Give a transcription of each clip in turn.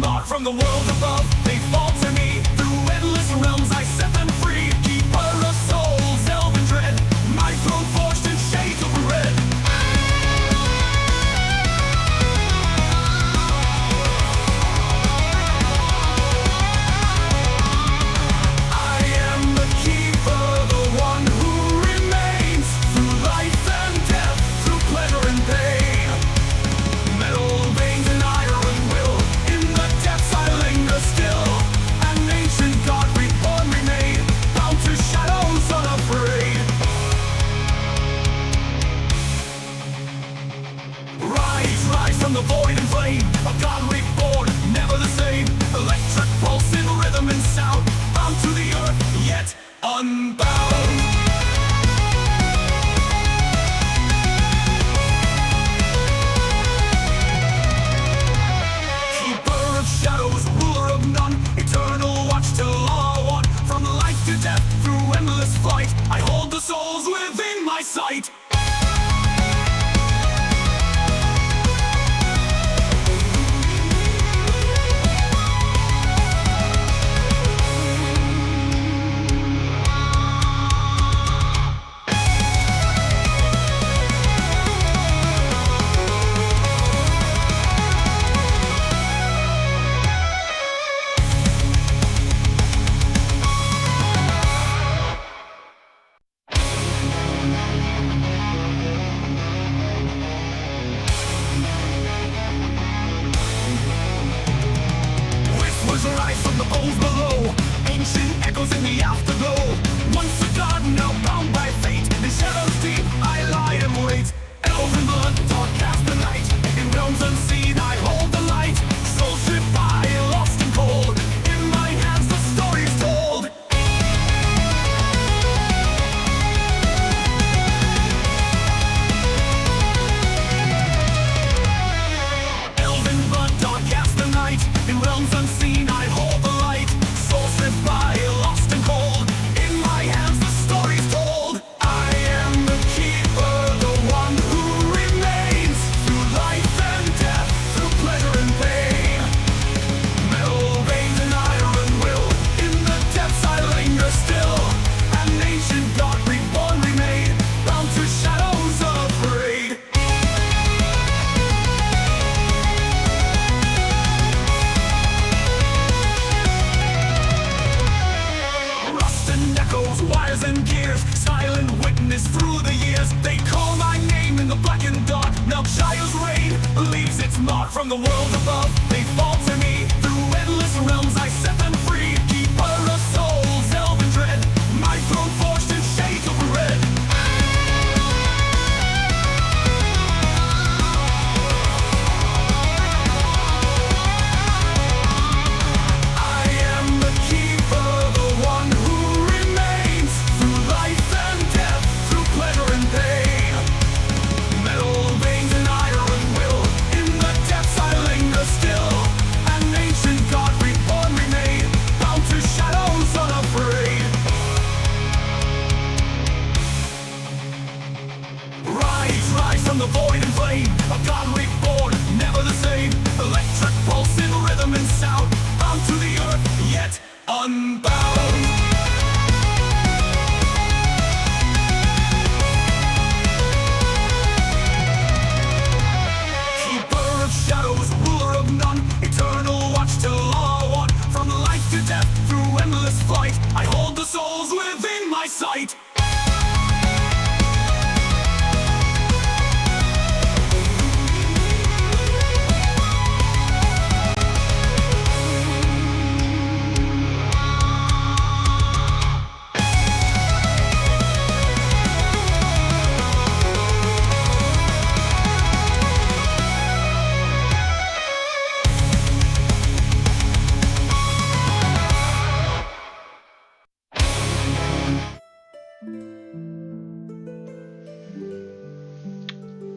mark from the world above. They fall to me through endless realms. I set them free. Keeper of souls, elven dread. My throne forged in shades of red. I am the keeper, the one who remains through life and death, through pleasure and pain. Metal veins and iron will, in the depths I linger still. An ancient god reborn remain, bound to shadows unafraid. Rise from the void and flame, a god reborn, never the same. Electric pulse in rhythm and sound, bound to the earth, yet unbound. Keeper of shadows, ruler of none, eternal watch till all are one. From life to death, through endless flight, I hold the souls within my sight. Whispers rise from the poles below, ancient echoes in the afterglow. Once a god, now bound by fate, in shadows deep I lie and wait. Elven blood, dark cast the night, in realms unseen I hold the light. Soul stripped by, lost and cold, in my hands the story is told. Elven blood, dark cast the night, in realms unseen I hold the light. Soul stripped by, lost and cold, in my hands the story's told. I am the keeper, the one who remains through life and death, through pleasure and pain. Metal veins and iron will, in the depths I linger still. An ancient god reborn remain, bound to shadows unafraid. Rust and echoes, wires and gears, silent witness through the years. They call my name in the blackened dark. Melchiah's reign leaves its mark from the world above. They fall to me through endless realms. I set them free. Keeper of souls, elven dread. My throne forged in shades of red. I am the keeper, the one who remains through life and death, through pleasure and pain. Metal veins and iron will, in the depths I linger still. An ancient god reborn remain, bound to shadows unafraid. Rise from the void and flame, a god reborn, never the same. Electric pulse in rhythm and sound, bound to the earth, yet unbound. Keeper of shadows, ruler of none, eternal watch till all are one. From life to death, through endless flight, I hold the souls within my sight.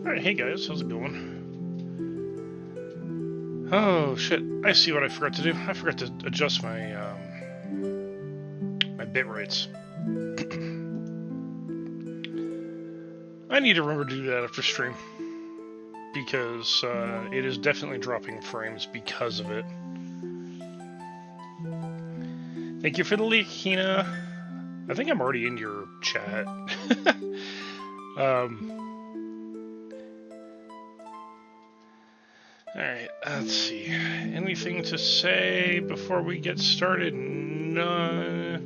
Alright, hey guys, how's it going? Oh shit, I see what I forgot to do. I forgot to adjust my my bit rates. I need to remember to do that after stream, because it is definitely dropping frames because of it. Thank you for the leak, Hina. I think I'm already in your chat. Alright, let's see. Anything to say before we get started? No.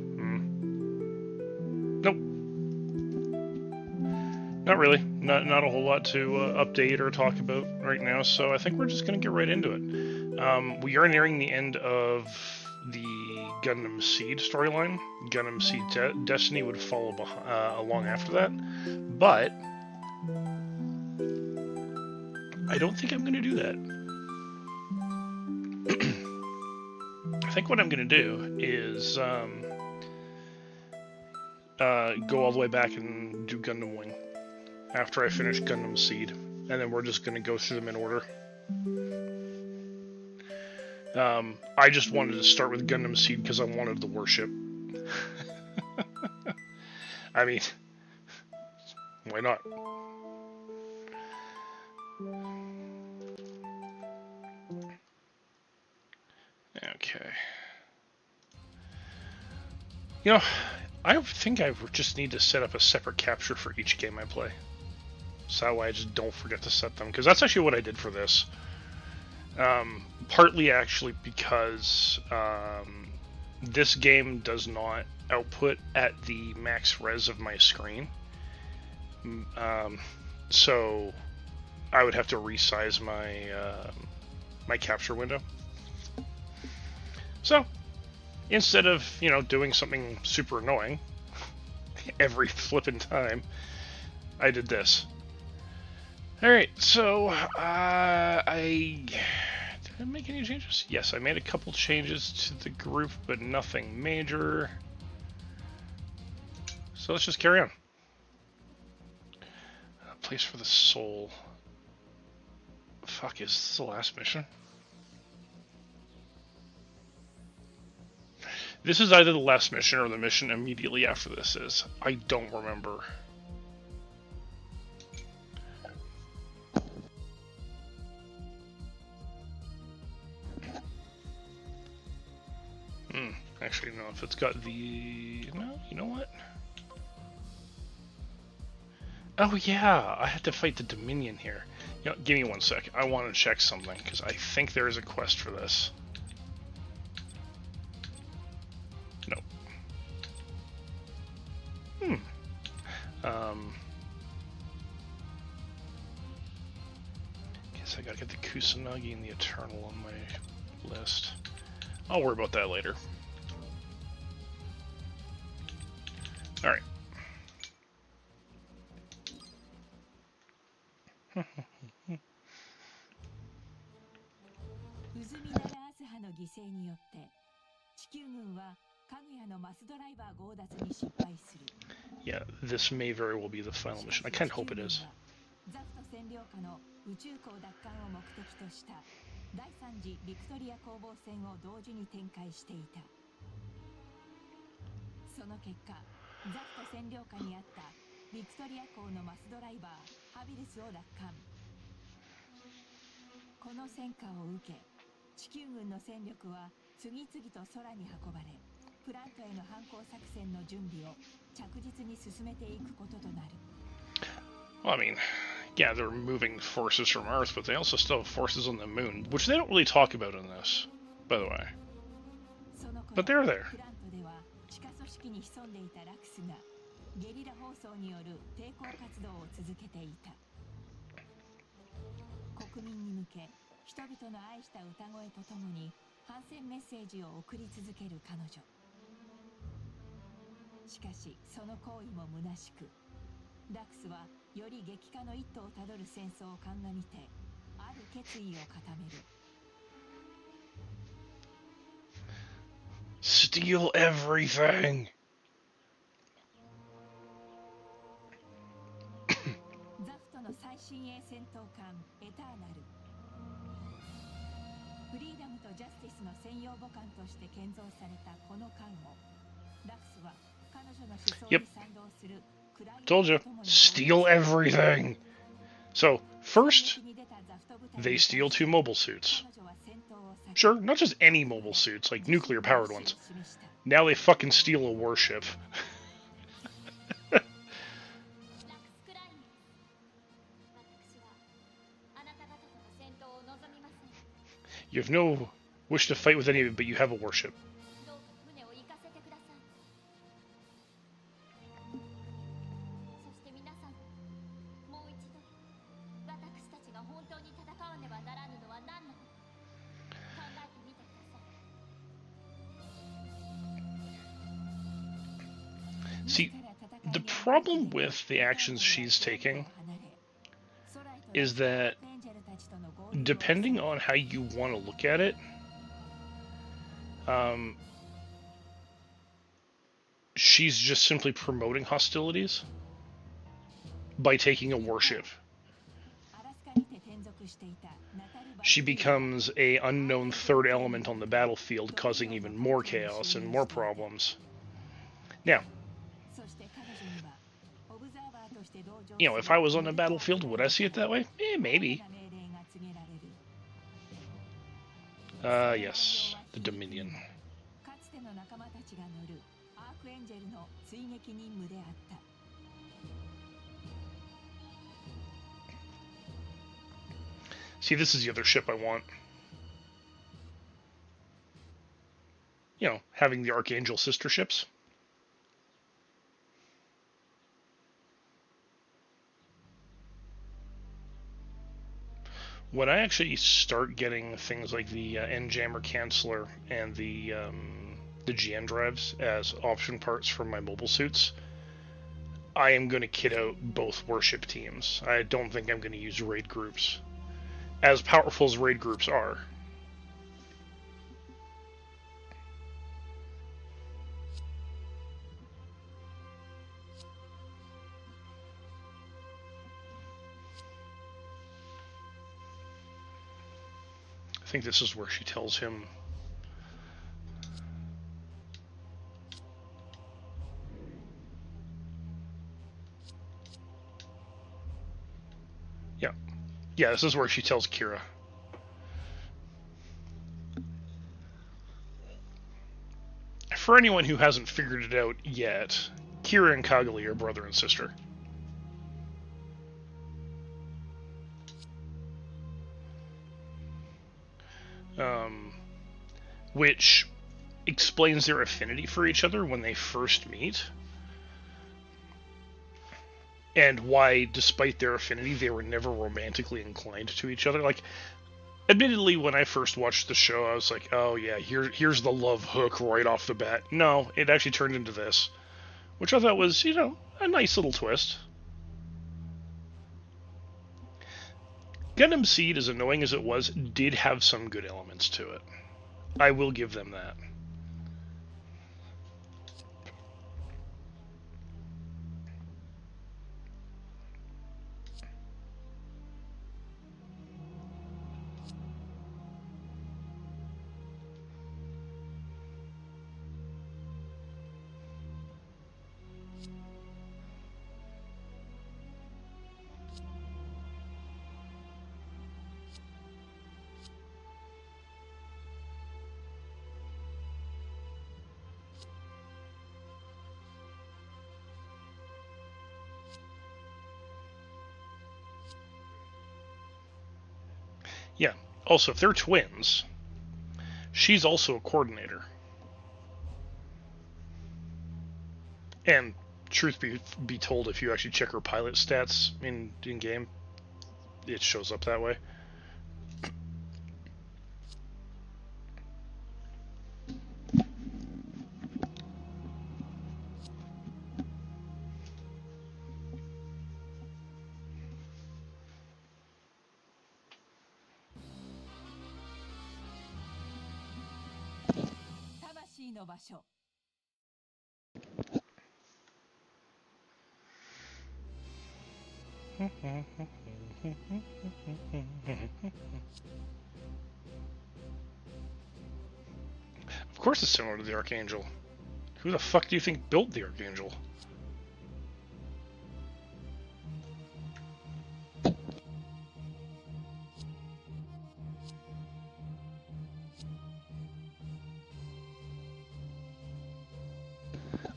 Nope. Not really. Not a whole lot to update or talk about right now, so I think we're just going to get right into it. We are nearing the end of the Gundam SEED storyline. Gundam SEED Destiny would follow along after that, but I don't think I'm going to do that. I think what I'm going to do is go all the way back and do Gundam Wing after I finish Gundam SEED, and then we're just going to go through them in order. I just wanted to start with Gundam SEED because I wanted the warship. I mean, why not? Okay. You know, I think I just need to set up a separate capture for each game I play. So that way I just don't forget to set them. Because that's actually what I did for this. Partly actually because this game does not output at the max res of my screen. So I would have to resize my my capture window. So instead of, you know, doing something super annoying every flippin' time, I did this. Alright, so did I make any changes? Yes, I made a couple changes to the group, but nothing major. So let's just carry on. Place for the soul. Fuck, is this the last mission? This is either the last mission or the mission immediately after this is. I don't remember. Actually, no, if it's got the... No, you know what? Oh yeah, I had to fight the Dominion here. You know, give me 1 sec. I want to check something, because I think there is a quest for this. Nope. Guess I gotta get the Kusanagi and the Eternal on my list. I'll worry about that later. Alright. Yeah, this may very well be the final mission. I kind of hope it is. Well, I mean, yeah, they're moving forces from Earth, but they also still have forces on the moon, which they don't really talk about in this, by the way. But they're there. Steal everything! Yep. Told you. Steal everything! So, first, they steal 2 mobile suits. Sure, not just any mobile suits, like nuclear-powered ones. Now they fucking steal a warship. You have no wish to fight with any of it, but you have a warship. See, the problem with the actions she's taking is that depending on how you want to look at it, she's just simply promoting hostilities by taking a warship. She becomes a unknown third element on the battlefield, causing even more chaos and more problems. Now, you know, if I was on the battlefield, would I see it that way? Maybe. Yes, the Dominion. See, this is the other ship I want. You know, having the Archangel sister ships. When I actually start getting things like the N-Jammer Canceller and the GN drives as option parts for my mobile suits, I am going to kit out both warship teams. I don't think I'm going to use raid groups. As powerful as raid groups are. I think this is where she tells him yeah, this is where she tells Kira. For anyone who hasn't figured it out yet, Kira and Kagali are brother and sister. Which explains their affinity for each other when they first meet. And why, despite their affinity, they were never romantically inclined to each other. Like, admittedly, when I first watched the show, I was like, oh yeah, here's the love hook right off the bat. No, it actually turned into this. Which I thought was, you know, a nice little twist. Gundam SEED, as annoying as it was, did have some good elements to it. I will give them that. Yeah. Also, if they're twins, she's also a coordinator. And truth be told, if you actually check her pilot stats in game, it shows up that way. Of course it's similar to the Archangel. Who the fuck do you think built the Archangel?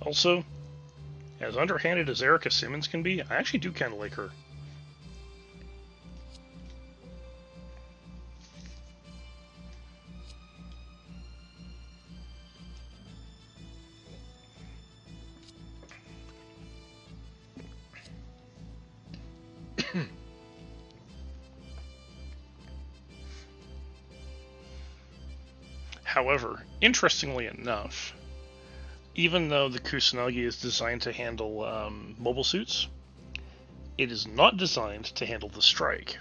Also, as underhanded as Erica Simmons can be, I actually do kind of like her. However, interestingly enough, even though the Kusanagi is designed to handle mobile suits, it is not designed to handle the Strike.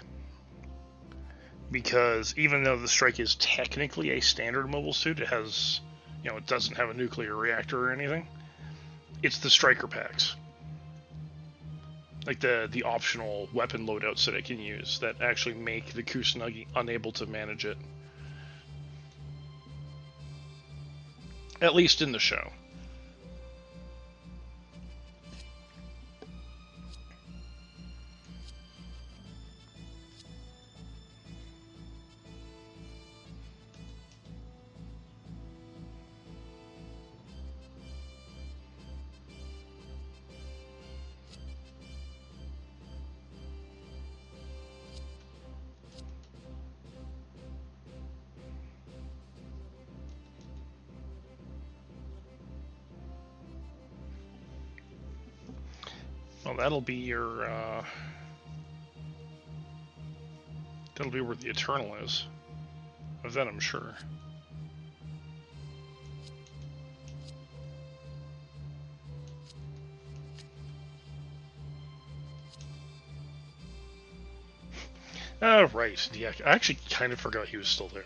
Because even though the Strike is technically a standard mobile suit, it has, it doesn't have a nuclear reactor or anything. It's the Striker packs, like the optional weapon loadouts that it can use, that actually make the Kusanagi unable to manage it. At least in the show. Well, that'll be your, that'll be where the Eternal is. Of that I'm sure. Oh, right. Yeah, I actually kind of forgot he was still there.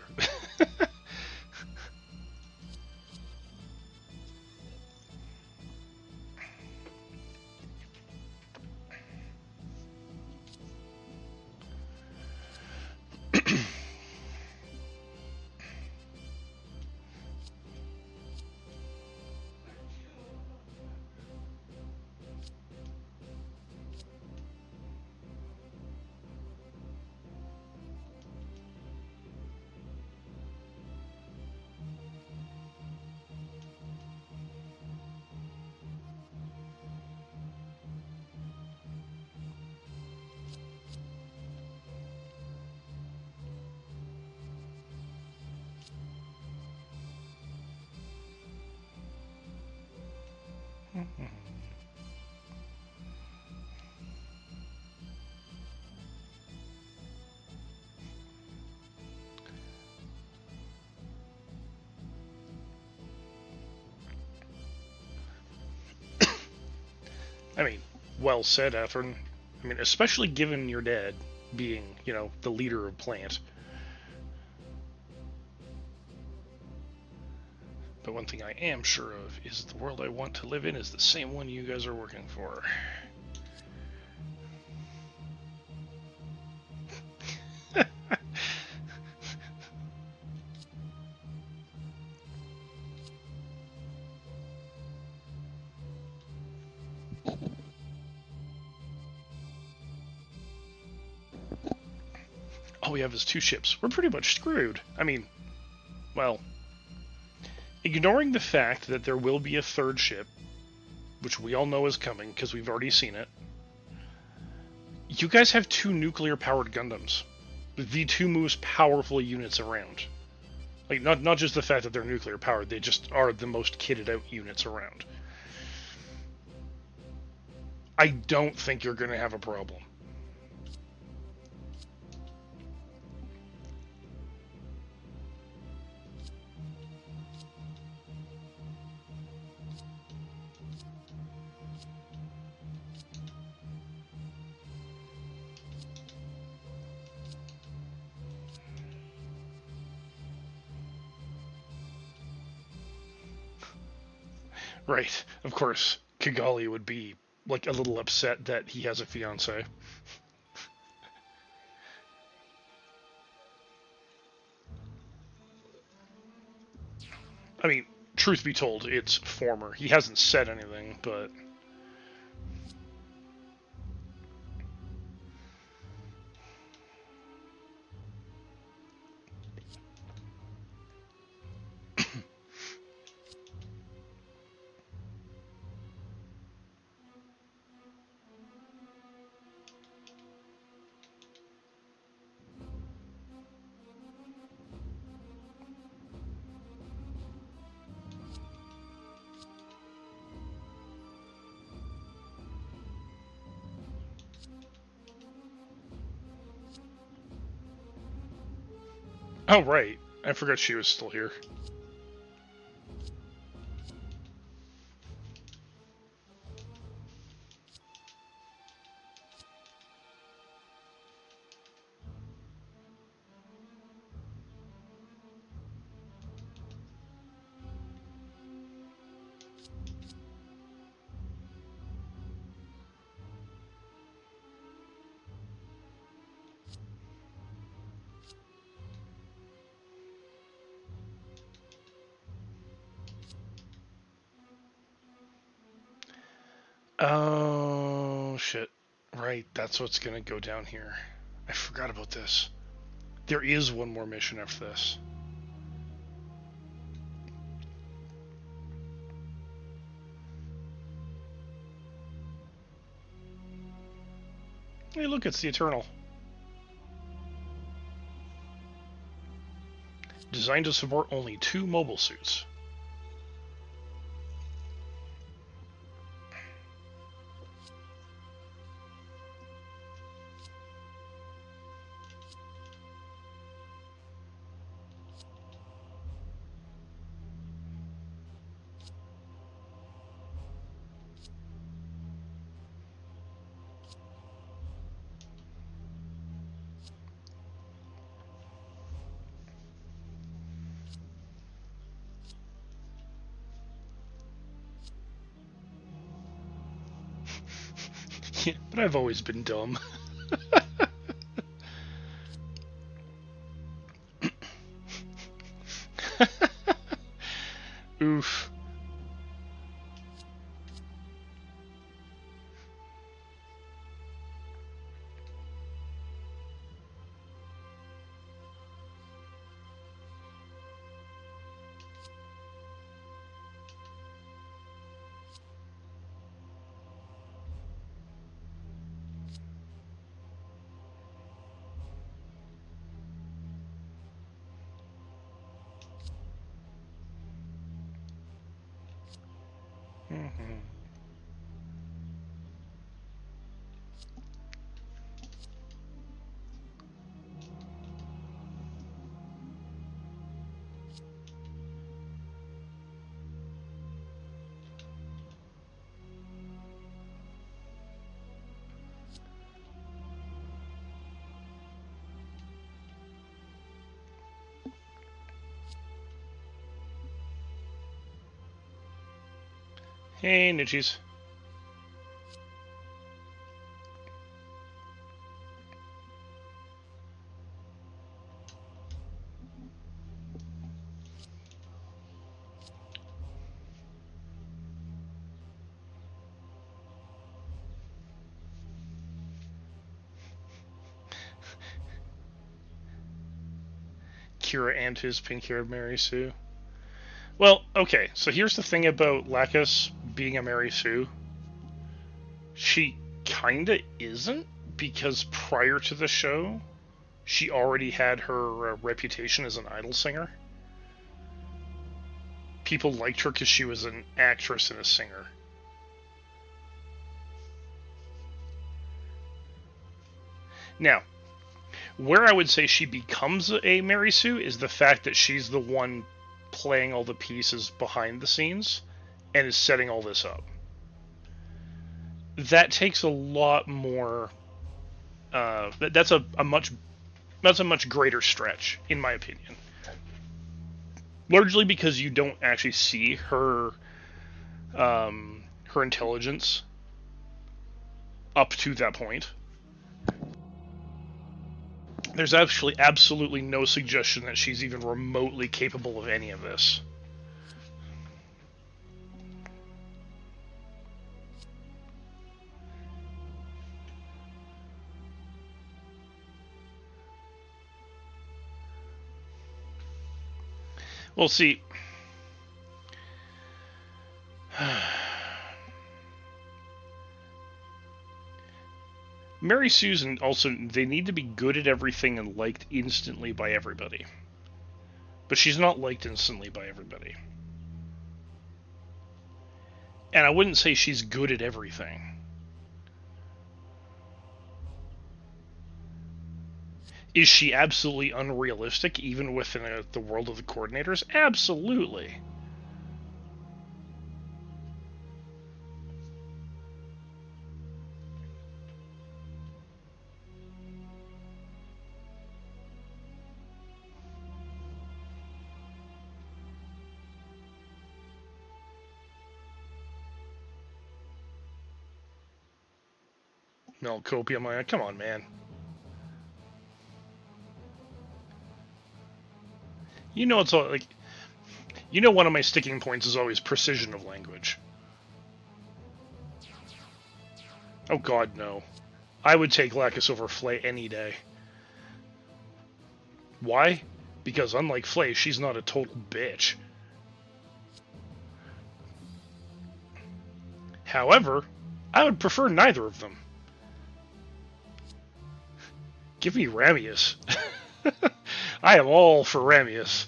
I mean, well said, Athrun. I mean, especially given your dad being, the leader of Plant. But one thing I am sure of is the world I want to live in is the same one you guys are working for. All we have is 2 ships. We're pretty much screwed. I mean, well, ignoring the fact that there will be a 3rd ship, which we all know is coming because we've already seen it, you guys have 2 nuclear-powered Gundams. The 2 most powerful units around. Like, not just the fact that they're nuclear-powered, they just are the most kitted-out units around. I don't think you're going to have a problem. Right. Of course, Kigali would be, like, a little upset that he has a fiancé. I mean, truth be told, it's former. He hasn't said anything, but... Oh, right. I forgot she was still here. Oh, shit. Right, that's what's gonna go down here. I forgot about this. There is one more mission after this. Hey, look, it's the Eternal. Designed to support only 2 mobile suits. Yeah, but I've always been dumb. Oof. Mm-hmm. Hey, Nidgies. Kira and his pink-haired Mary Sue. Well, okay, so here's the thing about Lacus being a Mary Sue. She kinda isn't, because prior to the show, she already had her reputation as an idol singer. People liked her because she was an actress and a singer. Now, where I would say she becomes a Mary Sue is the fact that she's the one playing all the pieces behind the scenes and is setting all this up. That takes a lot more. That's a much greater stretch, in my opinion. Largely because you don't actually see her her intelligence up to that point. There's actually absolutely no suggestion that she's even remotely capable of any of this. Well, see, Mary Susan also, they need to be good at everything and liked instantly by everybody. But she's not liked instantly by everybody. And I wouldn't say she's good at everything. Is she absolutely unrealistic, even within the world of the coordinators? Absolutely. Melcopia, come on, man. You know it's all like, you know, one of my sticking points is always precision of language. Oh God, no. I would take Lacus over Flay any day. Why? Because unlike Flay, she's not a total bitch. However, I would prefer neither of them. Give me Ramius. I am all for Ramius.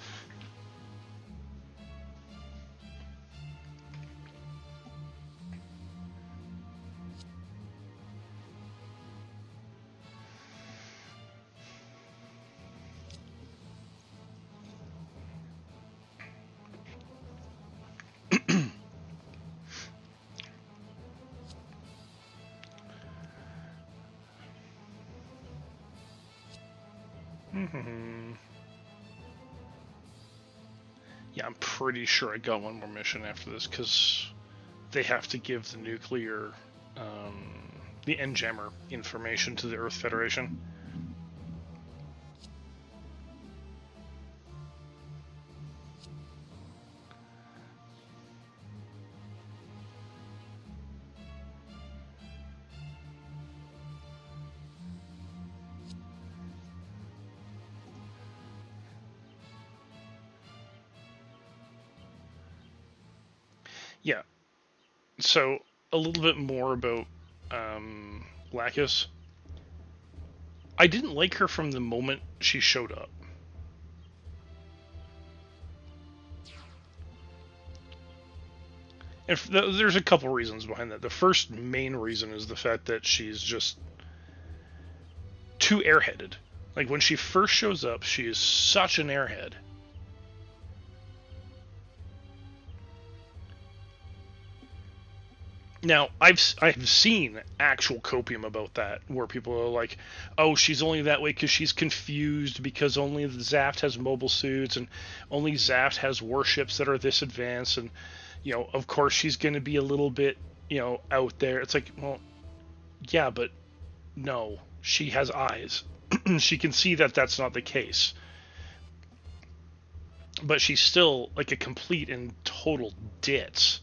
Yeah, I'm pretty sure I got one more mission after this, because they have to give the nuclear, the N-Jammer information to the Earth Federation. Yeah. So, a little bit more about Lacus. I didn't like her from the moment she showed up. And there's a couple reasons behind that. The first main reason is the fact that she's just too airheaded. Like, when she first shows up, she is such an airhead. Now, I've seen actual copium about that, where people are like, oh, she's only that way because she's confused, because only the Zaft has mobile suits, and only Zaft has warships that are this advanced, and, you know, of course she's going to be a little bit, you know, out there. It's like, well, yeah, but no, she has eyes. She can see that that's not the case. But she's still, like, a complete and total ditz.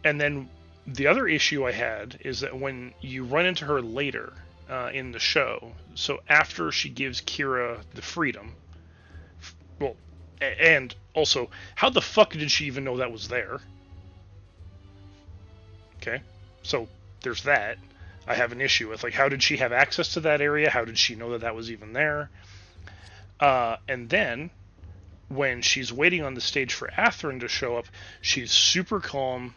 And then the other issue I had is that when you run into her later in the show, so after she gives Kira the freedom, well, and also, how the fuck did she even know that was there? Okay, so there's that. I have an issue with, like, how did she have access to that area? How did she know that that was even there? And then, when she's waiting on the stage for Athrun to show up, she's super calm.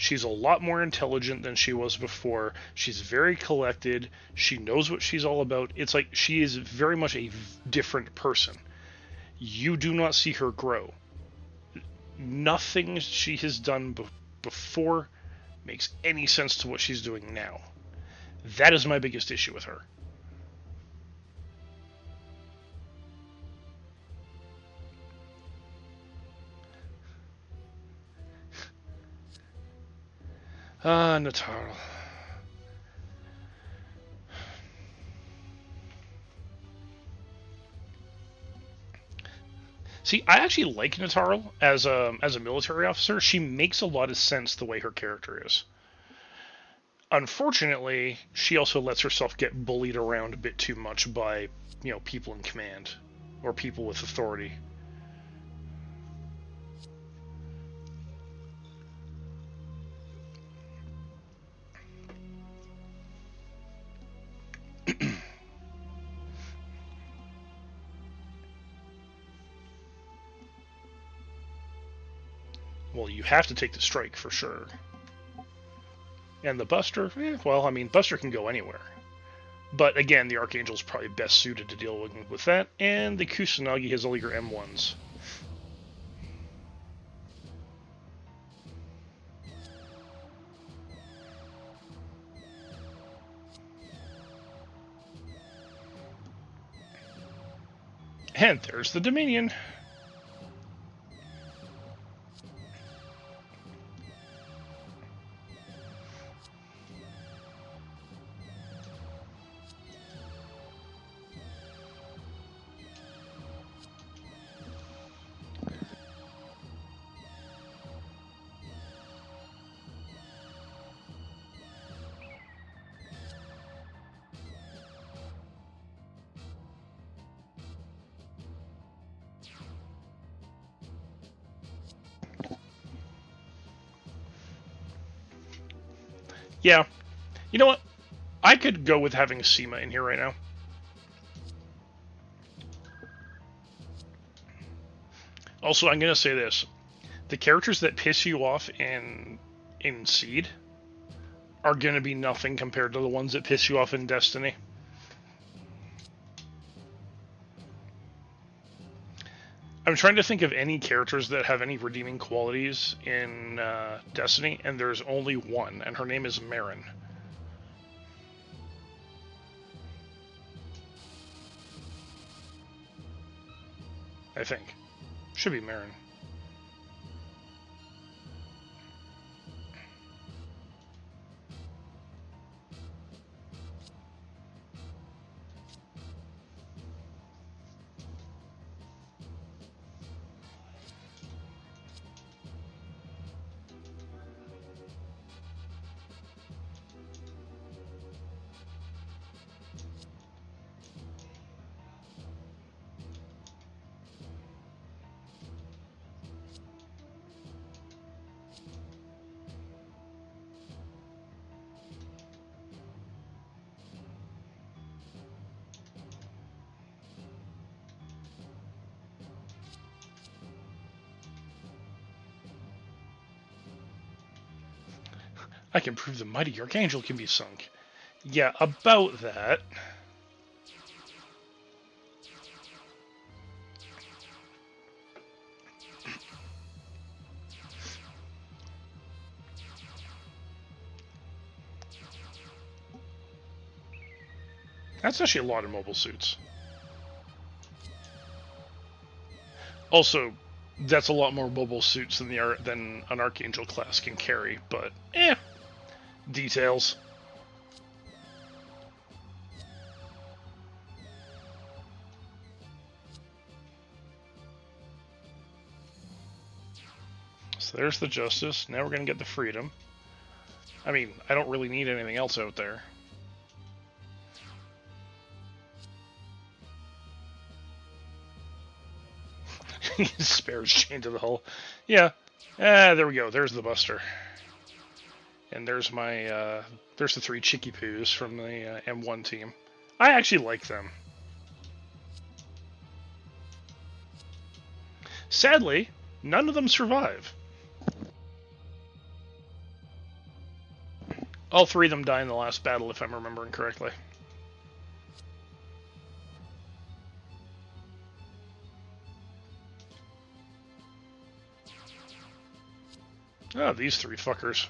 She's a lot more intelligent than she was before. She's very collected. She knows what she's all about. It's like she is very much a different person. You do not see her grow. Nothing she has done before makes any sense to what she's doing now. That is my biggest issue with her. Natara. See, I actually like Natara as a military officer. She makes a lot of sense the way her character is. Unfortunately, she also lets herself get bullied around a bit too much by, you know, people in command or people with authority. Well, you have to take the strike for sure. And the Buster, well, I mean, Buster can go anywhere. But again, the Archangel is probably best suited to deal with that, and the Kusanagi has all your M1s. And there's the Dominion. Yeah. You know what? I could go with having Seema in here right now. Also, I'm going to say this. The characters that piss you off in Seed are going to be nothing compared to the ones that piss you off in Destiny. I'm trying to think of any characters that have any redeeming qualities in Destiny, and there's only one, and her name is Marin. I think. Should be Marin. I can prove the mighty Archangel can be sunk. Yeah, about that. That's actually a lot of mobile suits. Also, that's a lot more mobile suits than an Archangel class can carry, but details. So there's the Justice. Now we're gonna get the Freedom. I mean, I don't really need anything else out there. Spares chained to the hull. Yeah. There we go. There's the Buster. And there's my, there's the 3 Chicky Poos from the M1 team. I actually like them. Sadly, none of them survive. All 3 of them die in the last battle, if I'm remembering correctly. Oh, these 3 fuckers.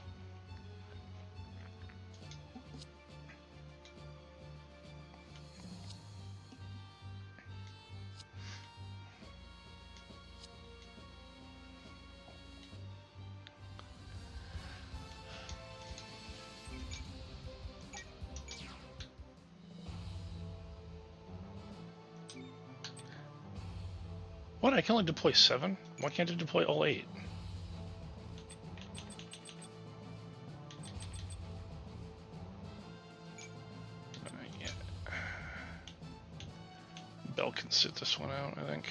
What? I can only deploy 7? Why can't I deploy all 8? Yeah. Bell can sit this one out, I think.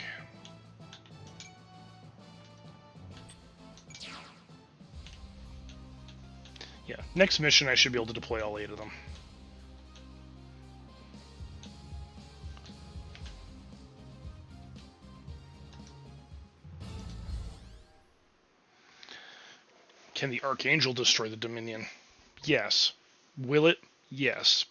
Yeah, next mission I should be able to deploy all 8 of them. Can the Archangel destroy the Dominion? Yes. Will it? Yes.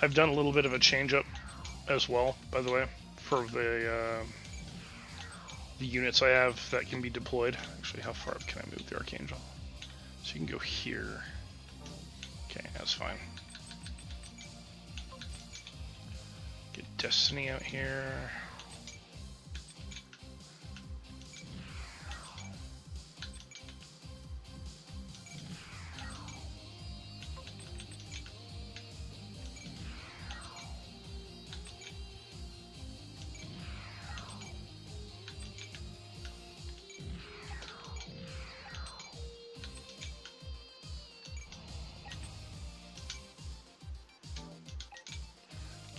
I've done a little bit of a change up as well, by the way, for the units I have that can be deployed. Actually, how far up can I move the Archangel? So you can go here. Okay, that's fine. Get Destiny out here.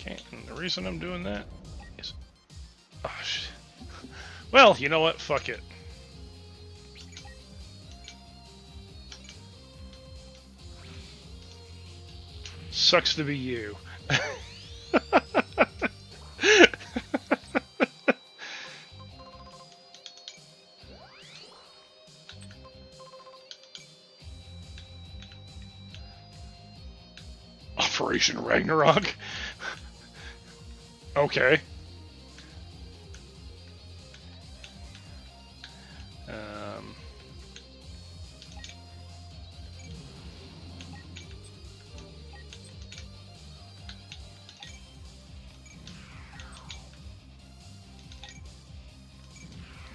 Okay, and the reason I'm doing that is... Oh, shit. Well, you know what? Fuck it. Sucks to be you. Operation Ragnarok? Okay.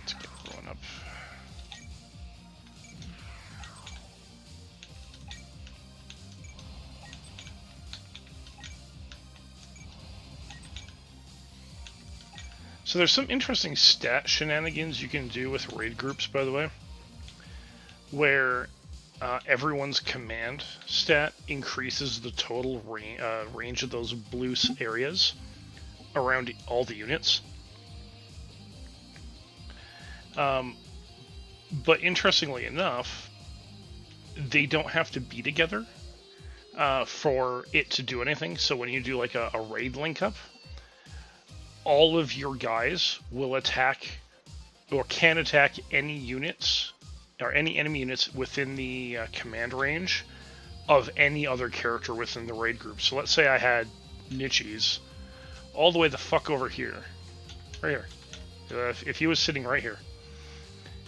Let's get everyone up. So there's some interesting stat shenanigans you can do with raid groups, by the way, where everyone's command stat increases the total range of those blue areas around all the units. But interestingly enough, they don't have to be together for it to do anything. So when you do like a raid link up, all of your guys will attack or can attack any units or any enemy units within the command range of any other character within the raid group. So let's say I had Nichis all the way the fuck over here. Right here. If he was sitting right here,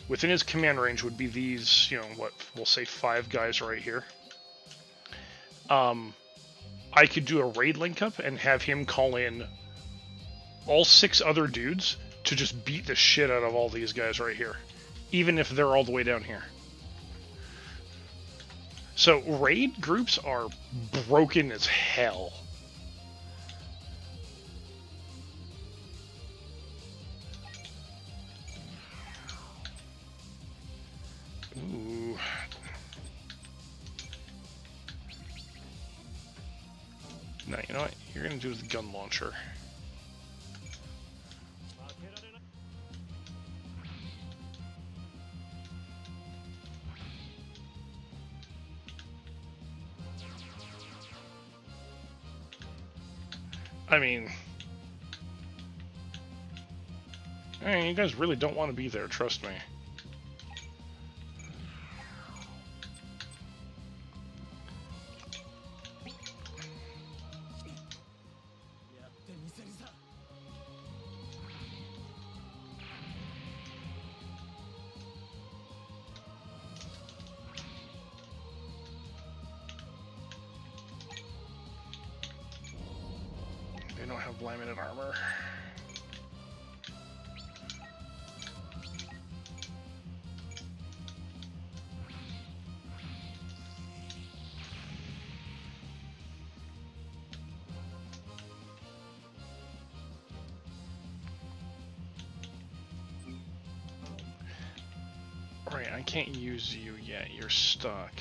within his command range would be these, you know, what, we'll say 5 guys right here. I could do a raid link up and have him call in all 6 other dudes to just beat the shit out of all these guys right here, even if they're all the way down here. So raid groups are broken as hell. Ooh. No, you know what? You're gonna do the gun launcher. I mean, you guys really don't want to be there, trust me. They don't have laminate armor. Right, I can't use you yet. You're stuck.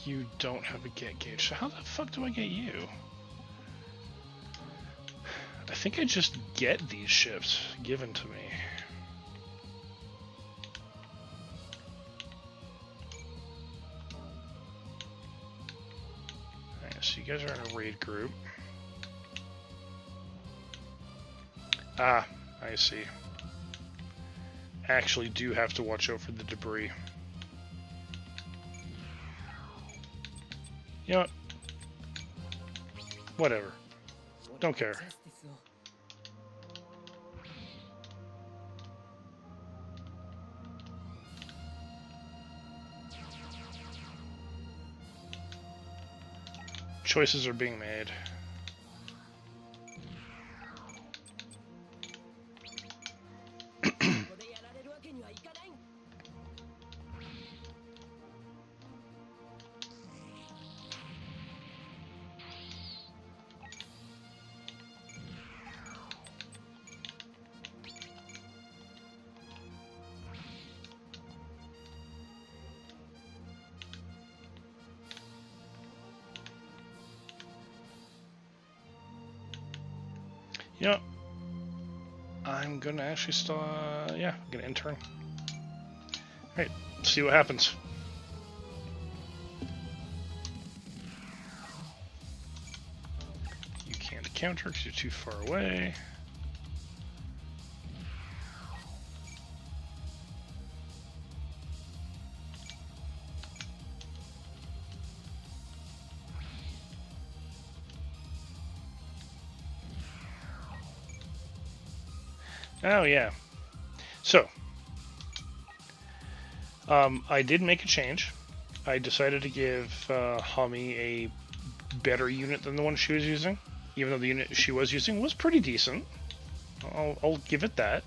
You don't have a get gauge, so how the fuck do I get you? I think I just get these ships given to me. Alright, so you guys are in a raid group. Ah, I see. Actually do have to watch out for the debris. You know what? Whatever. Don't care. Choices are being made. You know, I'm gonna actually start. Yeah, I'm gonna intern. Alright, see what happens. You can't counter because you're too far away. Oh, yeah. So, I did make a change. I decided to give Hami a better unit than the one she was using, even though the unit she was using was pretty decent. I'll give it that.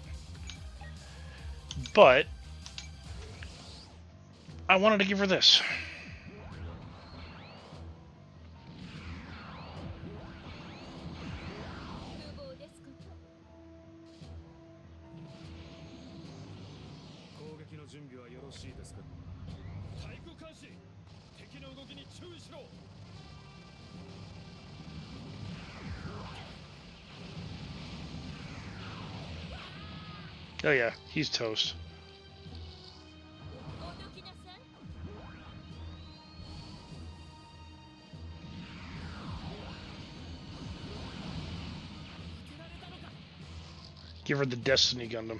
But I wanted to give her this. Oh yeah, he's toast. Give her the Destiny Gundam.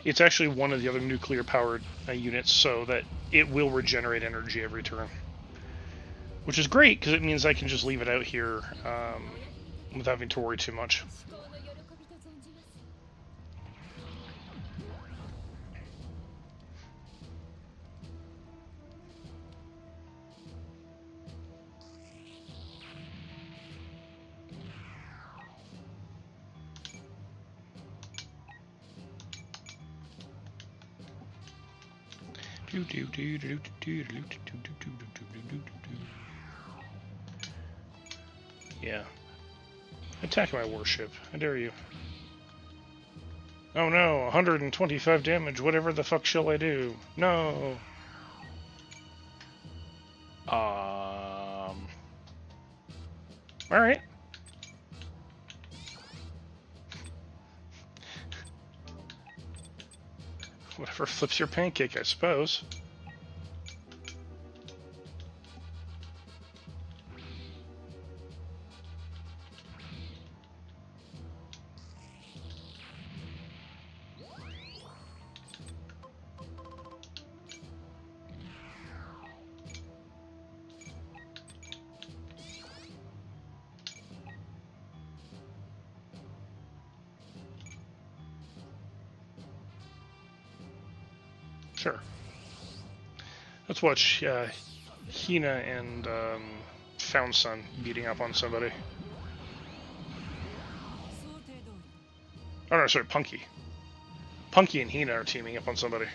It's actually one of the other nuclear powered units, so that it will regenerate energy every turn. Which is great, because it means I can just leave it out here without having to worry too much. Yeah. Attack my warship. I dare you. Oh no, 125 damage. Whatever the fuck shall I do? No. Alright. Whatever flips your pancake, I suppose. Sure. Let's watch Hina and Found Son beating up on somebody. Oh no, sorry, Punky. Punky and Hina are teaming up on somebody.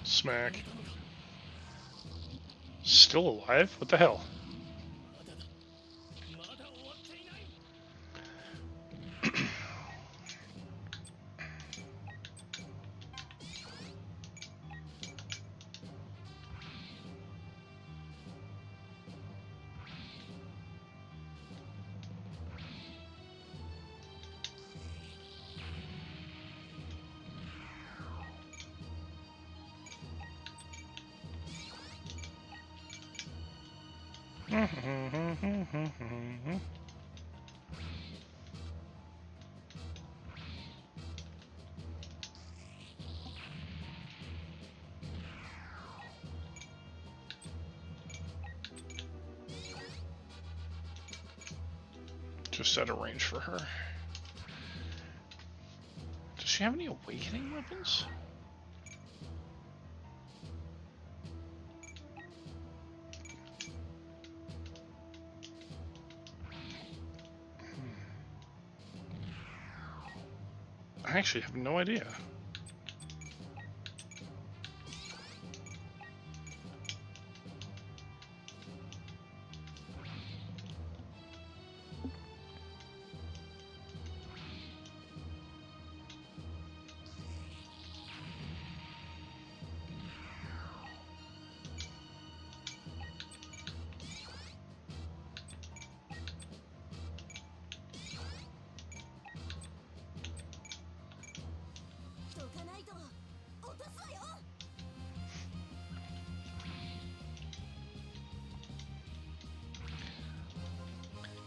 Smack. Still alive? What the hell? Just set a range for her. Does she have any awakening weapons? I actually have no idea.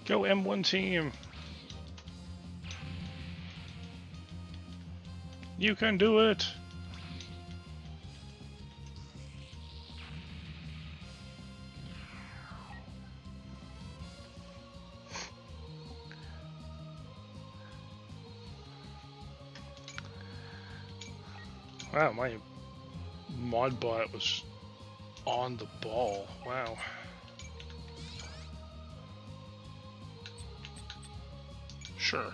Go M1 team! You can do it! Wow, my mod bot was on the ball. Wow. Sure.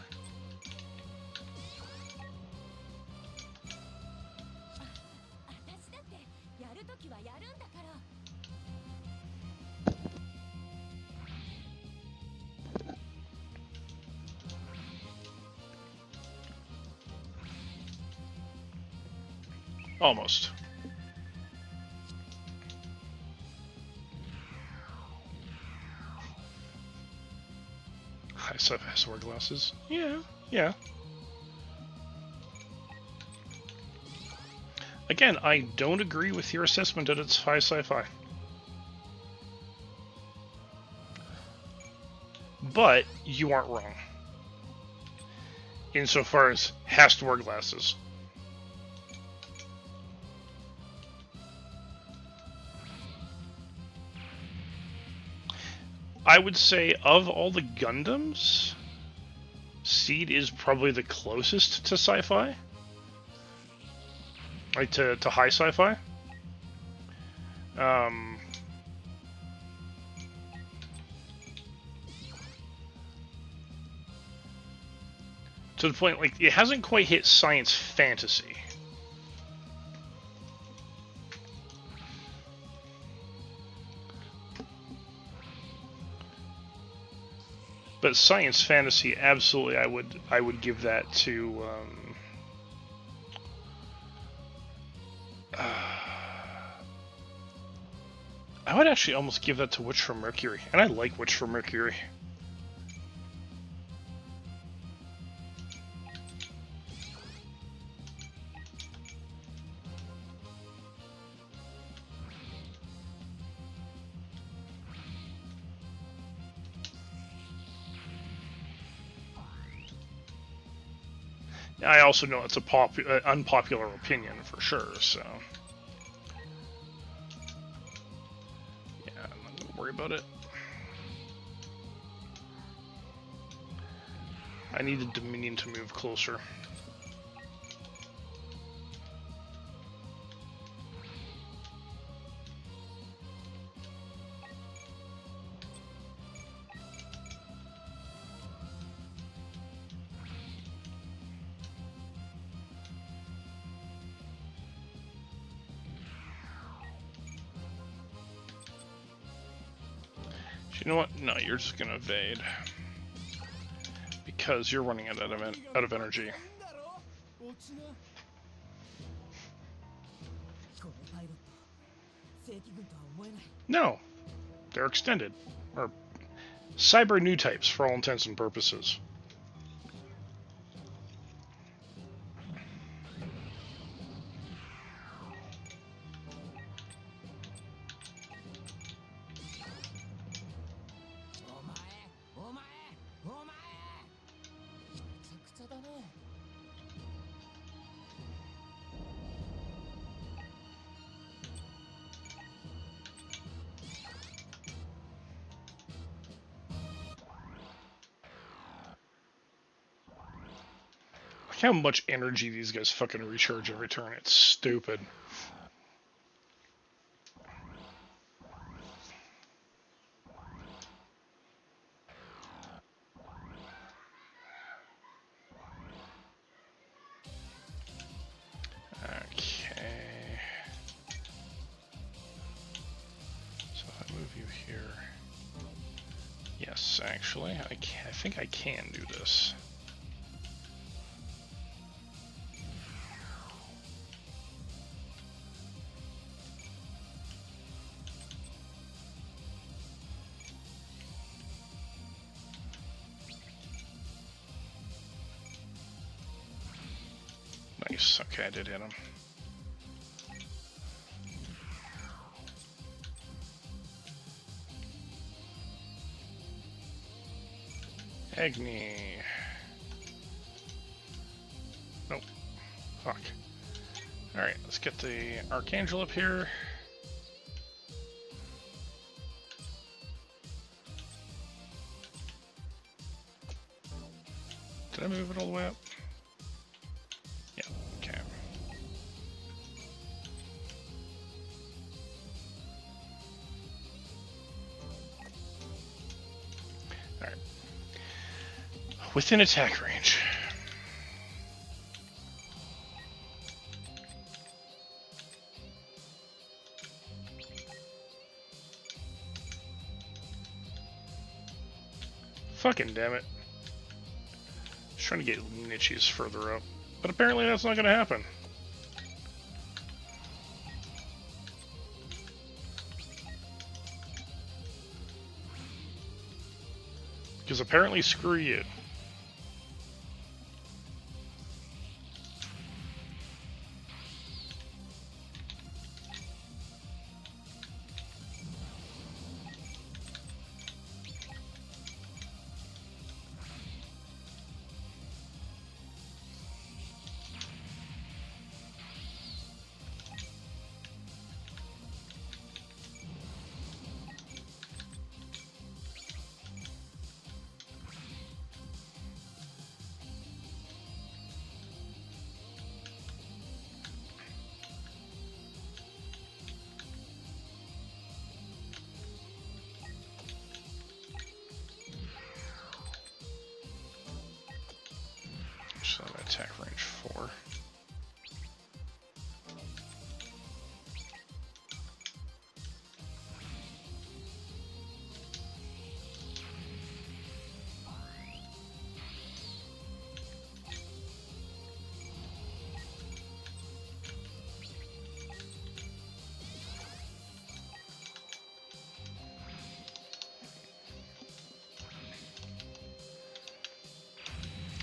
Almost. High sci-fi sword glasses. Yeah, yeah. Again, I don't agree with your assessment that it's high sci-fi. But you aren't wrong. Insofar as has to wear glasses. I would say of all the Gundams, SEED is probably the closest to sci-fi. Like to high sci-fi. To the point, like, it hasn't quite hit science fantasy. But science fantasy, absolutely, I would give that to. I would actually almost give that to Witch from Mercury, and I like Witch from Mercury. I also know it's a unpopular opinion for sure, so yeah, I'm not gonna worry about it. I need the Dominion to move closer. You know what? No, you're just gonna evade because you're running out of energy. No, they're extended or cyber new types for all intents and purposes. how much energy these guys fucking recharge every turn. It's stupid. Okay. So if I move you here. Yes, actually, I think I can do this. Nice. Okay, I did hit him. Agni. Nope. Fuck. Alright, let's get the Archangel up here. Did I move it all the way up? Yeah, okay. Alright. Within attack range. Fucking damn it. Just trying to get niches further up. But apparently that's not going to happen. Because apparently screw you. So I'm attack range 4.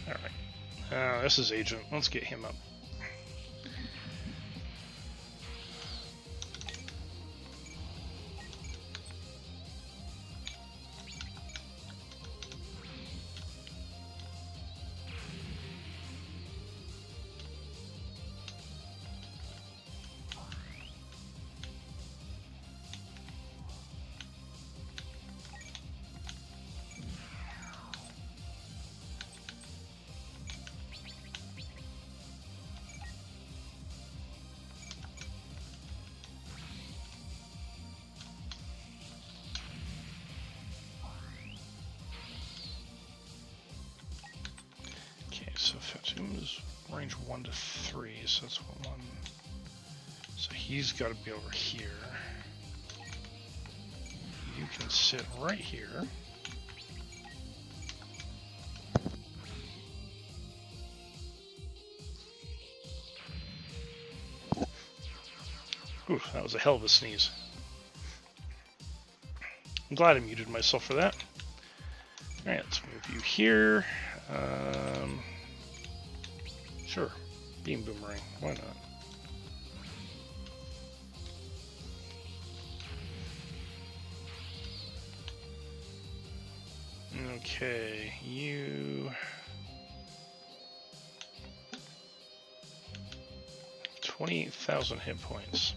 Alright. This is Agent. Let's get him up. So Fatum is range 1 to 3, so that's 1. So he's got to be over here. You can sit right here. Ooh, that was a hell of a sneeze. I'm glad I muted myself for that. Alright, let's move you here. Sure, beam boomerang, why not? Okay, you... 28,000 hit points.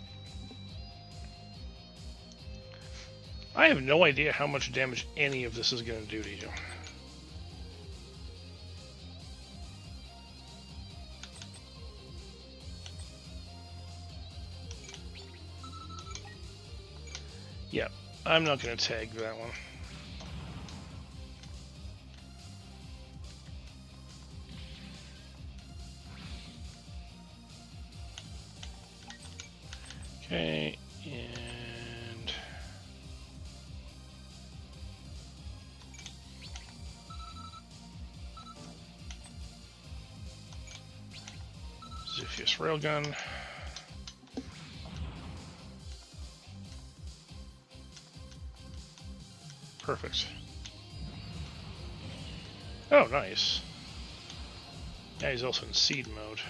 I have no idea how much damage any of this is going to do to you. Yep, I'm not going to tag that one. Okay, and Ziphius Railgun. Perfect. Oh, nice. Yeah, he's also in seed mode.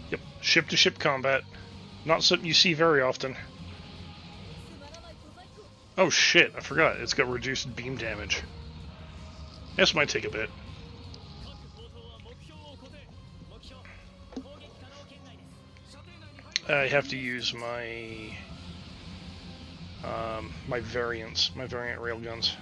Yep, ship-to-ship combat. Not something you see very often. Oh shit, I forgot. It's got reduced beam damage. This might take a bit. I have to use my my variant railguns.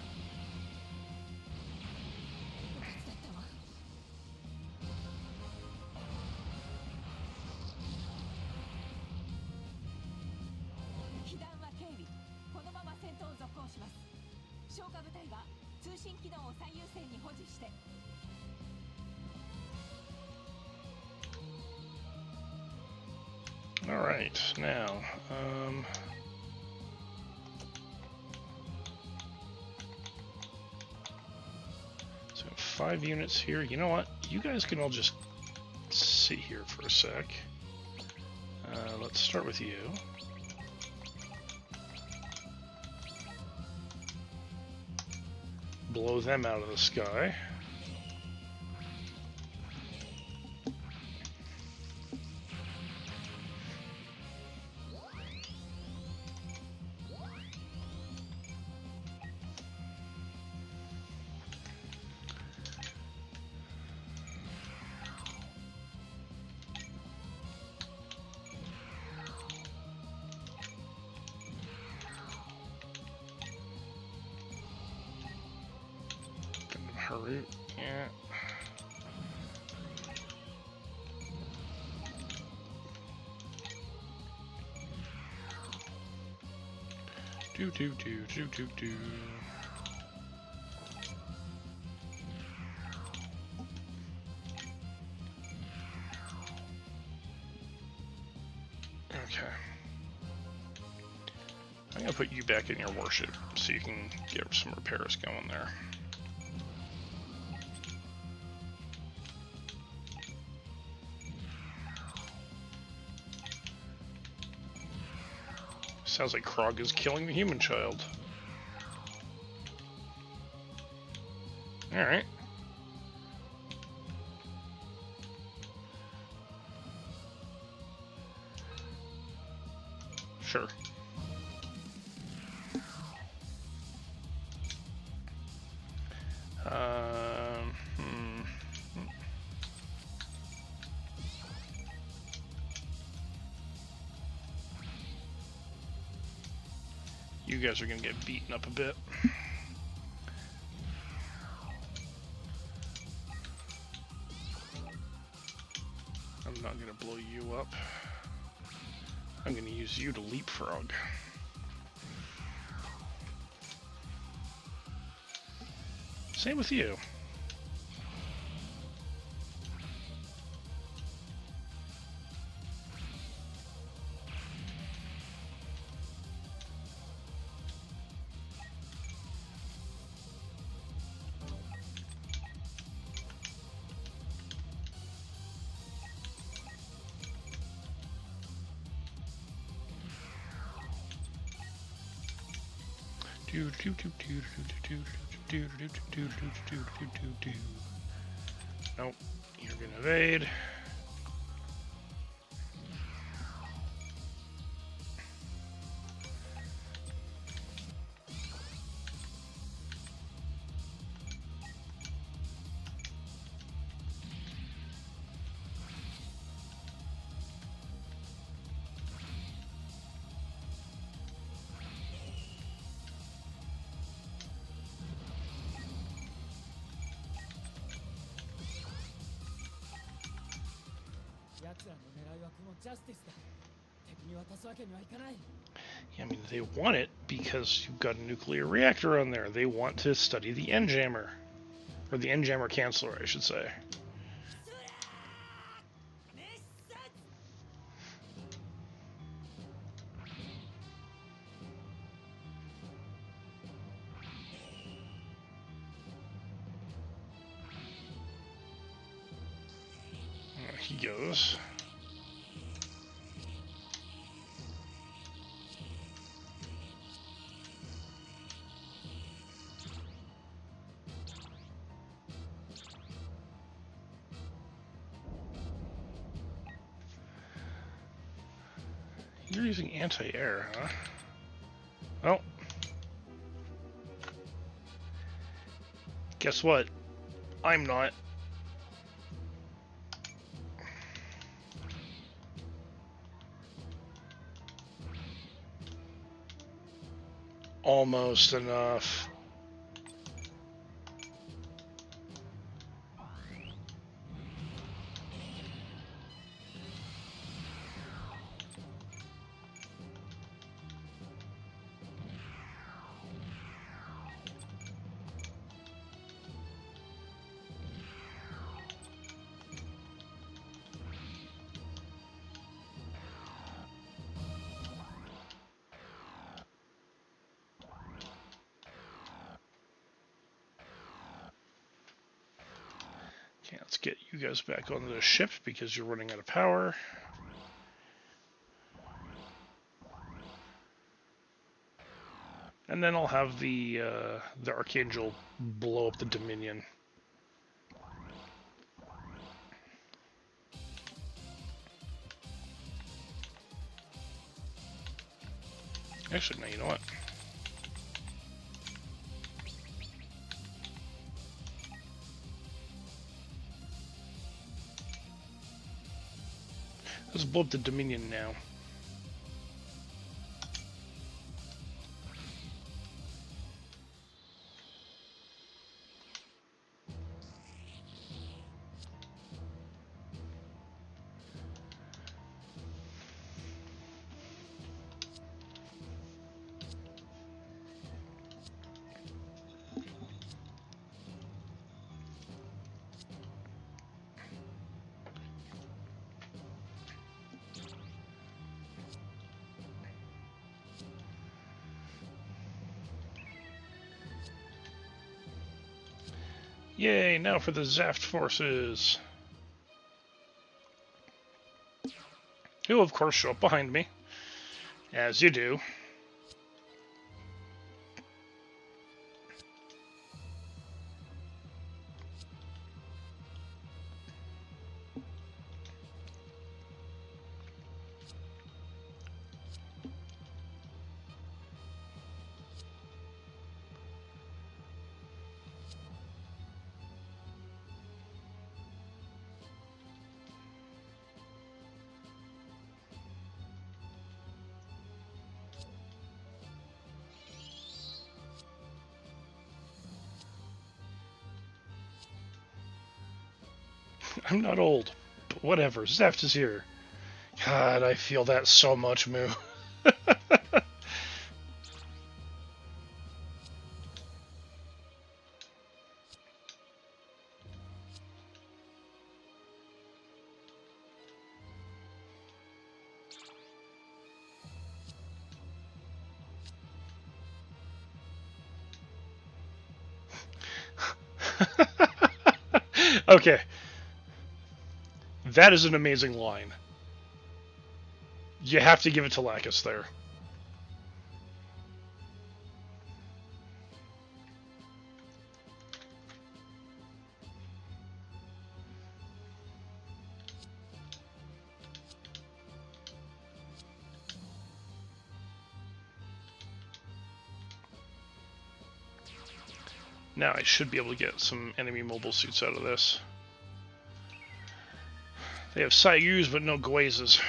Alright, now, so 5 units here. You know what? You guys can all just sit here for a sec. Let's start with you. Blow them out of the sky. Harut, yeah. Do. Okay. I'm gonna put you back in your warship so you can get some repairs going there. Sounds like Krog is killing the human child. Alright. Sure. You guys are gonna get beaten up a bit. I'm not gonna blow you up. I'm gonna use you to leapfrog. Same with you. Nope, you're gonna evade. Yeah, I mean, they want it because you've got a nuclear reactor on there. They want to study the N-jammer. Or the N-jammer canceller, I should say. There he goes. You're using anti-air, huh? Well, guess what? I'm not. Almost enough. Okay, let's get you guys back onto the ship because you're running out of power. And then I'll have the Archangel blow up the Dominion. Actually, no, you know what? Let's blow up the Dominion now. Yay, now for the Zaft forces. Who, of course, show up behind me. As you do. I'm not old, but whatever. Zaft is here. God, I feel that so much, Moo. Okay. That is an amazing line. You have to give it to Lacus there. Now I should be able to get some enemy mobile suits out of this. They have Saiyus but no Guizes,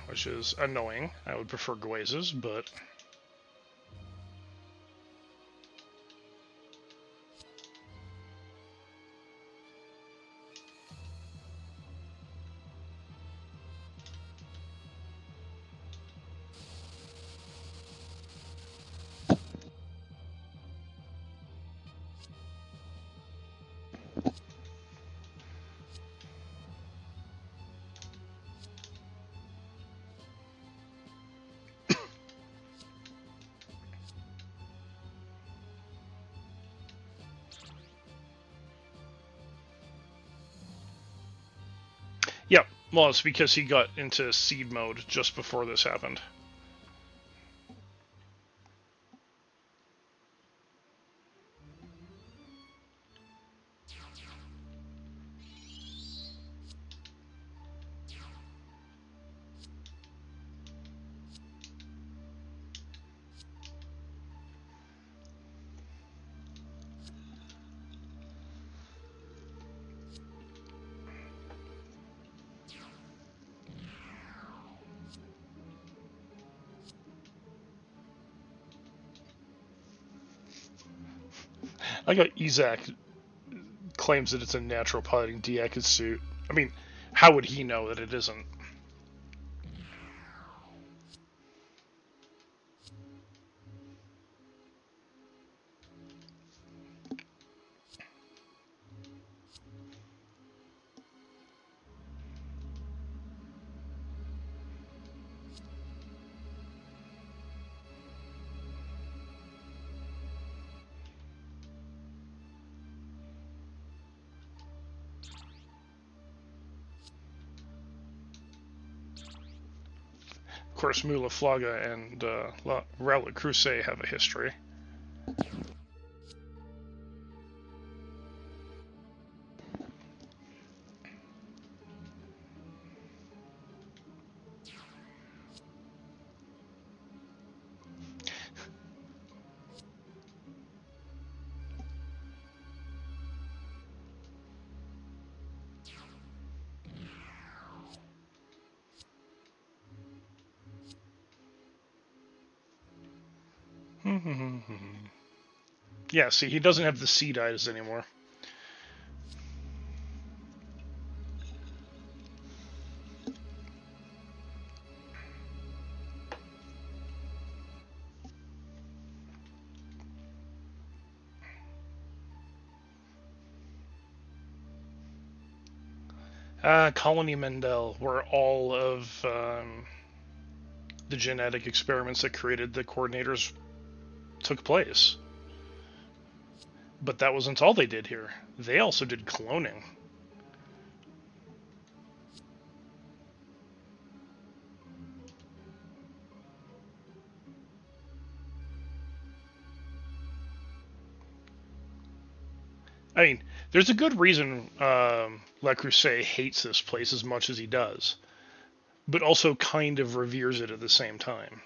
which is annoying. I would prefer Guizes, but... Yep, well, it's because he got into seed mode just before this happened. I got Isaac claims that it's a natural piloting Diak's suit. I mean, how would he know that it isn't? Of course, Mula Flaga and Rowlet Crusade have a history. Yeah, see, he doesn't have the seed eyes anymore. Colony Mendel, where all of the genetic experiments that created the coordinators took place. But that wasn't all they did here. They also did cloning. I mean, there's a good reason Le Creuset hates this place as much as he does, but also kind of reveres it at the same time.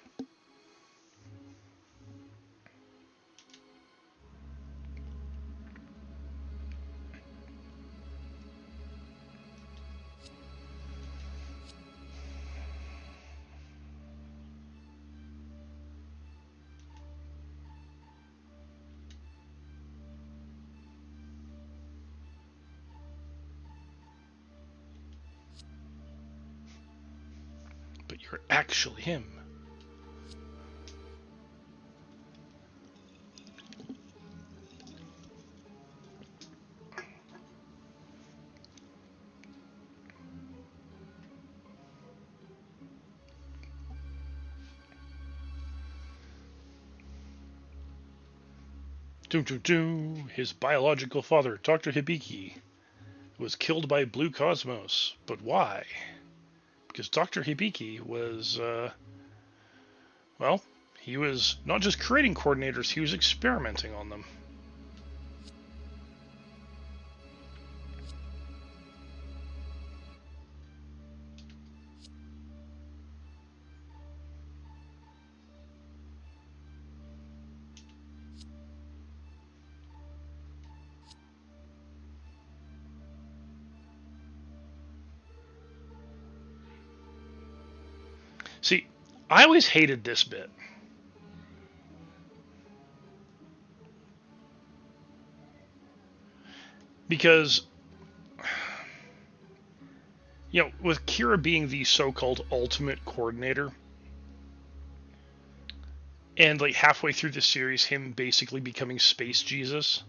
But you're actually him. His biological father, Dr. Hibiki, was killed by Blue Cosmos. But why? Because Dr. Hibiki was, well, he was not just creating coordinators, he was experimenting on them. See, I always hated this bit. Because, you know, with Kira being the so-called ultimate coordinator, and like halfway through the series, him basically becoming Space Jesus,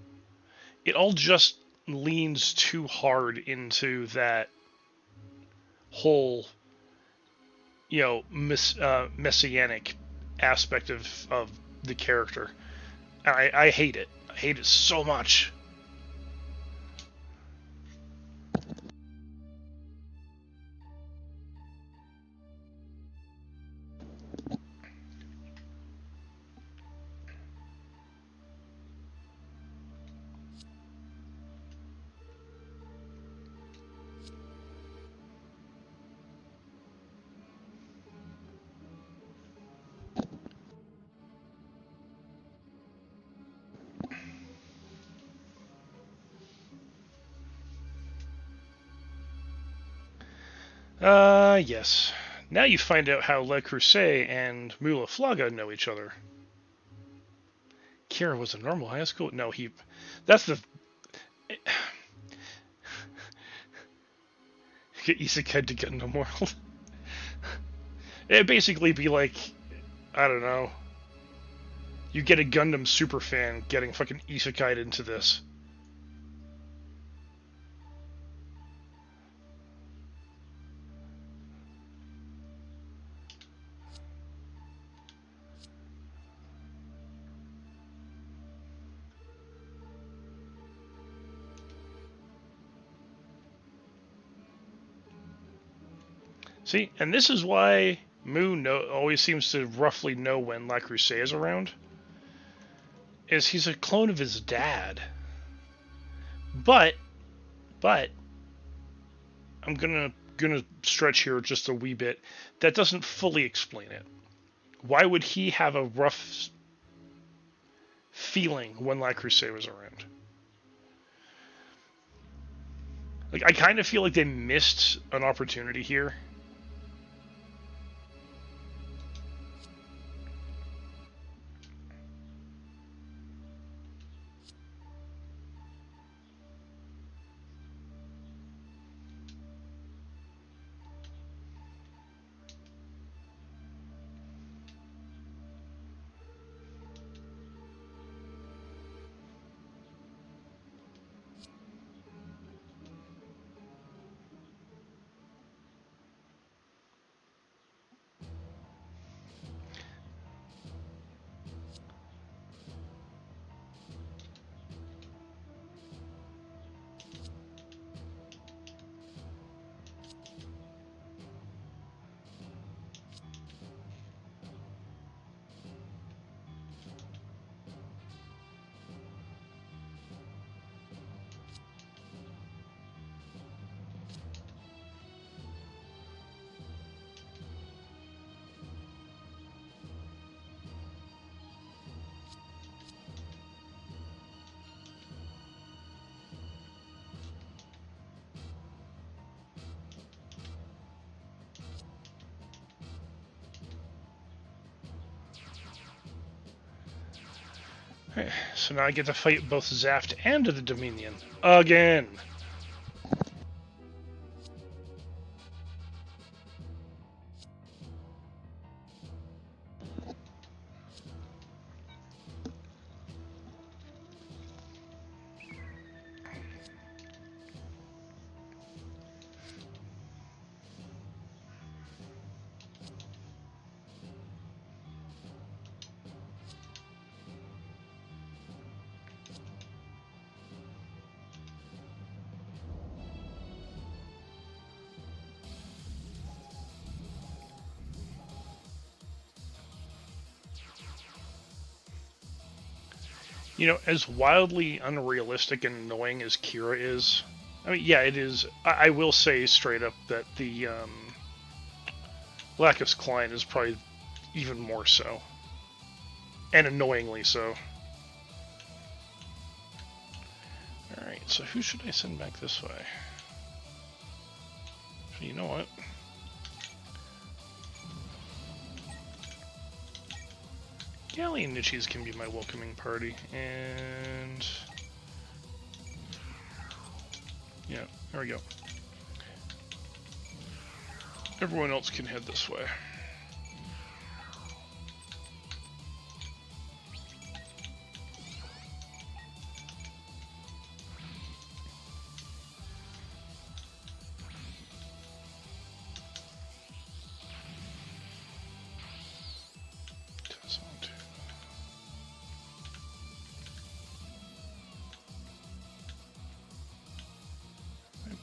it all just leans too hard into that whole, you know, messianic aspect of the character. And I hate it. I hate it so much. Yes. Now you find out how Le Creuset and Mula Flaga know each other. Kira was a normal high school. No, he. That's the. Isekai to Gundam World. It'd basically be like, I don't know. You get a Gundam super fan getting fucking isekai'd into this. See, and this is why always seems to roughly know when La Creuset is around. Is he's a clone of his dad. But I'm gonna stretch here just a wee bit. That doesn't fully explain it. Why would he have a rough feeling when La Creuset was around? Like, I kind of feel like they missed an opportunity here. So now I get to fight both Zaft and the Dominion. Again! You know, as wildly unrealistic and annoying as Kira is, I mean, yeah, it is. I will say straight up that the Lacus Klein is probably even more so. And annoyingly so. Alright, so who should I send back this way? You know what? Alien niches can be my welcoming party, and yeah, there we go. Everyone else can head this way.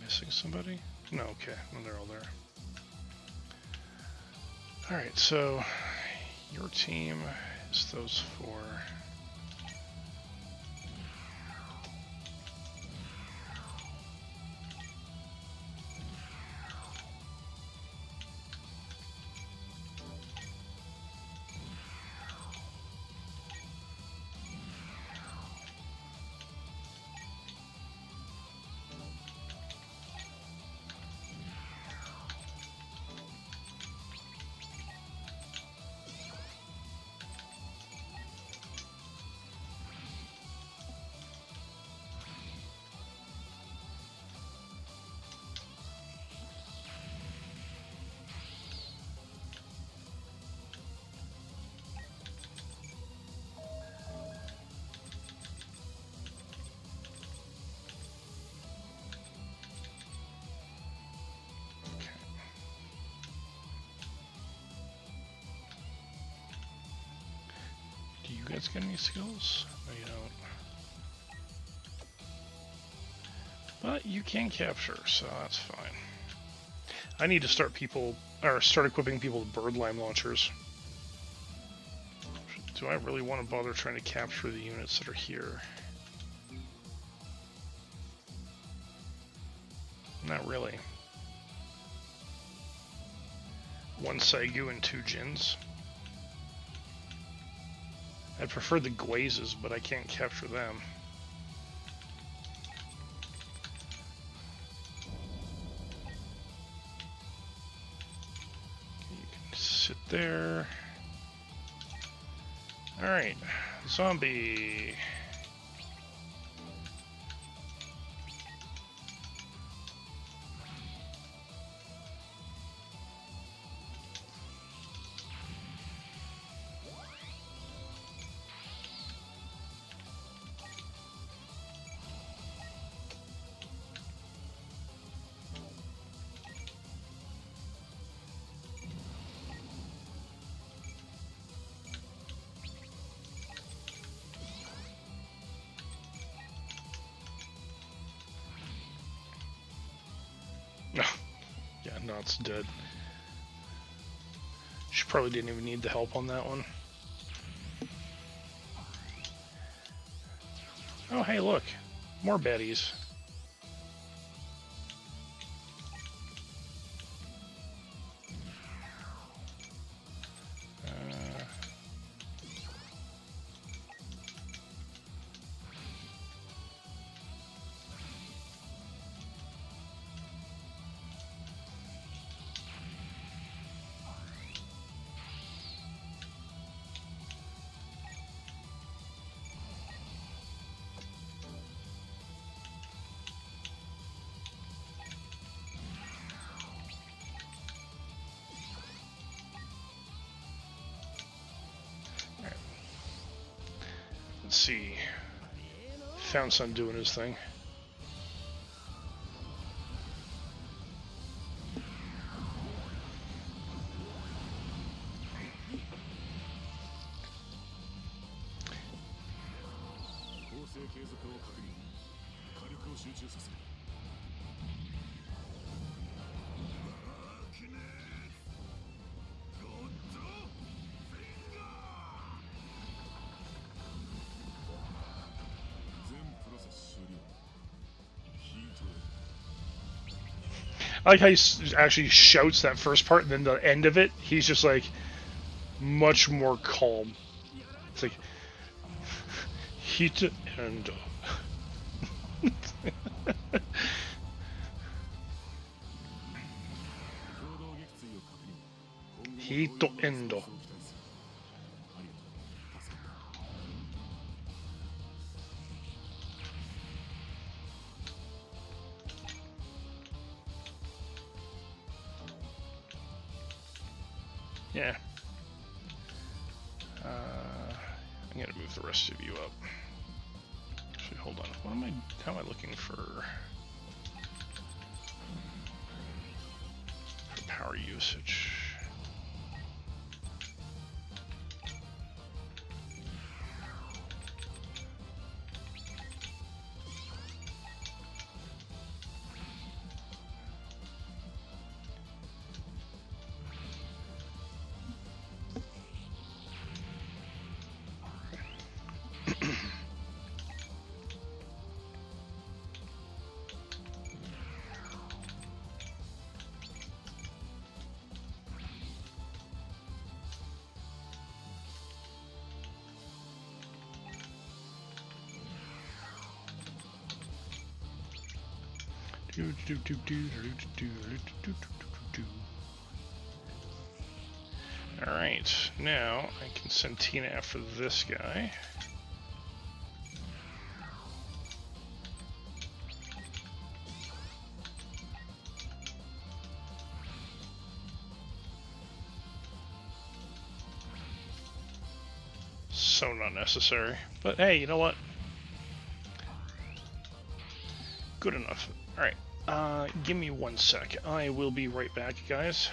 Missing somebody? No, okay, well, they're all there. Alright, so your team is those four. Do you guys get any skills? No, you don't. But you can capture, so that's fine. I need to start equipping people with bird lime launchers. Do I really want to bother trying to capture the units that are here? Not really. 1 Saigu and 2 Jins. I prefer the Guazes, but I can't capture them. You can sit there. Alright, zombie. Yeah, no, it's dead. She probably didn't even need the help on that one. Oh, hey, look. More baddies. Let's see. Found Son doing his thing. I like how he actually shouts that first part, and then the end of it, he's just like much more calm. It's like Hito Endo. Hito Endo. Yeah. I'm gonna move the rest of you up. Actually, hold on. What am I? How am I looking for power usage? Alright, now I can send Tina after this guy. So not necessary. But hey, you know what? Good enough. Alright, give me 1 sec. I will be right back, guys.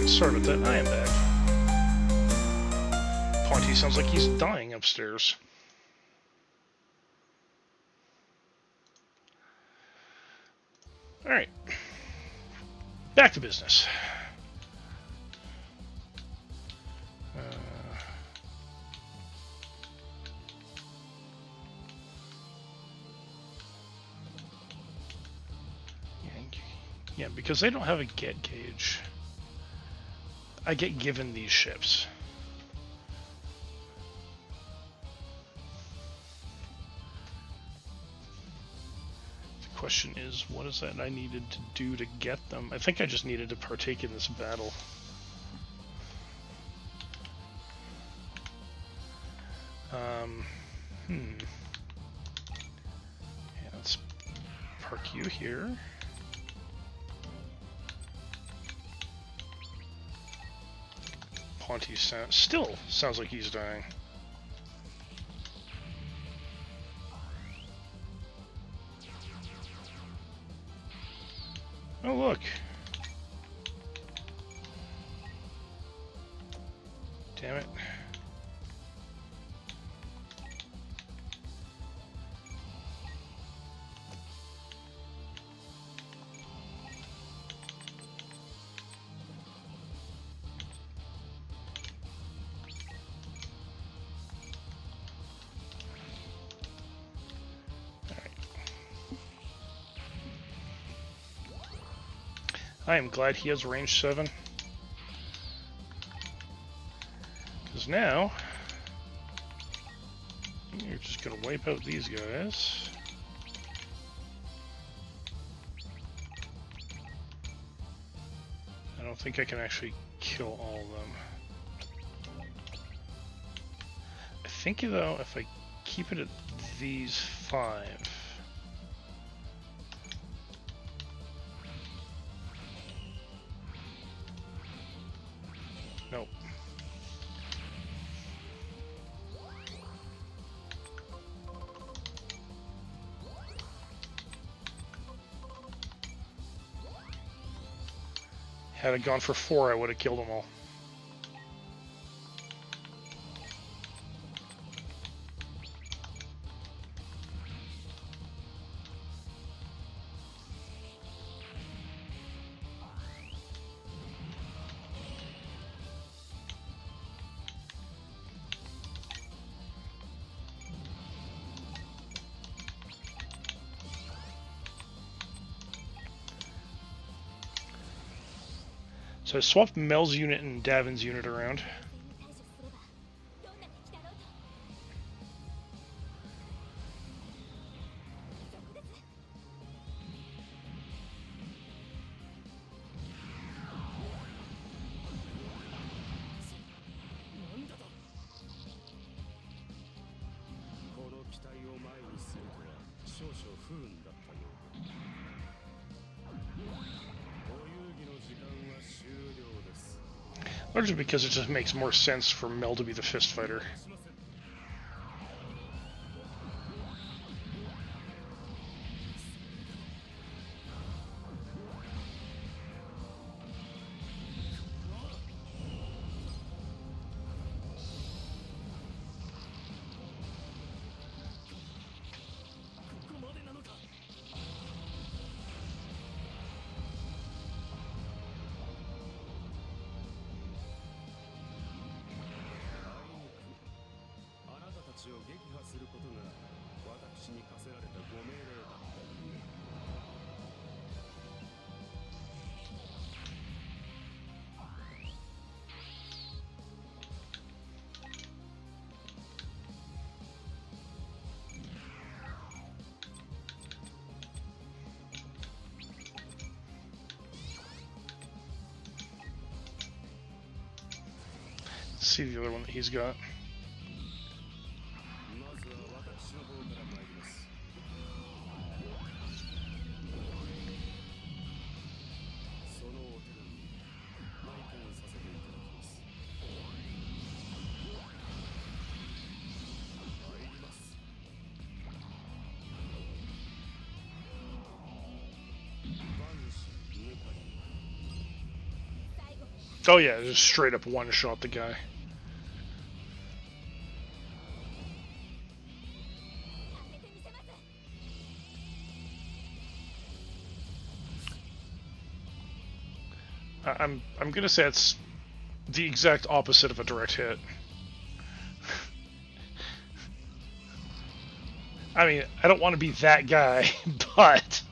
Sorry about that, I am back. Ponty sounds like he's dying upstairs. Alright. Back to business. Yeah, because they don't have a get gauge. I get given these ships. The question is, what is that I needed to do to get them? I think I just needed to partake in this battle. Yeah, let's park you here. Ponty still sounds like he's dying. Oh, look. Damn it. I am glad he has range 7. Because now, you're just going to wipe out these guys. I don't think I can actually kill all of them. I think, though, if I keep it at these 5... Nope. Had it gone for 4, I would have killed them all. So I swapped Mel's unit and Davin's unit around. Largely because it just makes more sense for Mel to be the fist fighter. Let's see the other one that he's got. Oh yeah, just straight up one-shot the guy. I'm gonna say it's the exact opposite of a direct hit. I mean, I don't want to be that guy, but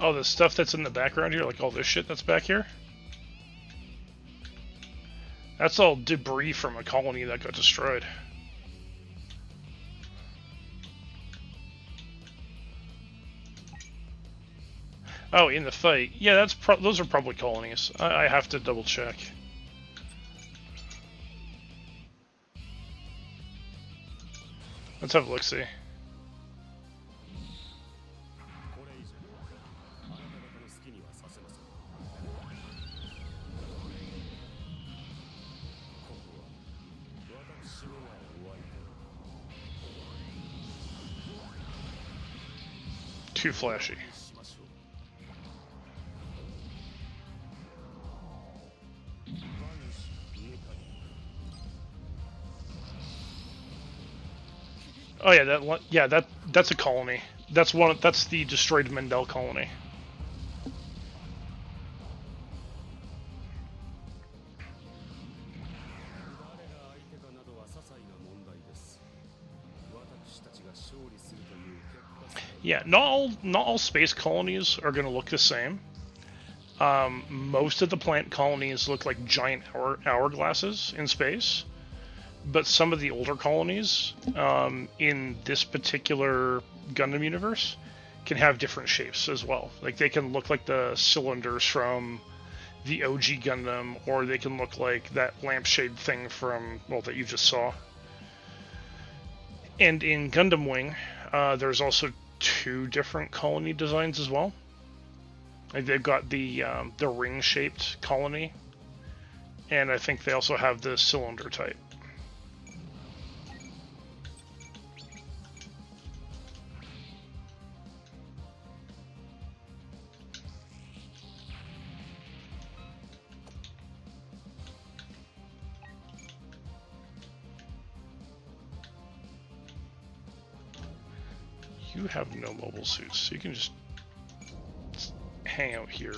oh, the stuff that's in the background here, like all this shit that's back here, that's all debris from a colony that got destroyed. Oh, in the fight. Yeah, those are probably colonies. I have to double check. Let's have a look-see. Too flashy. Oh yeah, that's a colony. That's the destroyed Mendel colony. Yeah, not all space colonies are going to look the same. Most of the plant colonies look like giant hourglasses in space, but some of the older colonies in this particular Gundam universe can have different shapes as well. Like they can look like the cylinders from the OG Gundam, or they can look like that lampshade thing from, well, that you just saw. And in Gundam Wing, there's also 2 different colony designs as well. Like they've got the ring-shaped colony, and I think they also have the cylinder type. You have no mobile suits, so you can just hang out here.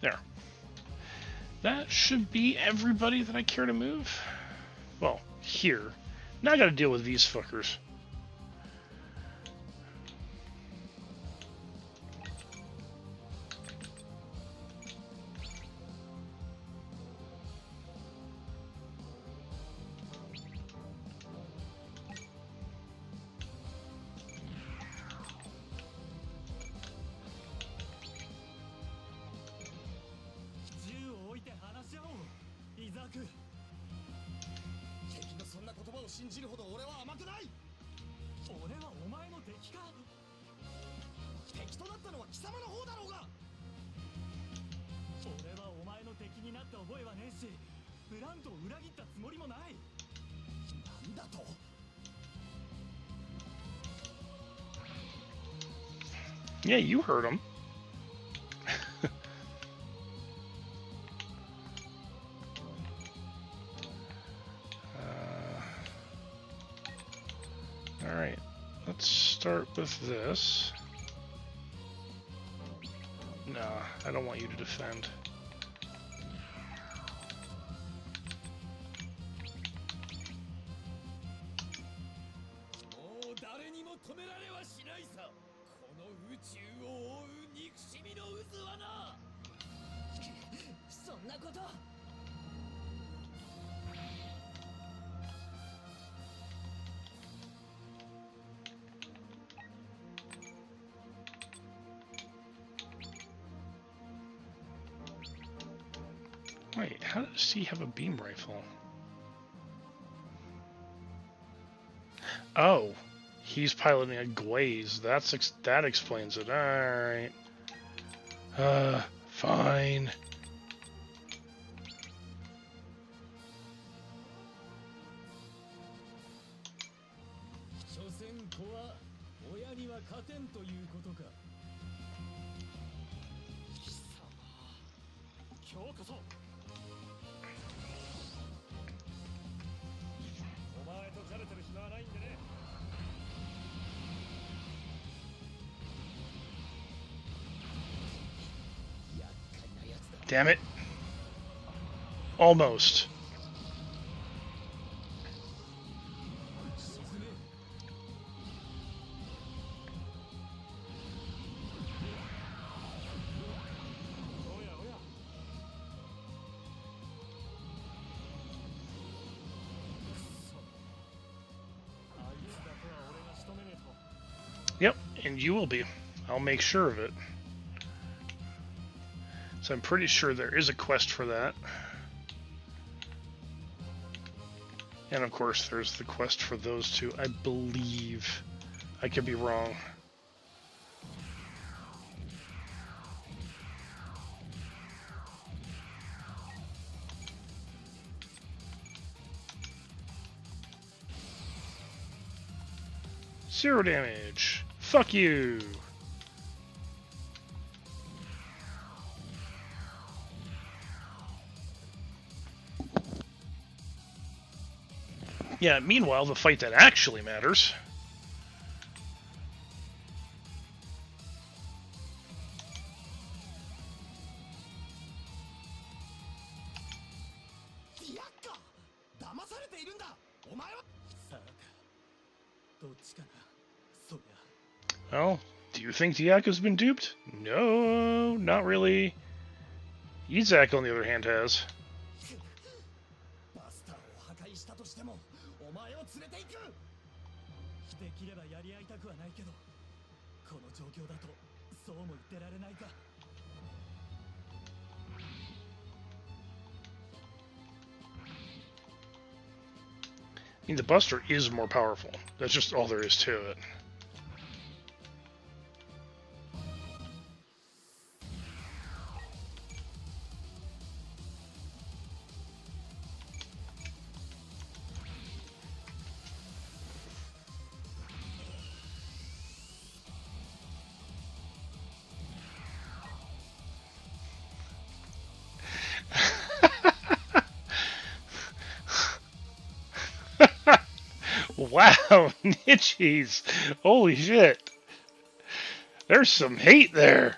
There. That should be everybody that I care to move. Well, here. Now I gotta deal with these fuckers. Yeah, you heard him. Alright, let's start with this. Nah, I don't want you to defend. Wait, how does he have a beam rifle? Oh, he's piloting a glaze. That explains it. All right. Fine. 勝てんということか。貴様、今日こそ。お前とじゃれてる暇はないんでね。厄介なやつだ。 Damn it. Almost. Yep, and you will be. I'll make sure of it. So I'm pretty sure there is a quest for that. And of course there's the quest for those two, I believe. I could be wrong. Zero damage. Fuck you. Yeah, meanwhile, the fight that actually matters. Well, do you think Diako's been duped? No, not really. Izak, on the other hand, has. I mean, the Buster is more powerful. That's just all there is to it. Wow, Nichies! Holy shit! There's some hate there!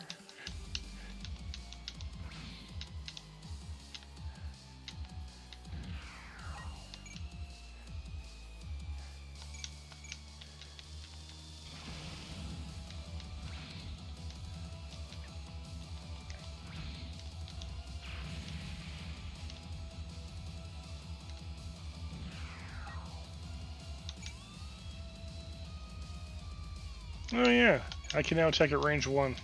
Oh yeah, I can now attack at range 1.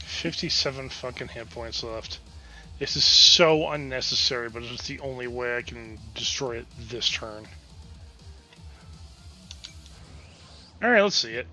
$57 fucking hit points left. This is so unnecessary, but it's the only way I can destroy it this turn. Alright, let's see it.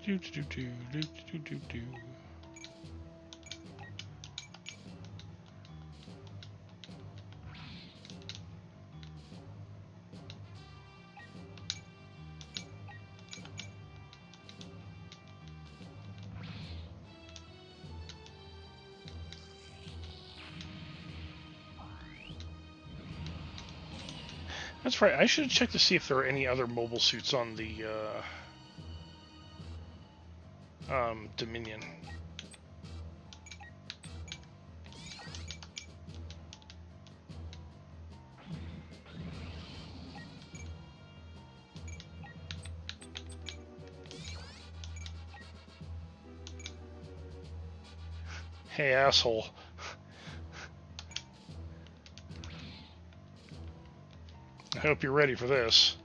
Do do do do do do do. That's right. I should have checked to see if there are any other mobile suits on the Dominion. Hey, asshole. I hope you're ready for this.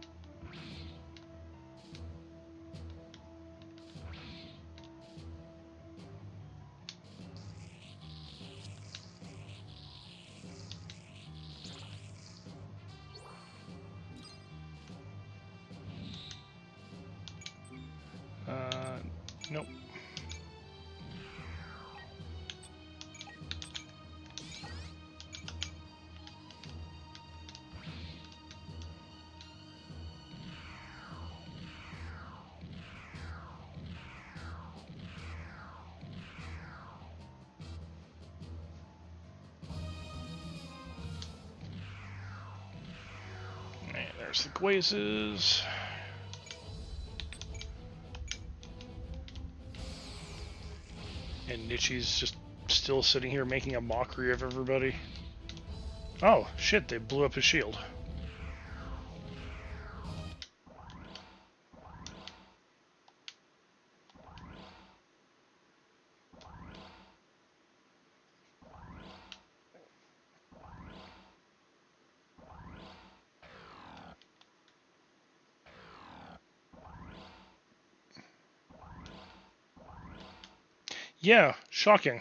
Nope. And there's the Guazes. And Nichi's just still sitting here making a mockery of everybody. Oh, shit, they blew up his shield. Yeah, shocking.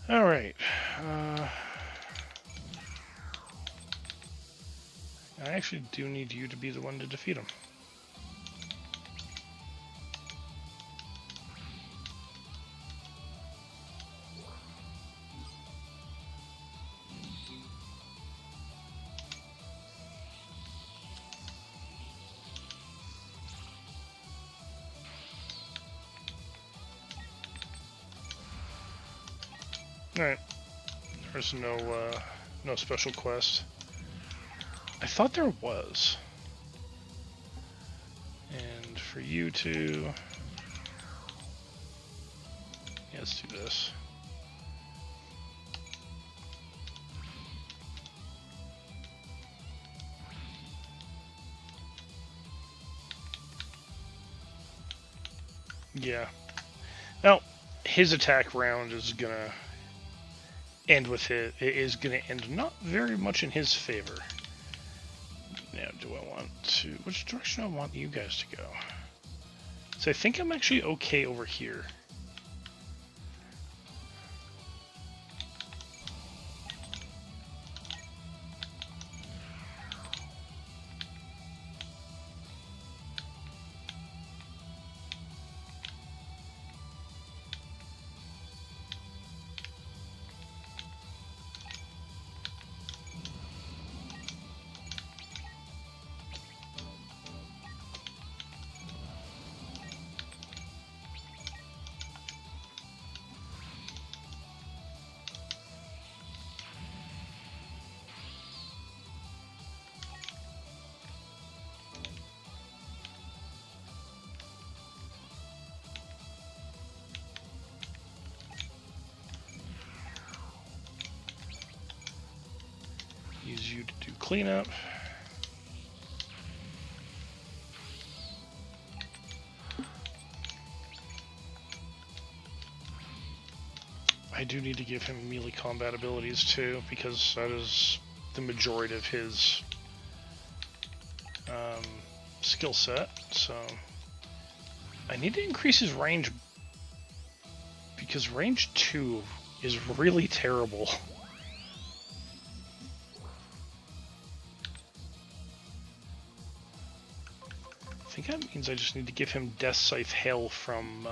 All right. I actually do need you to be the one to defeat him. Alright. There's no special quest. I thought there was. And for you to... Yeah, let's do this. Yeah. Now, his attack round is gonna end with it. It is gonna end not very much in his favor. Now, do I want to... Which direction do I want you guys to go? So I think I'm actually okay over here. Use you to do cleanup. I do need to give him melee combat abilities too, because that is the majority of his skill set. So I need to increase his range, because range 2 is really terrible. I think that means I just need to give him Death Scythe Hail from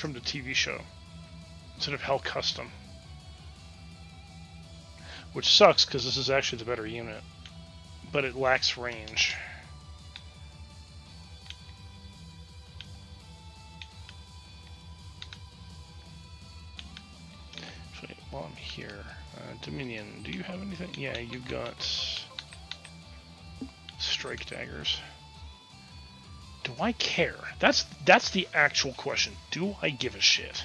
the TV show instead of Hell Custom, which sucks because this is actually the better unit, but it lacks range. while I'm here, Dominion, do you have anything? Yeah, you got strike daggers. Do I care? That's the actual question. Do I give a shit?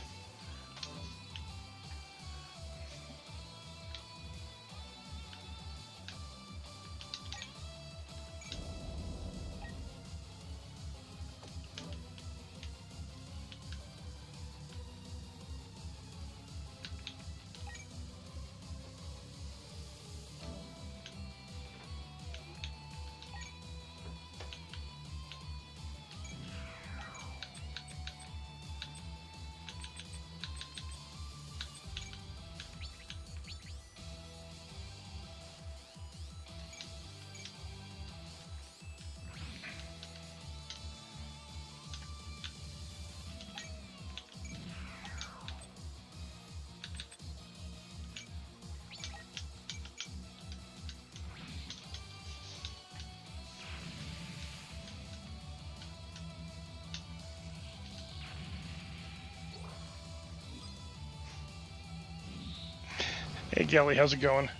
Hey Gally, how's it going?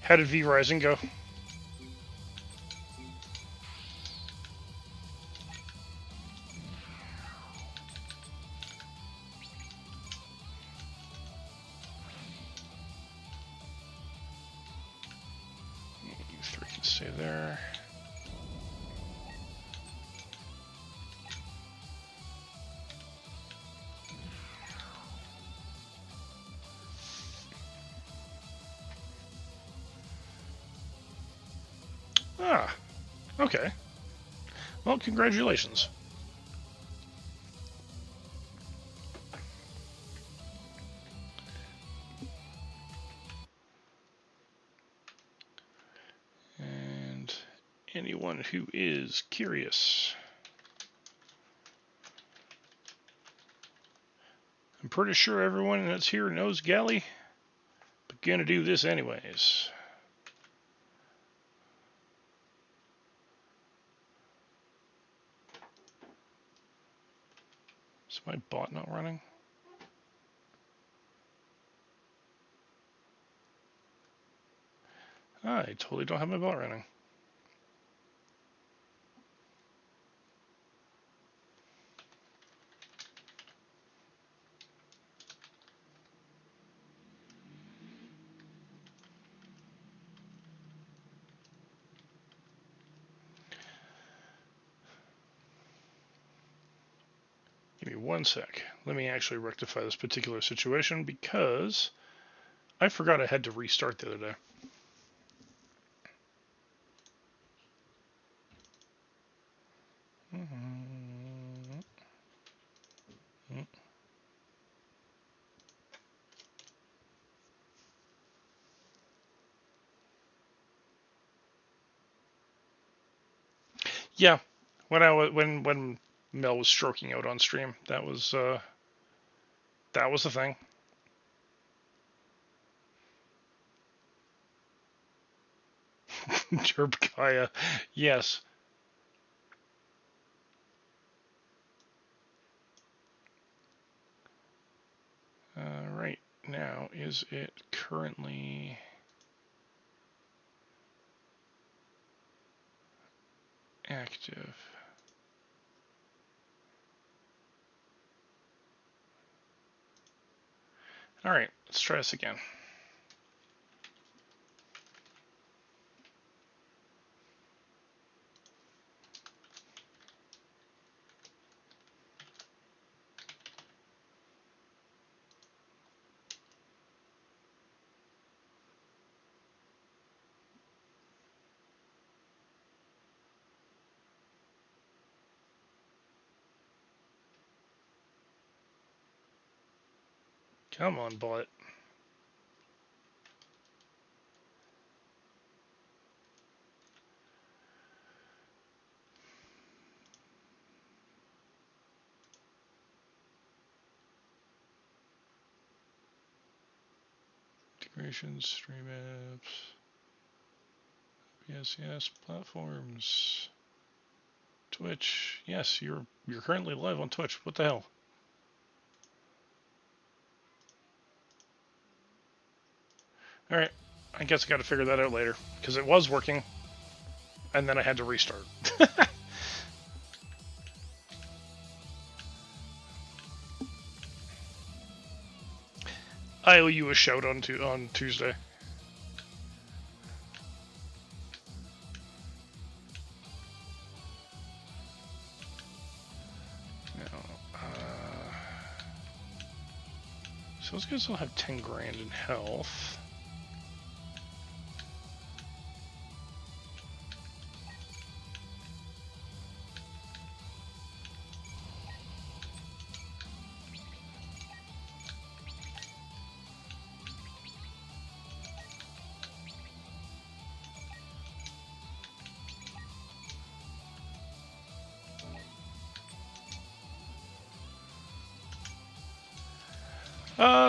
How did V Rising go? You three can stay there. Ah, okay. Well, congratulations. And anyone who is curious, I'm pretty sure everyone that's here knows Gally, but gonna do this anyways. Is my bot not running? I totally don't have my bot running. Give me one sec. Let me actually rectify this particular situation because I forgot I had to restart the other day. Yeah, when Mel was stroking out on stream, that was the thing. Jerb yes. Right now, is it currently active? All right, let's try this again. Come on, bullet. Integrations, stream apps, yes, platforms, Twitch. Yes, you're currently live on Twitch. What the hell? Alright, I guess I gotta figure that out later. Because it was working, and then I had to restart. I owe you a shout on Tuesday. So those guys will have 10 grand in health.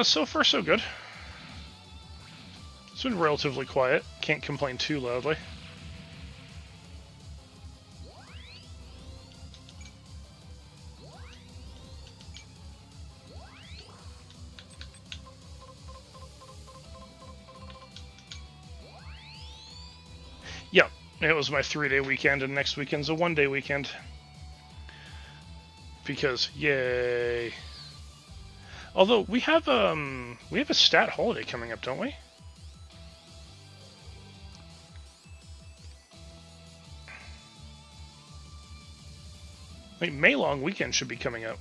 So far so good. It's been relatively quiet. Can't complain too loudly. Yeah, it was my 3-day weekend, and next weekend's a 1-day weekend. Because, yay. Although, we have a stat holiday coming up, don't we? Like, May long weekend should be coming up.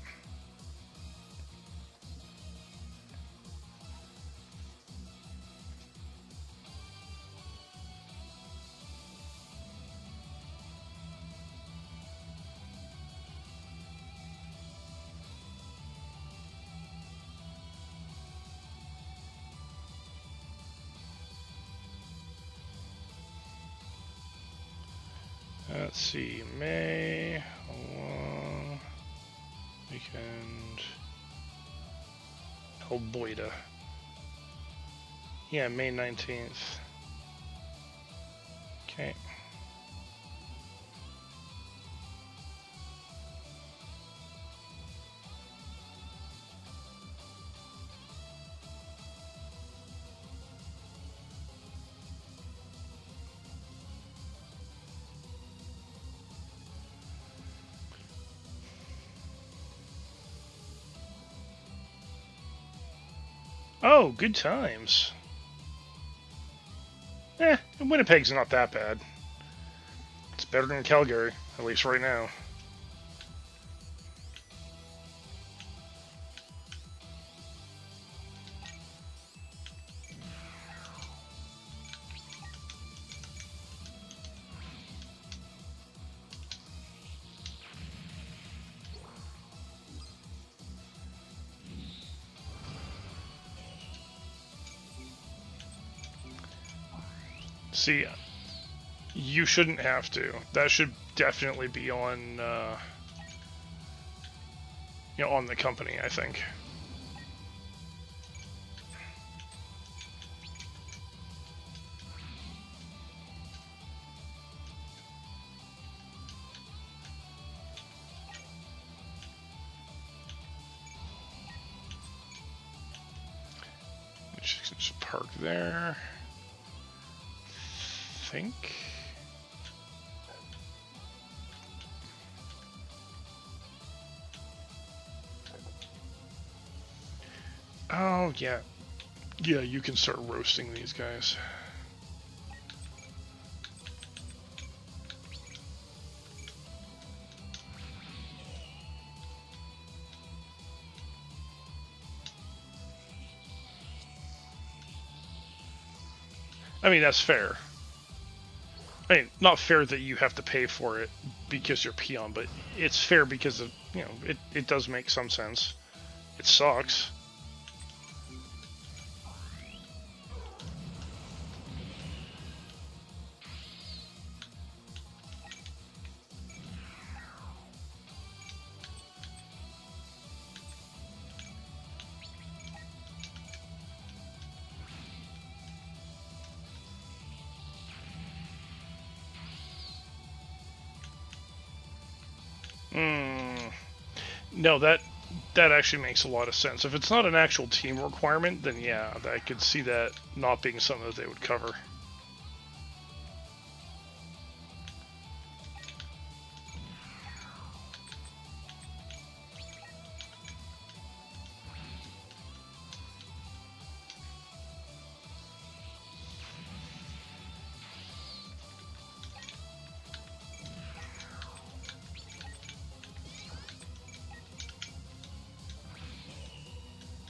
Let's see, May, long weekend, Alboida. Yeah, May 19th. Okay. Oh, good times. Winnipeg's not that bad. It's better than Calgary, at least right now. See, you shouldn't have to. That should definitely be on, on the company, I think. Just park there. Think. Oh, yeah. Yeah, you can start roasting these guys. I mean, that's fair. I mean, not fair that you have to pay for it because you're peon, but it's fair because of, it does make some sense. It sucks. No, that actually makes a lot of sense. If it's not an actual team requirement, then yeah, I could see that not being something that they would cover.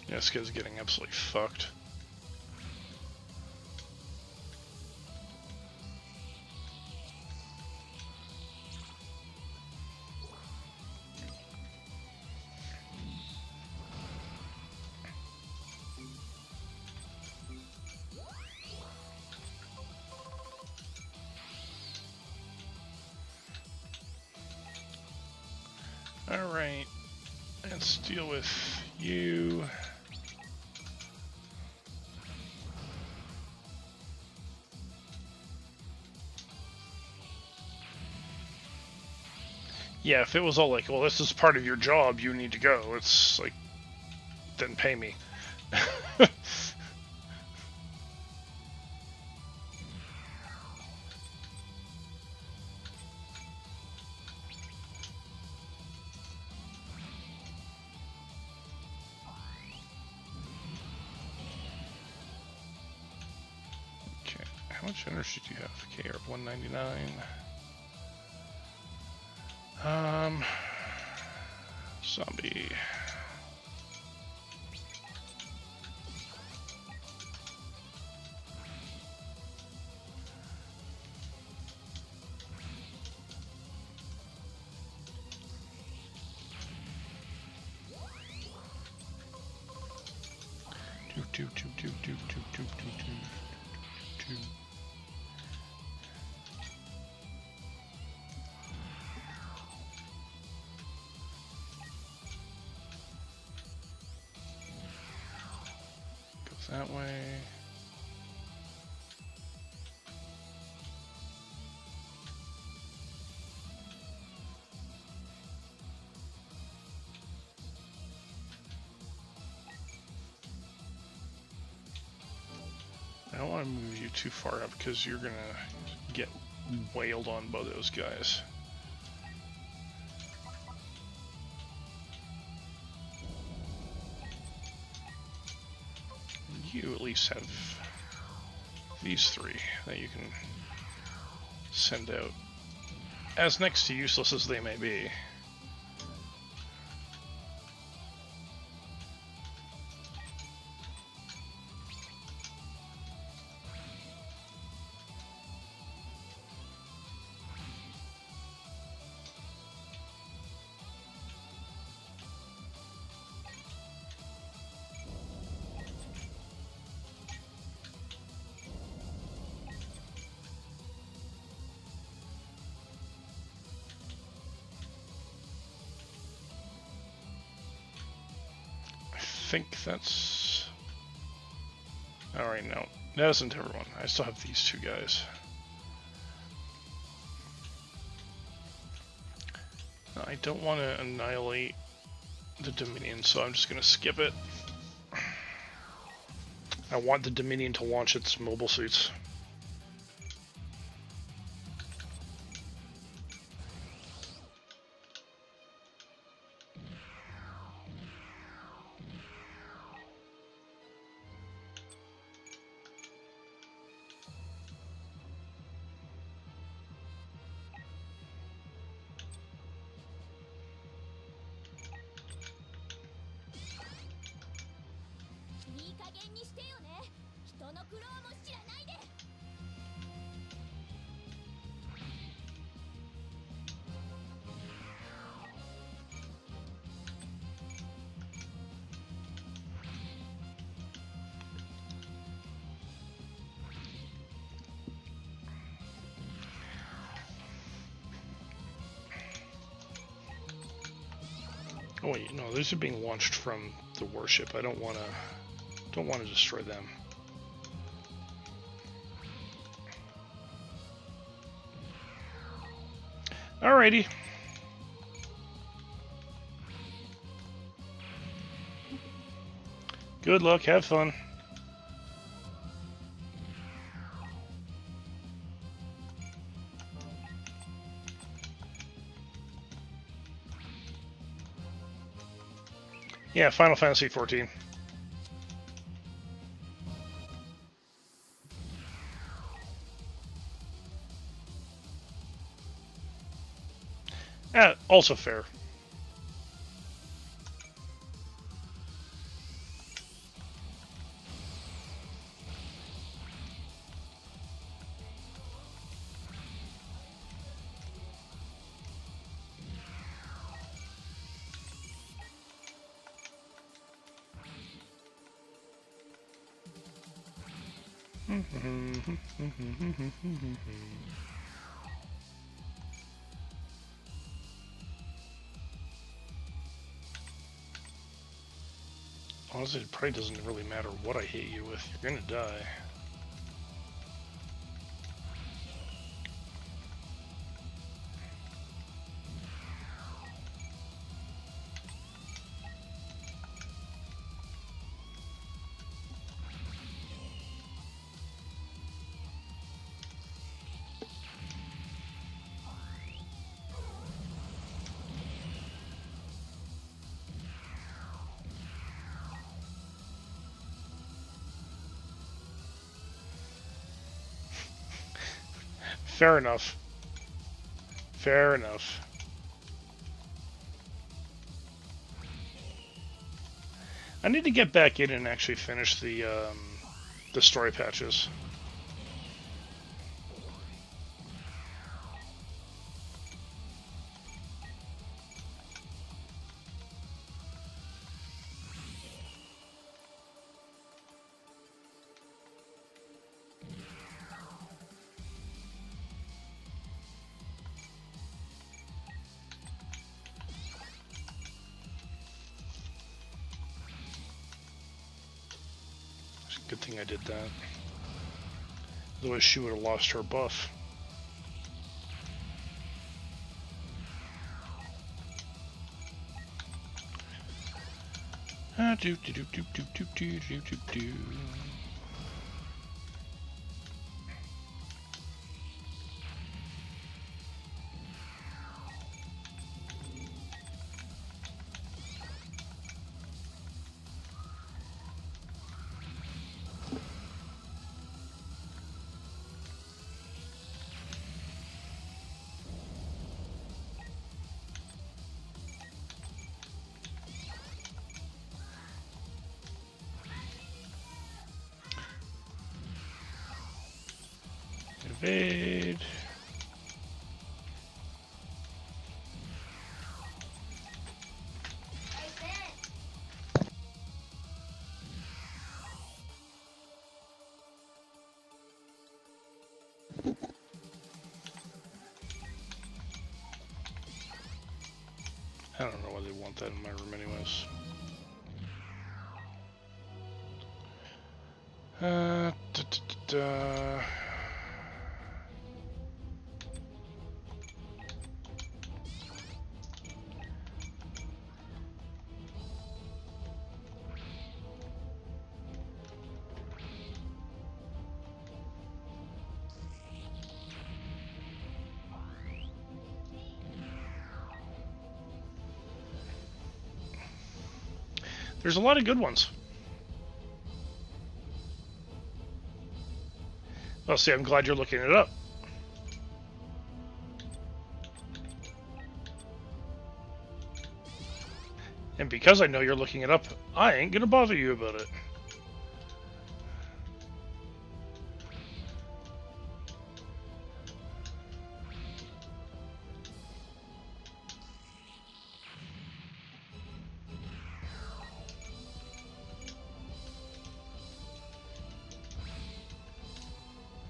Yeah, this guy's getting absolutely fucked. Alright, let's deal with you. Yeah, if it was all like, well, this is part of your job, you need to go, it's like, then pay me. Okay, how much energy do you have? Okay, you're 199. Zombie. Do. Goes that way. I don't want to move you too far up because you're gonna get wailed on by those guys. You at least have these three that you can send out, as next to useless as they may be. I think that's... Alright, no. That isn't everyone. I still have these two guys. I don't want to annihilate the Dominion, so I'm just going to skip it. I want the Dominion to launch its mobile suits. Oh wait, no, these are being launched from the warship. I don't want to destroy them. Alrighty. Good luck, have fun. Yeah, Final Fantasy 14. Also fair. Honestly, it probably doesn't really matter what I hit you with. You're gonna die. Fair enough. Fair enough. I need to get back in and actually finish the story patches. Good thing I did that. Otherwise she would have lost her buff. Do do do do do do do do do do. Evade. I don't know why they want that in my room anyways. Da, da, da, da. There's a lot of good ones. Well, see, I'm glad you're looking it up. And because I know you're looking it up, I ain't gonna bother you about it.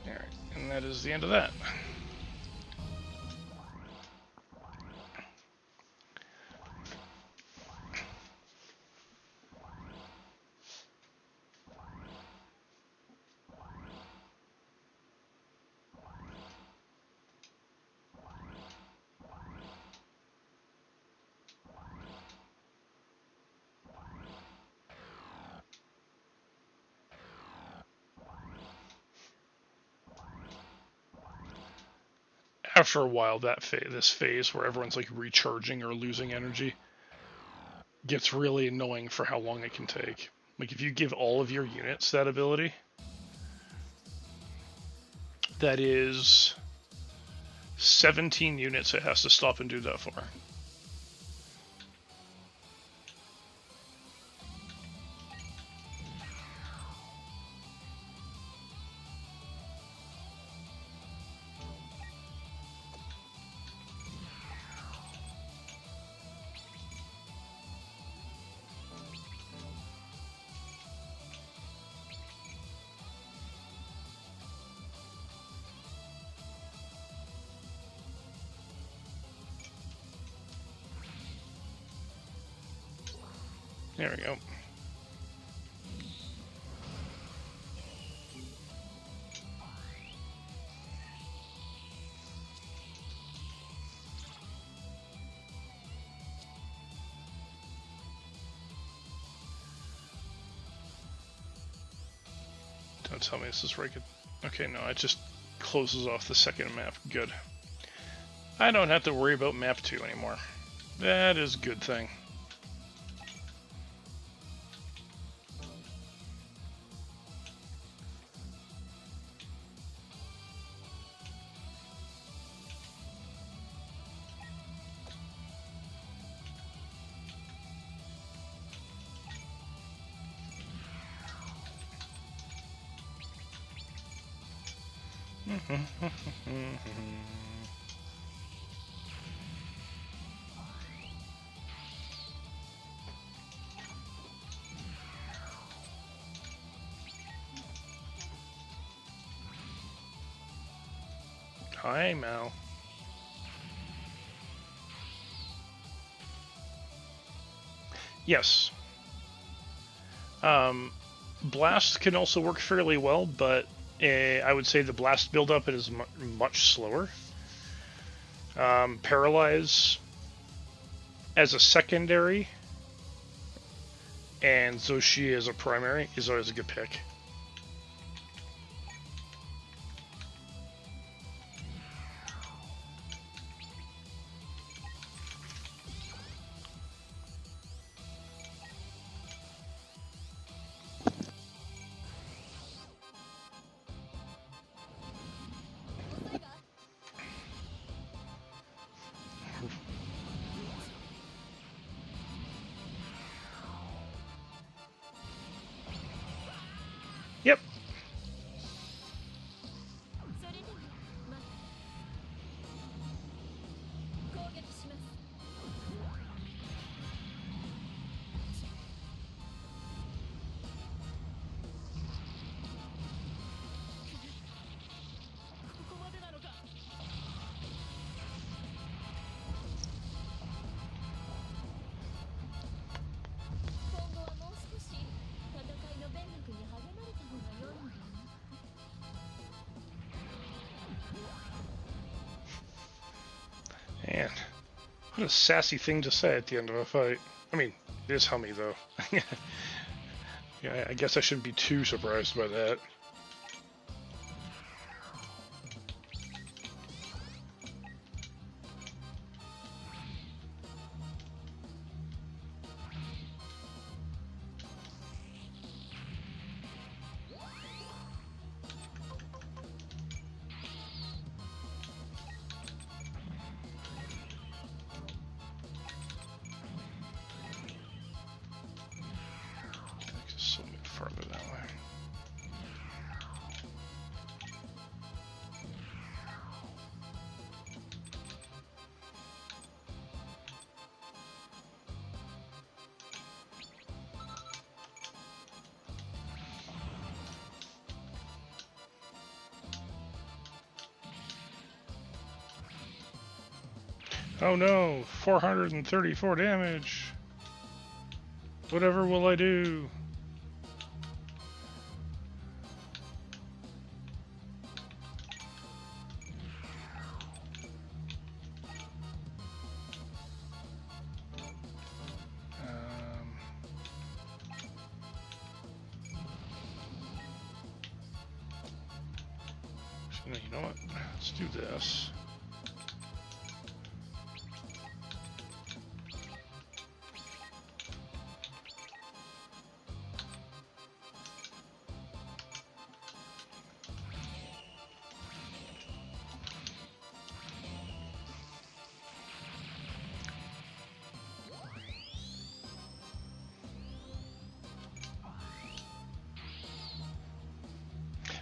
Alright, and that is the end of that. after a while, this phase where everyone's like recharging or losing energy gets really annoying for how long it can take. Like if you give all of your units that ability, that is 17 units it has to stop and do that for. There we go. Don't tell me this is right. Okay, no, it just closes off the second map. Good. I don't have to worry about map 2 anymore. That is a good thing. Hi, Mal. Yes. Blast can also work fairly well, but I would say the blast buildup is much slower. Paralyze as a secondary and Zoshi as a primary is always a good pick. Yep. Man, what a sassy thing to say at the end of a fight. I mean, it is Hummy, though. Yeah, I guess I shouldn't be too surprised by that. So much farther that way. Oh no, 434 damage. Whatever will I do? You know what? Let's do this.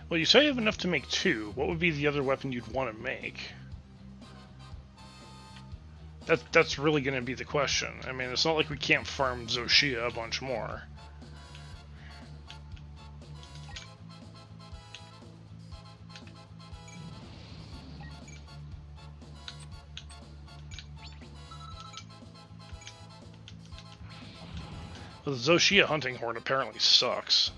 Well, you say you have enough to make 2. What would be the other weapon you'd want to make? That's really going to be the question. I mean, it's not like we can't farm Zoshia a bunch more. The Zoshia hunting horn apparently sucks.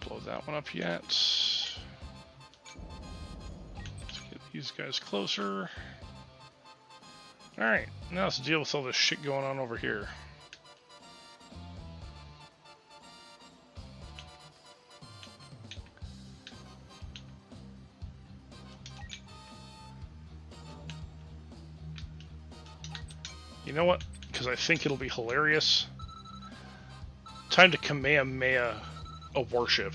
Blow that one up yet. Let's get these guys closer. Alright, now let's deal with all this shit going on over here. You know what? Because I think it'll be hilarious. Time to Kamehameha a warship.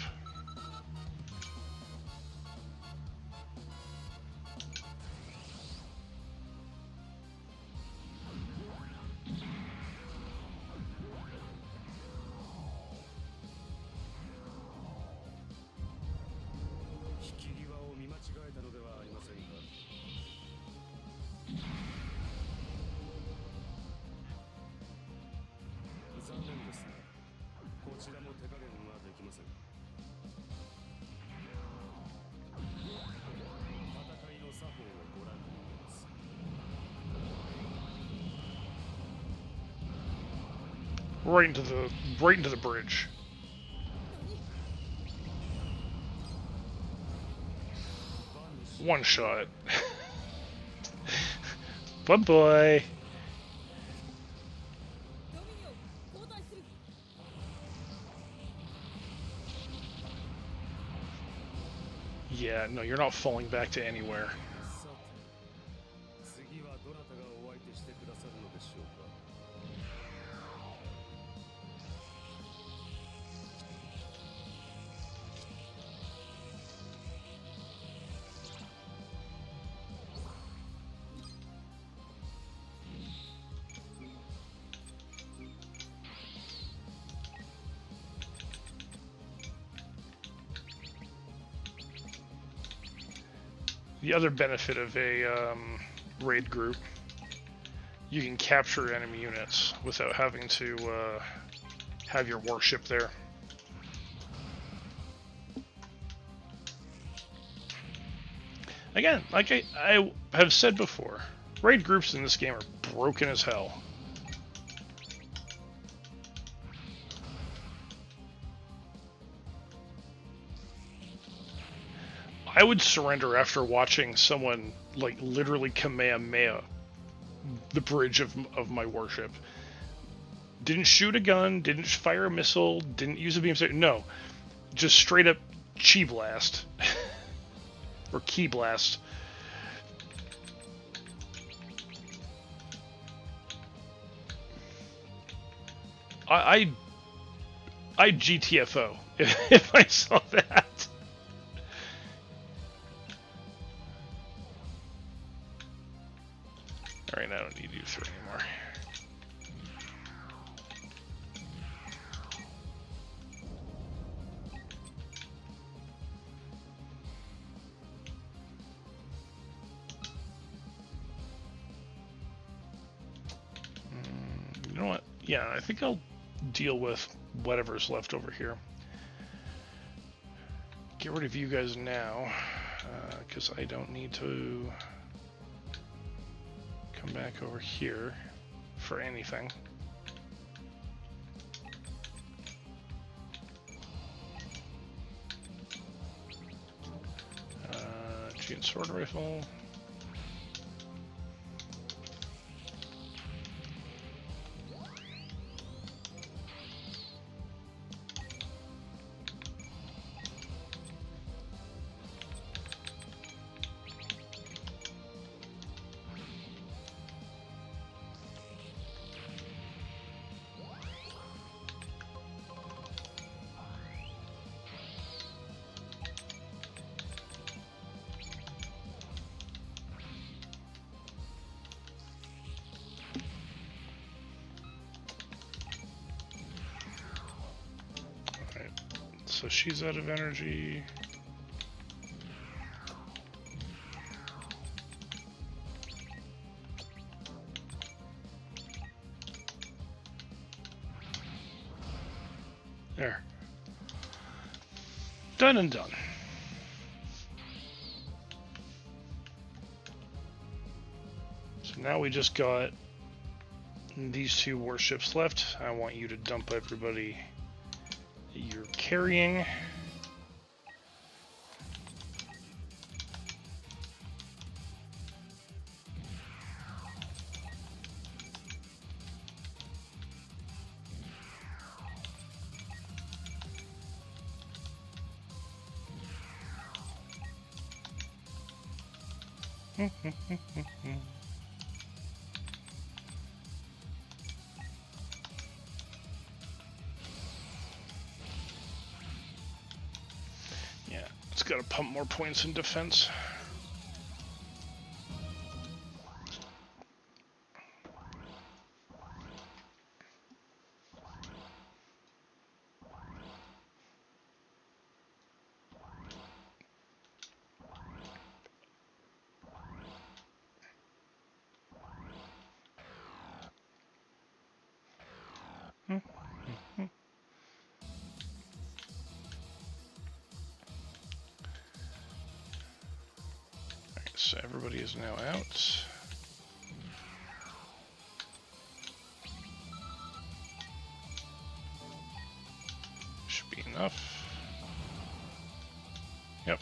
Right into the bridge. One shot. Bye bye. Yeah, no, you're not falling back to anywhere. The other benefit of a raid group, you can capture enemy units without having to have your warship there. Again, like I have said before, raid groups in this game are broken as hell. I would surrender after watching someone, like, literally Kamehameha the bridge of my warship. Didn't shoot a gun, didn't fire a missile, didn't use a beam saber. No. Just straight up chi blast. Or key blast. I'd GTFO if I saw that. Alright, I don't need you three anymore. You know what? Yeah, I think I'll deal with whatever's left over here. Get rid of you guys now, because I don't need to come back over here for anything. machine sword rifle. So she's out of energy. There. Done and done. So now we just got these two warships left. I want you to dump everybody you're carrying. Yeah, it's got to pump more points in defense. So everybody is now out. Should be enough. Yep.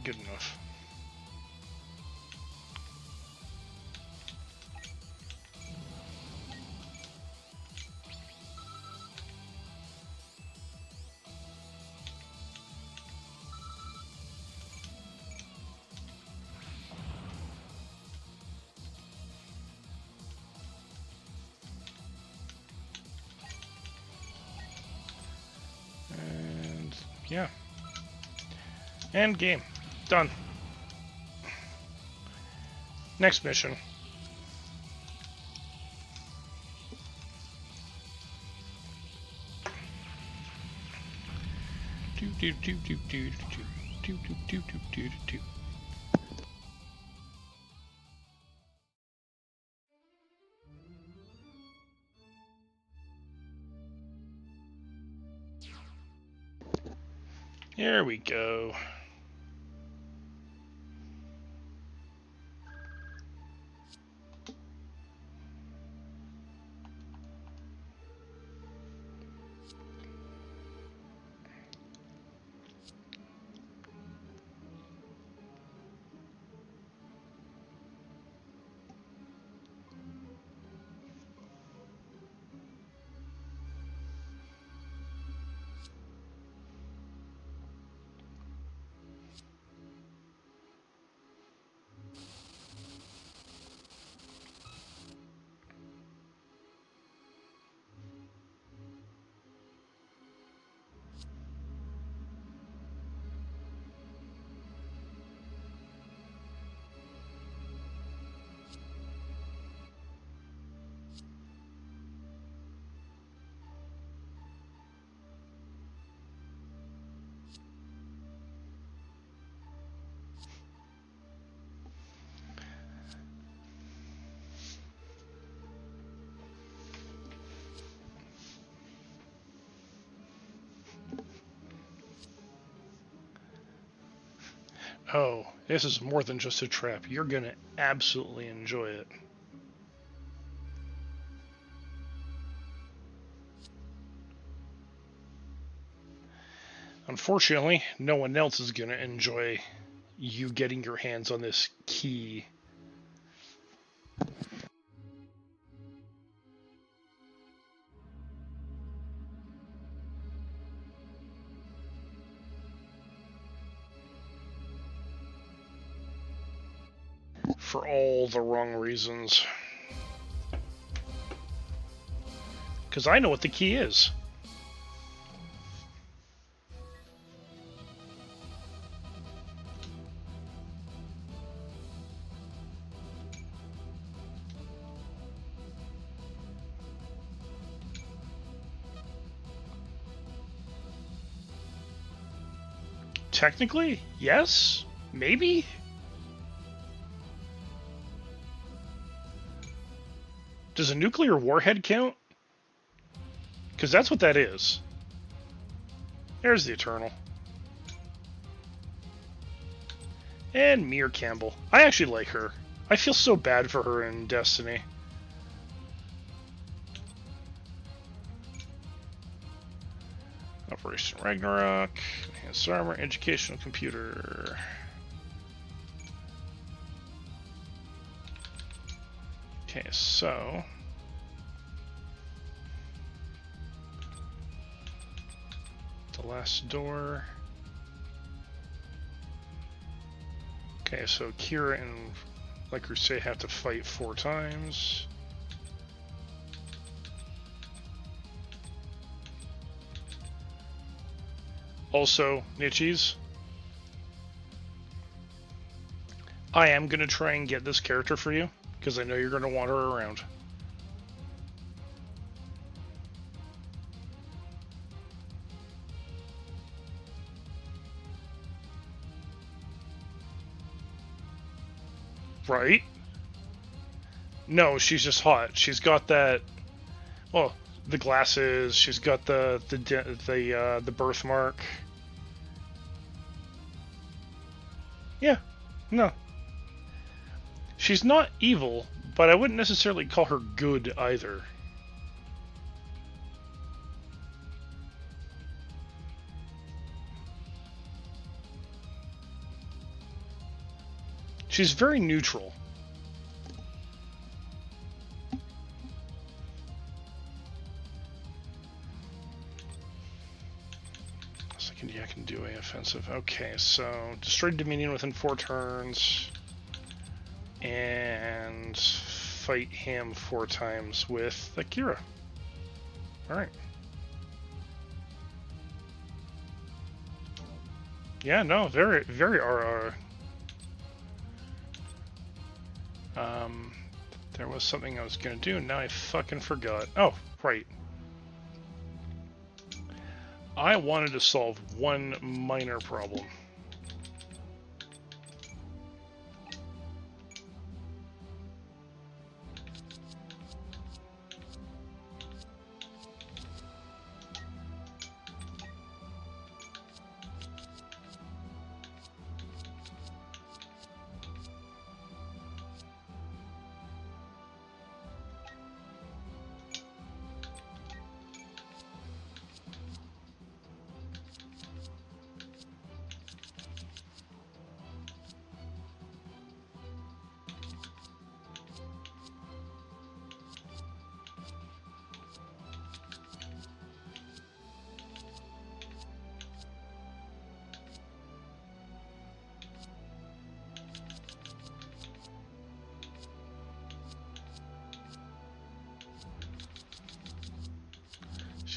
Good enough. And yeah. And game. Done. Next mission. Do do do do do do do do do do do. Here we go. Oh, this is more than just a trap. You're gonna absolutely enjoy it. Unfortunately, no one else is gonna enjoy you getting your hands on this key. For all the wrong reasons. Because I know what the key is. Technically, yes? Maybe? Does a nuclear warhead count? Because that's what that is. There's the Eternal. And Mir Campbell. I actually like her. I feel so bad for her in Destiny. Operation Ragnarok. Enhanced armor. Educational computer. Okay, so... the last door. Okay, so Kira and Le Creuset have to fight 4 times. Also, Nichis, I am going to try and get this character for you, because I know you're going to want her around. Right? No, she's just hot. She's got that. Well, the glasses. She's got the birthmark. Yeah. No. She's not evil, but I wouldn't necessarily call her good either. She's very neutral. Second, yeah, I can do a offensive. Okay, so destroy Dominion within 4 turns. And fight him 4 times with Akira. Alright. Yeah, no, very, very RR. There was something I was gonna do, now I fucking forgot. Oh, right. I wanted to solve one minor problem.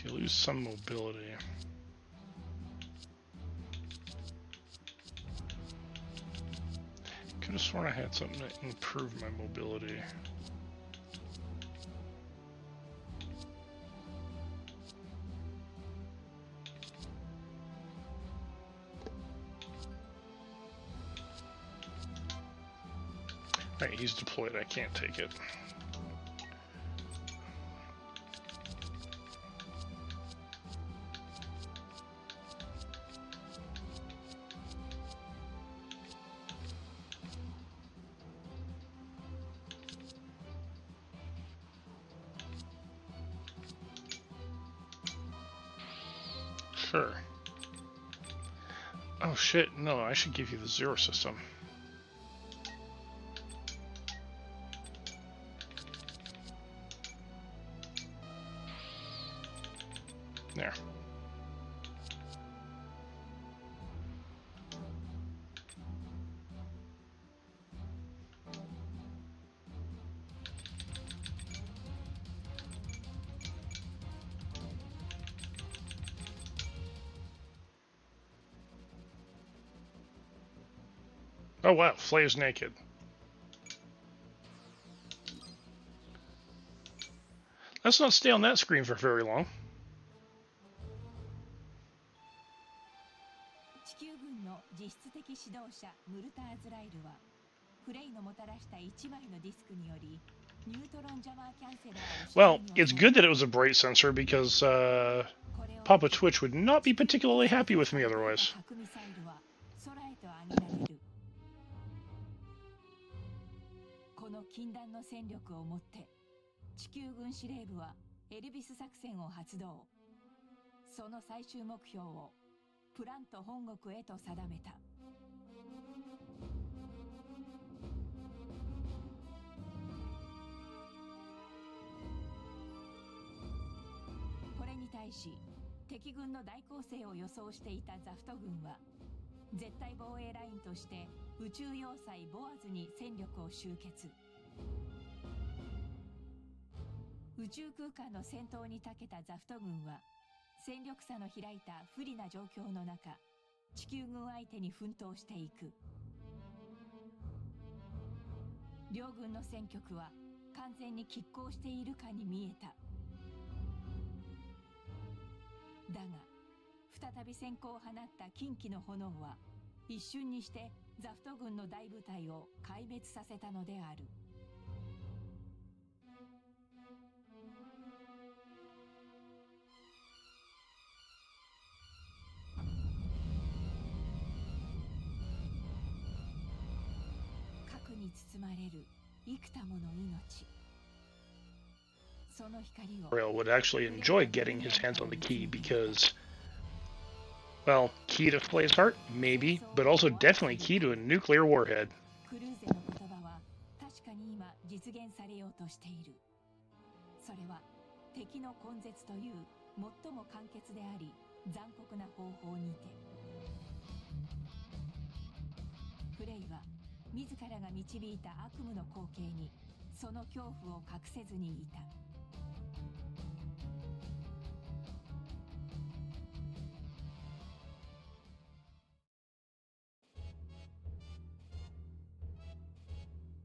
You lose some mobility. Could have sworn I had something to improve my mobility. Alright, he's deployed, I can't take it. Sure. Oh shit, no, I should give you the zero system. There. Oh wow, Flay's naked. Let's not stay on that screen for very long. 地球軍の実質的指導者ムルターズライルはフレイのもたらした1枚のディスクによりニュートロンジャマーキャンセラーを Well, it's good that it was a bright sensor because Papa Twitch would not be particularly happy with me otherwise. 核ミサイルは空へと上げられる。この禁断の戦力をもって地球軍司令部はエルビス作戦を発動。その最終目標をプラント本国へと定めた。これに対し敵軍の大攻勢を予想していたザフト軍は絶対防衛ラインとして宇宙要塞ボアズに戦力を集結。宇宙空間の戦闘に長けたザフト軍は戦力差の開いた不利な状況の中、地球軍相手に奮闘していく。両軍の戦局は完全に拮抗しているかに見えた。だが再び閃光を放った近畿の炎は一瞬にしてザフト軍の大部隊を壊滅させたのである。核に包まれる幾多もの命。その光を Ariel would actually enjoy getting his hands on the key because, well, key to Flay's heart, maybe, but also definitely key to a nuclear warhead. クルーゼの言葉は確かに今実現されようとしている。それは敵の根絶という最も簡潔であり残酷な方法にて、フレイは自らが導いた悪夢の光景にその恐怖を隠せずにいた。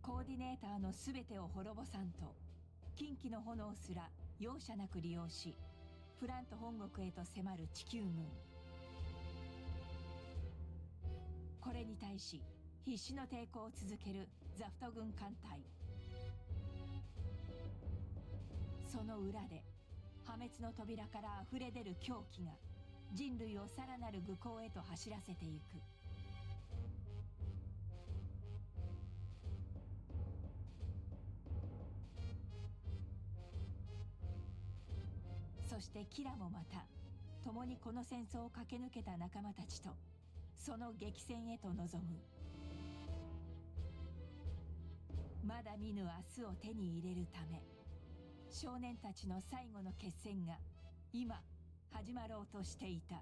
コーディネーターのすべてを滅ぼさんと近畿の炎すら容赦なく利用しプラント本国へと迫る地球軍。これに対し必死の抵抗を続けるザフト軍艦隊。その裏で破滅の扉から溢れ出る狂気が人類をさらなる愚行へと走らせていく。そしてキラもまた共にこの戦争を駆け抜けた仲間たちとその激戦へと臨む。まだ見ぬ明日を手に入れるため少年たちの最後の決戦が今始まろうとしていた。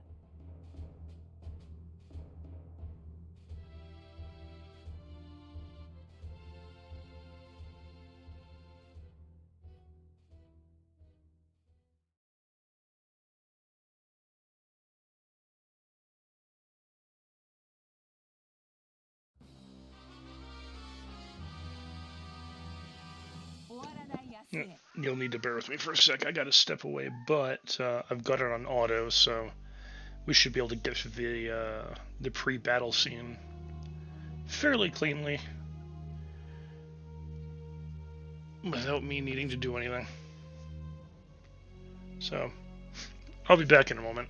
終わらない明日へ。 You'll need to bear with me for a sec. I gotta step away, but I've got it on auto, so we should be able to get through the pre-battle scene fairly cleanly without me needing to do anything. So, I'll be back in a moment.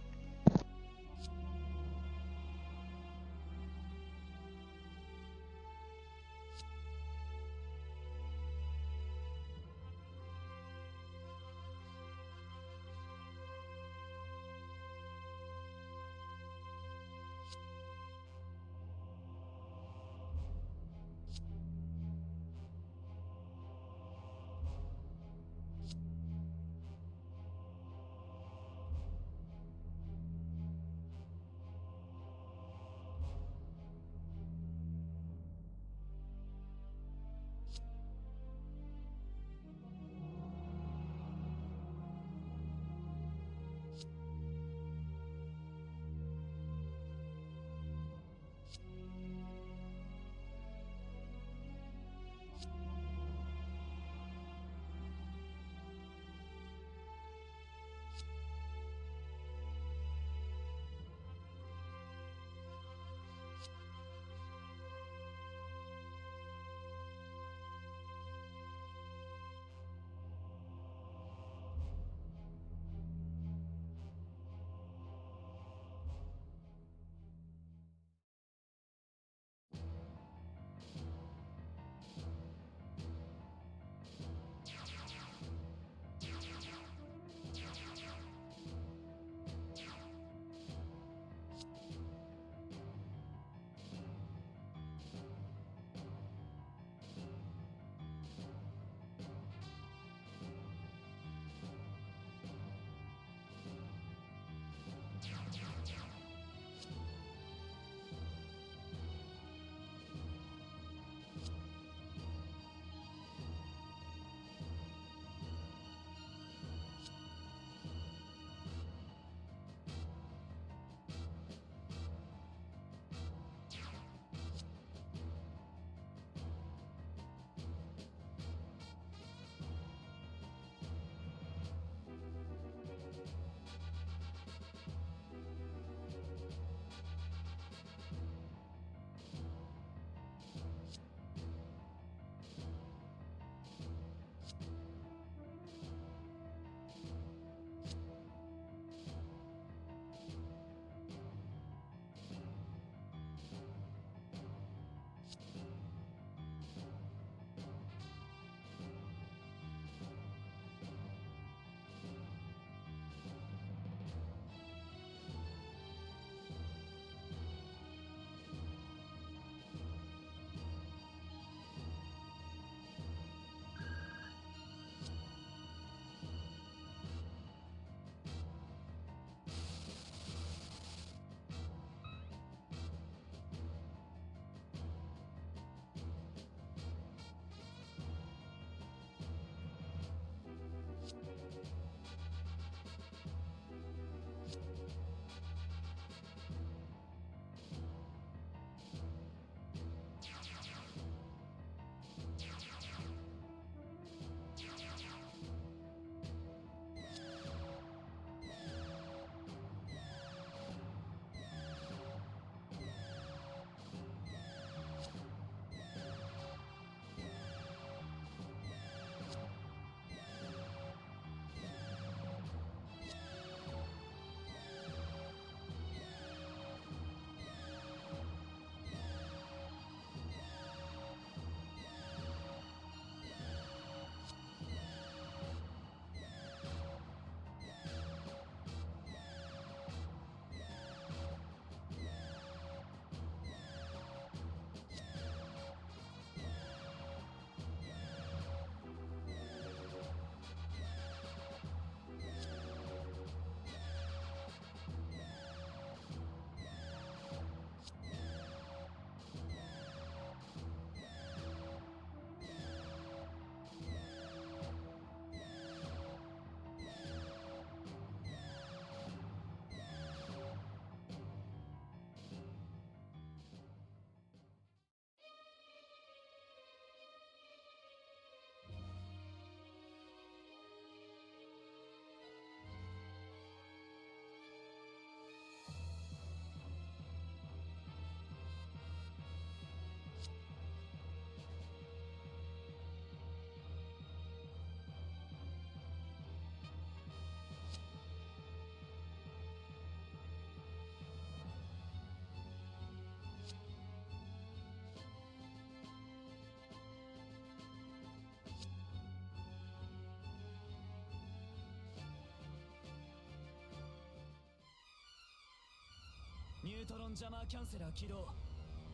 ルトロンジャマーキャンセラー起動。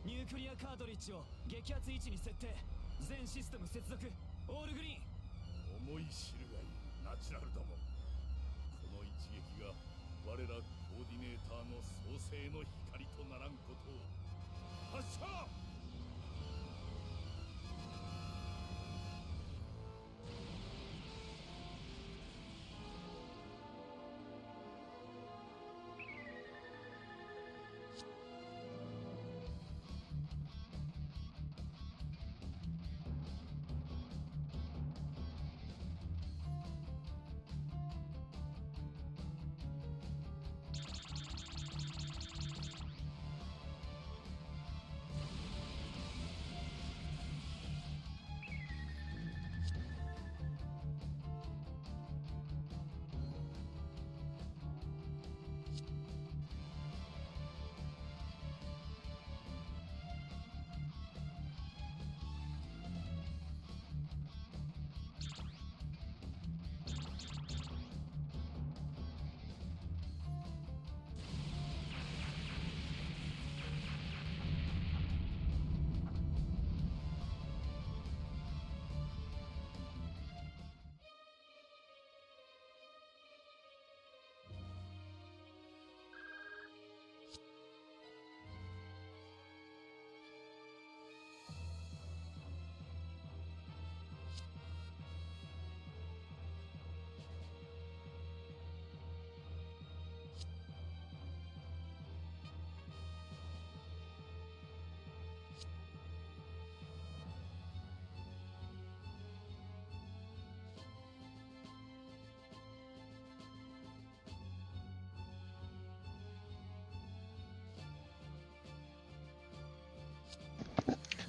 ニュークリアカートリッジを激圧位置に設定。全システム接続。オールグリーン。思い知るがいいナチュラルども。この一撃が我らコーディネーターの創世の光とならんことを。発射。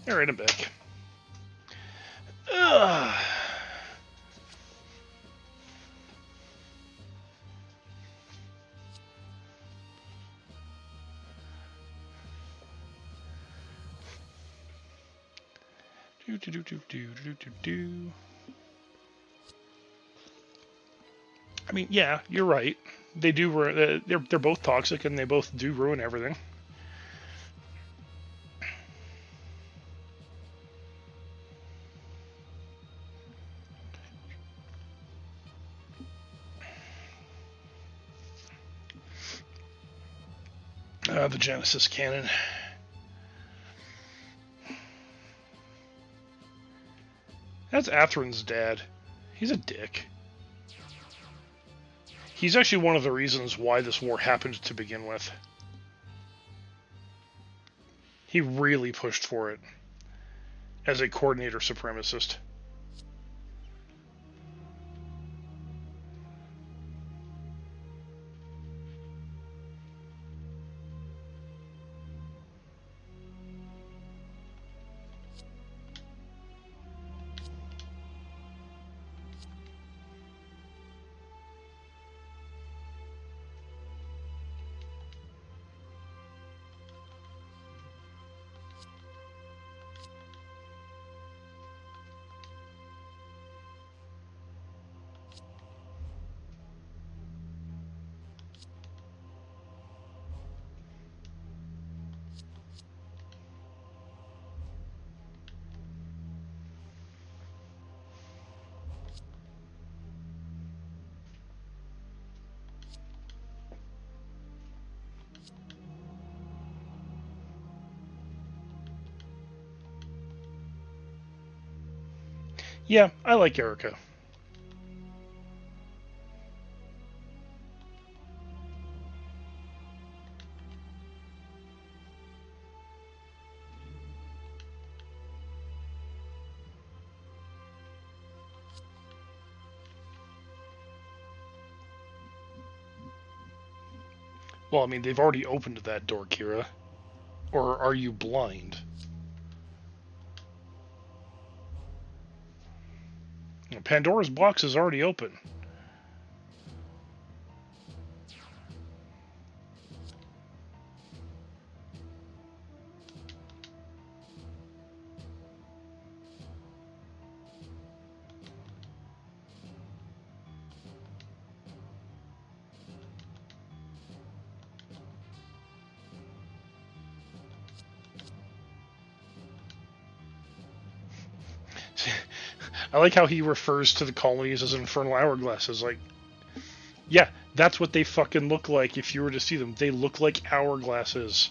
Alright, I'm back. Ugh. Do. I mean, yeah, you're right. They do. They're both toxic, and they both do ruin everything. The Genesis cannon. That's Atherin's dad. He's a dick. He's actually one of the reasons why this war happened to begin with. He really pushed for it as a coordinator supremacist. Yeah, I like Erica. Well, I mean, they've already opened that door, Kira. Or are you blind? Pandora's box is already open. I like how he refers to the colonies as infernal hourglasses. Like, yeah, that's what they fucking look like if you were to see them. They look like hourglasses.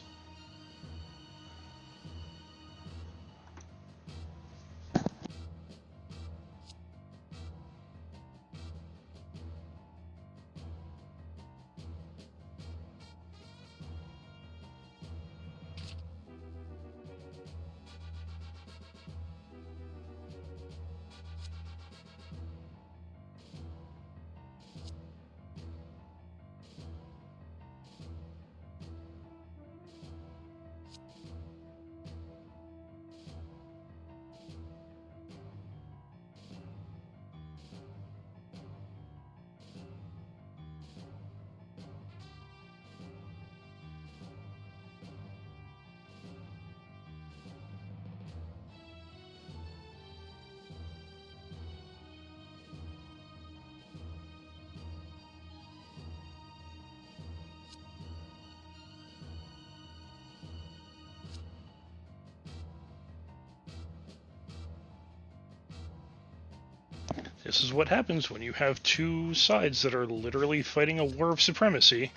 This is what happens when you have two sides that are literally fighting a war of supremacy.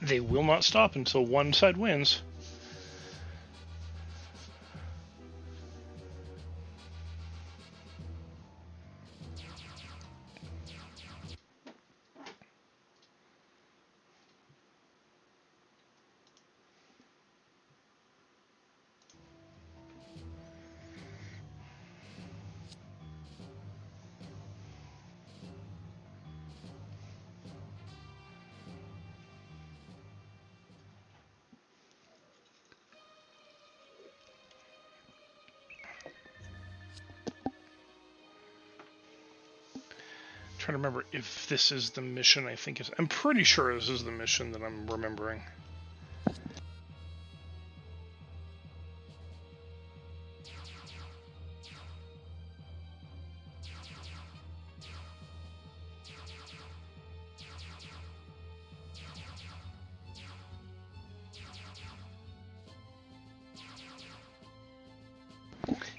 They will not stop until one side wins. Trying to remember if this is the mission. I'm pretty sure this is the mission that I'm remembering.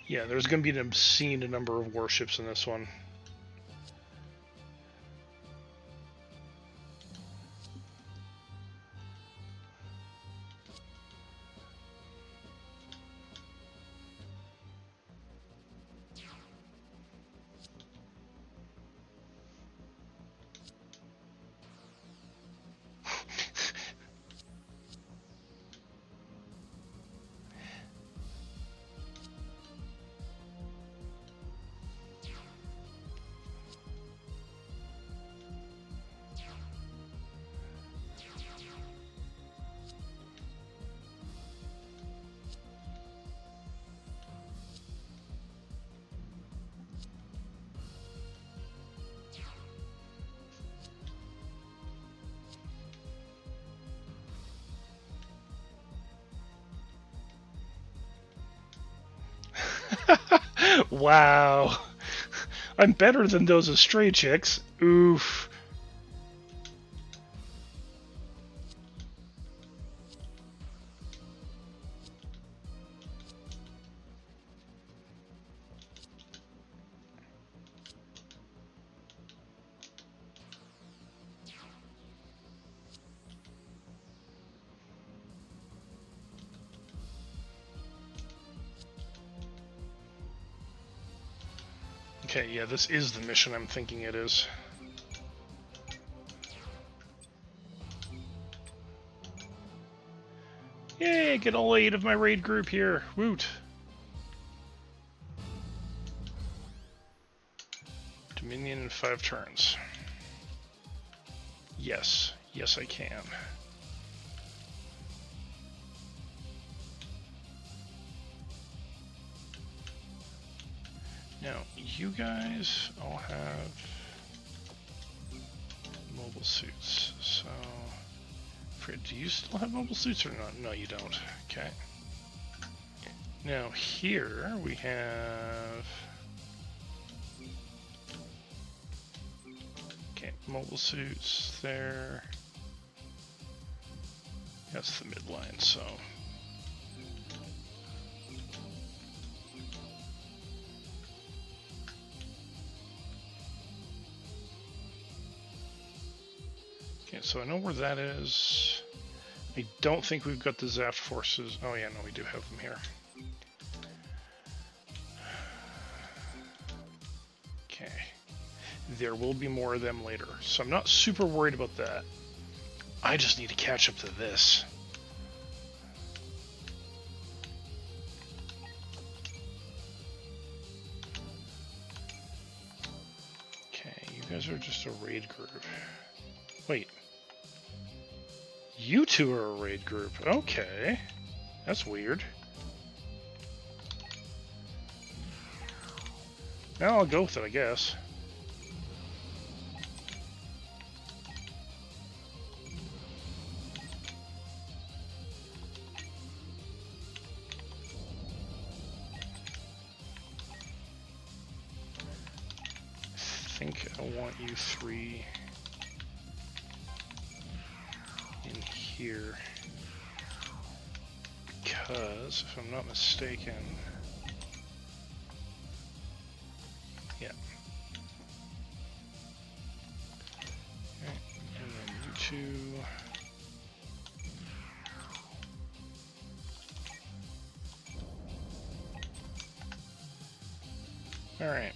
Yeah, there's going to be an obscene number of warships in this one. Wow. I'm better than those Astray chicks. Oof. Okay, yeah, this is the mission I'm thinking it is. Yay, get all 8 of my raid group here. Woot. Dominion in 5 turns. Yes. Yes, I can. Now, you guys all have mobile suits, so... Fred, do you still have mobile suits or not? No, you don't. Okay. Now, here we have... Okay, mobile suits there. That's the midline, so... Okay, so I know where that is. I don't think we've got the Zaft forces. Oh yeah, no, we do have them here. Okay. There will be more of them later, so I'm not super worried about that. I just need to catch up to this. Okay, you guys are just a raid group. Wait. You two are a raid group. Okay. That's weird. Now I'll go with it, I guess. I think I want you three in here because, if I'm not mistaken, yeah. Okay. And then you two. All right.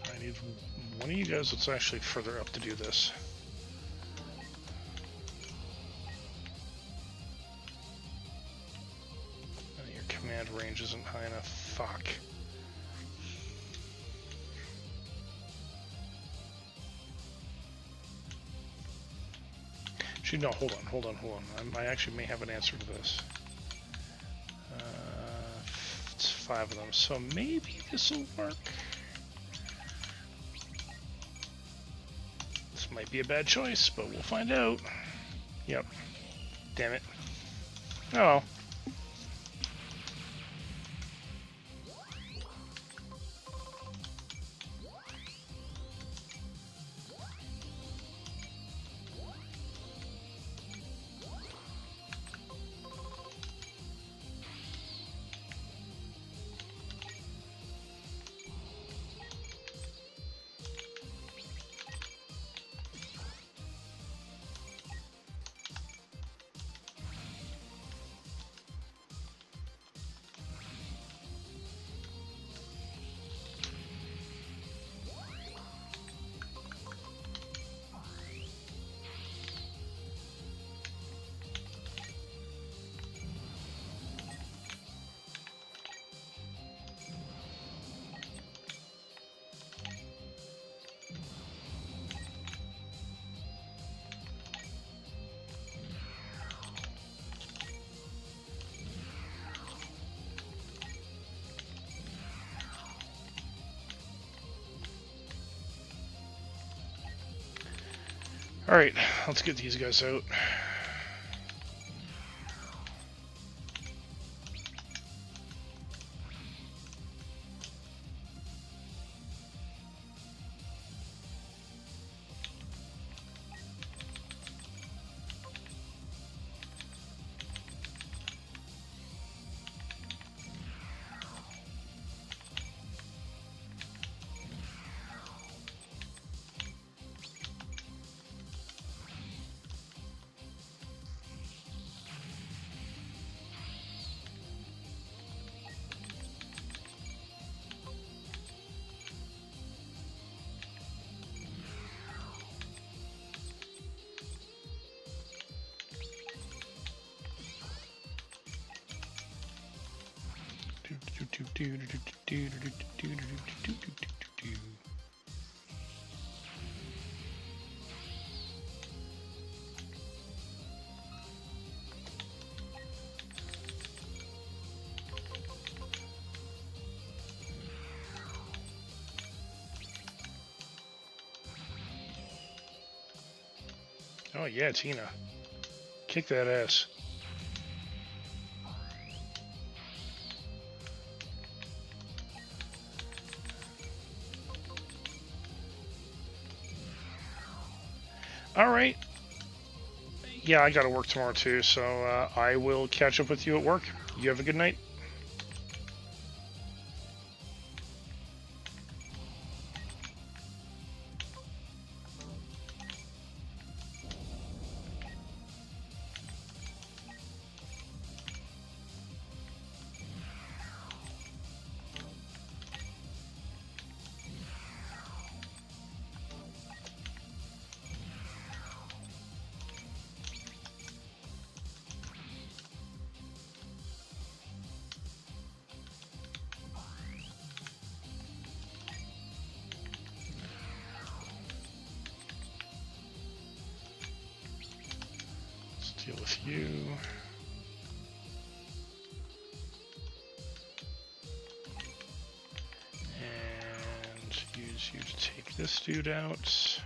I need one of you guys that's actually further up to do this. Your command range isn't high enough. Fuck. Actually, no, hold on. I actually may have an answer to this. It's 5 of them, so maybe this will work. This might be a bad choice, but we'll find out. Yep. Damn it. Oh well. Alright, let's get these guys out. Oh yeah, Tina. Kick that ass. Alright. Yeah, I gotta work tomorrow too, so I will catch up with you at work. You have a good night. Let's deal with you. And use you to take this dude out.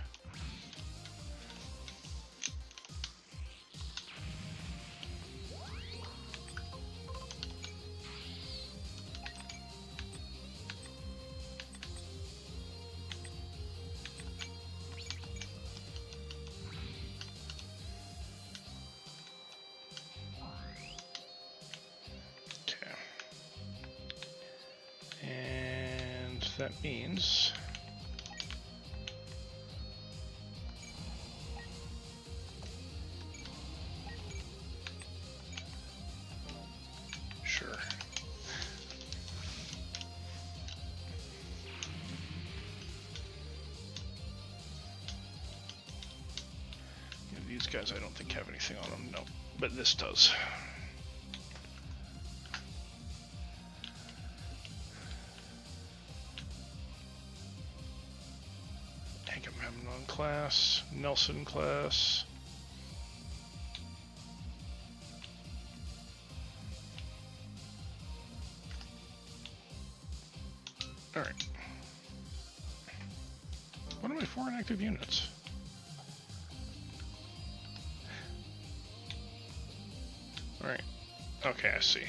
That means sure. Yeah, these guys I don't think have anything on them, no, but this does. Class, Nelson class. All right. What are my foreign active units? All right. Okay, I see.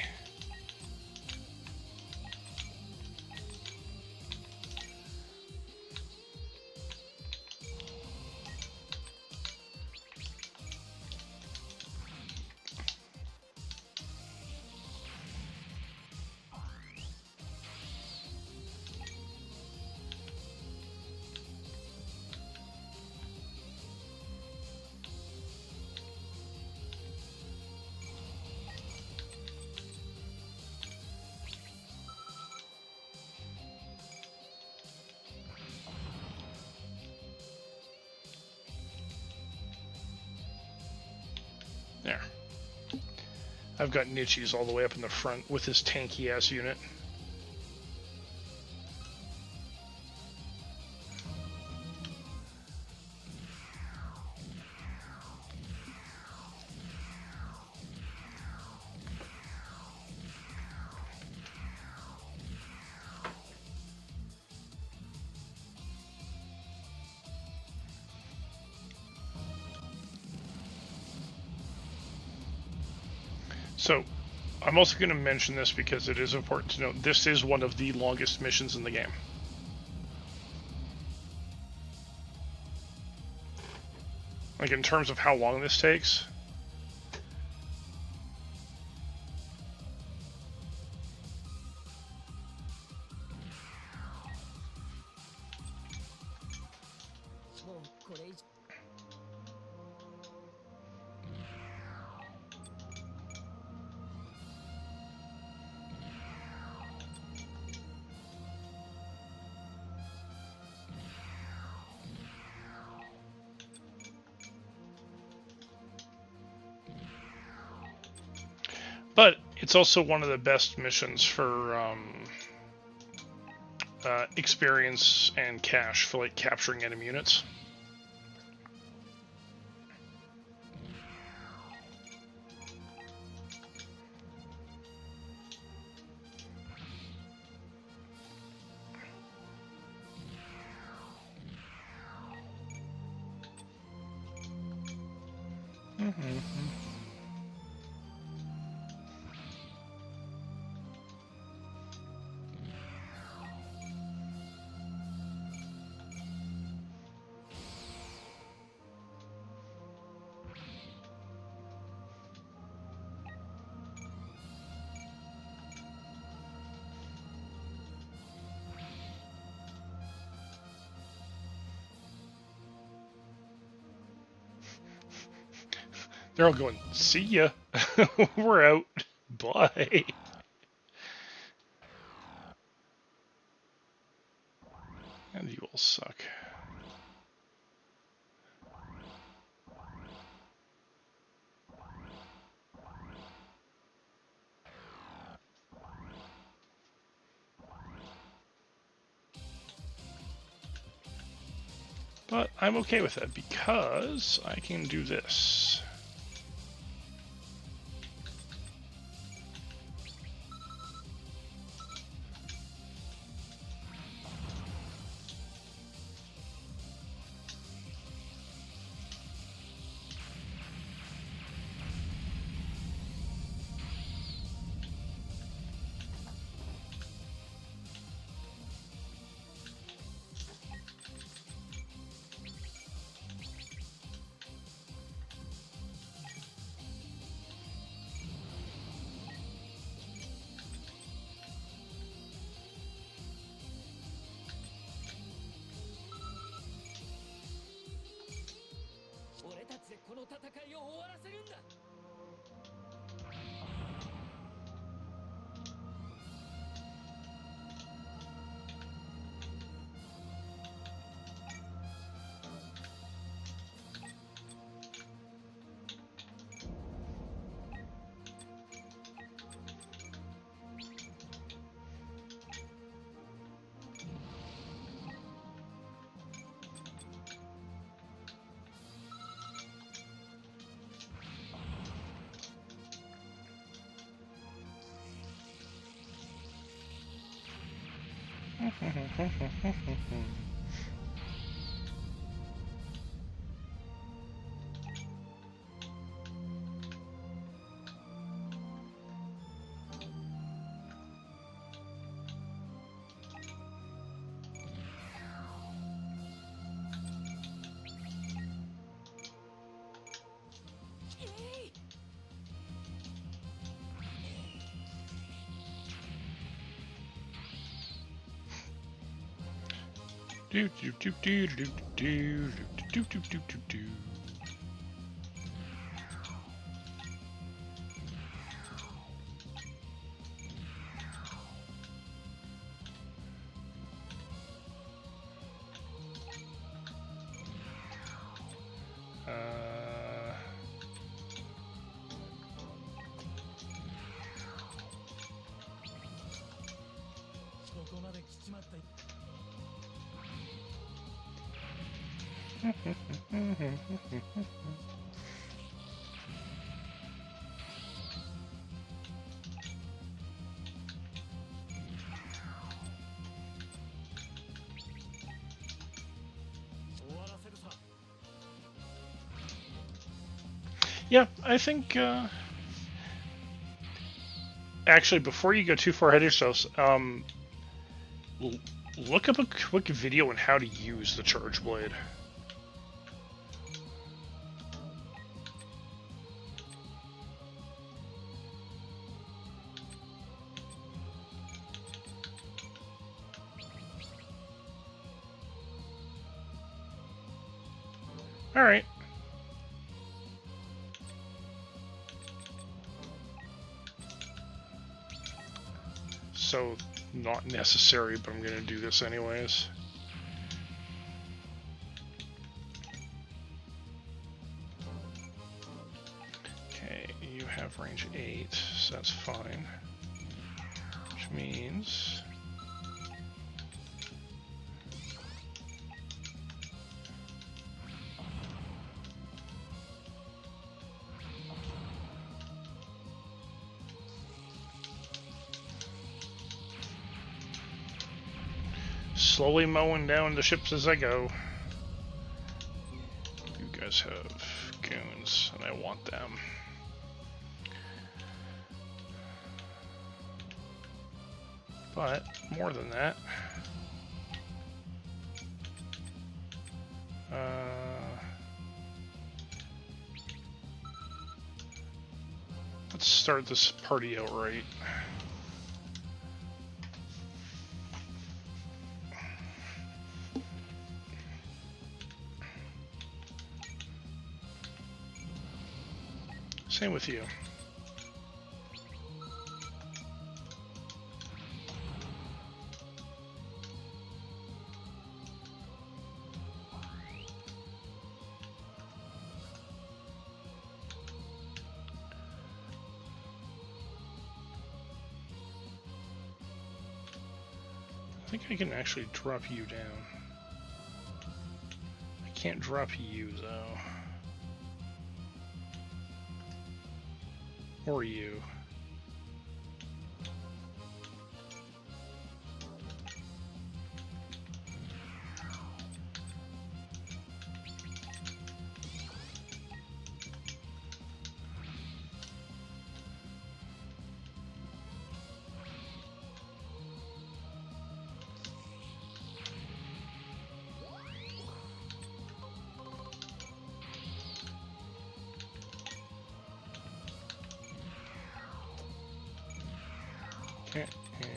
There. I've got Nichis all the way up in the front with this tanky ass unit. So, I'm also going to mention this because it is important to note this is one of the longest missions in the game. Like, in terms of how long this takes. But it's also one of the best missions for experience and cash for like capturing enemy units. They're all going, see ya. We're out. Bye. And you all suck. But I'm okay with that because I can do this. Do do do do do do do do do do do do. Yeah, I think, actually, before you go too far ahead of yourselves, look up a quick video on how to use the charge blade. All right. So, not necessary, but I'm going to do this anyways. Okay, you have range 8, so that's fine. Which means... slowly mowing down the ships as I go. You guys have goons, and I want them. But, more than that, let's start this party out right. Same with you. I think I can actually drop you down. I can't drop you though. Or you. Okay, and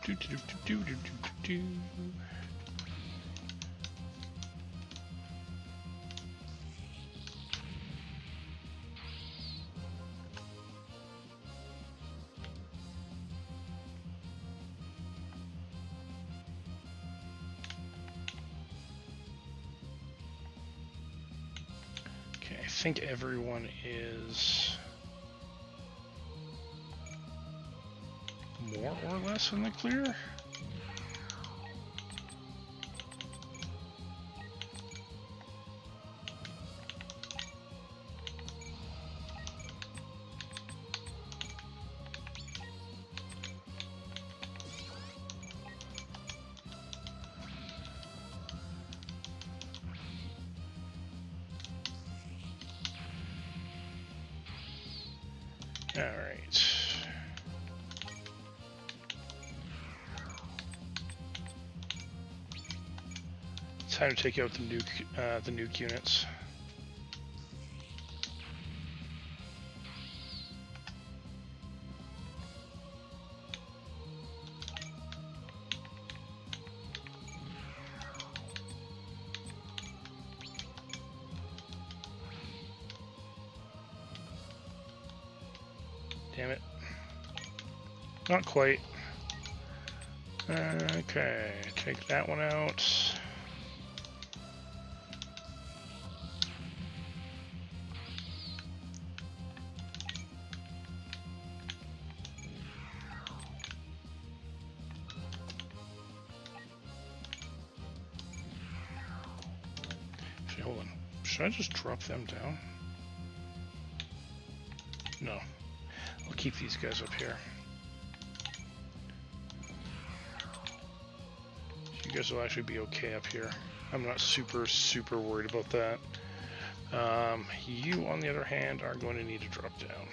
do do do do do do do. I think everyone is more or less in the clear. All right. Time to take out the nuke units. Damn it. Not quite. Okay, take that one out. Actually, hold on. Should I just drop them down? No. I'll keep these guys up here. You guys will actually be okay up here. I'm not super worried about that. You, on the other hand, are going to need to drop down.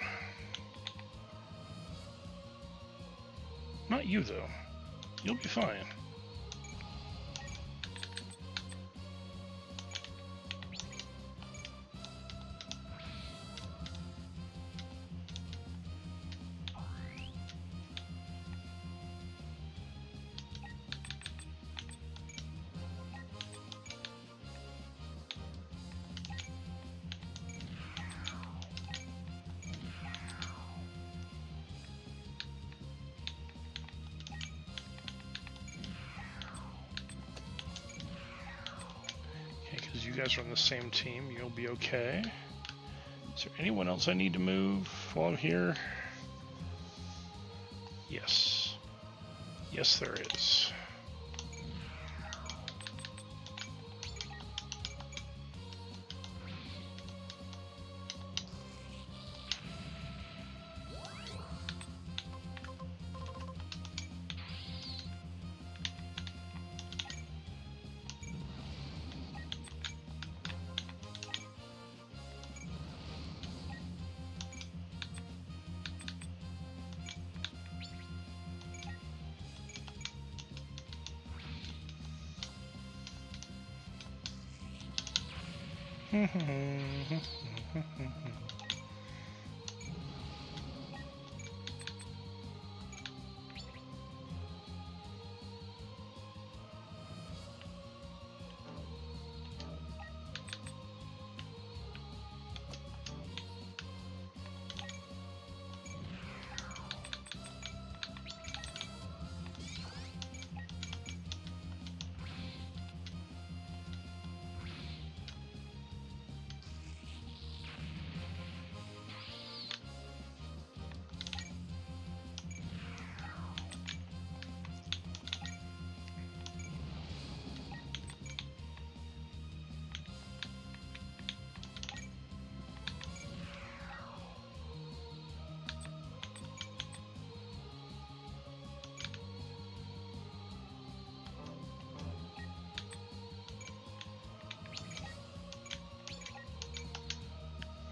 Not you, though. You'll be fine. You guys are on the same team, you'll be okay. Is there anyone else I need to move while I'm here? Yes. Yes, there is.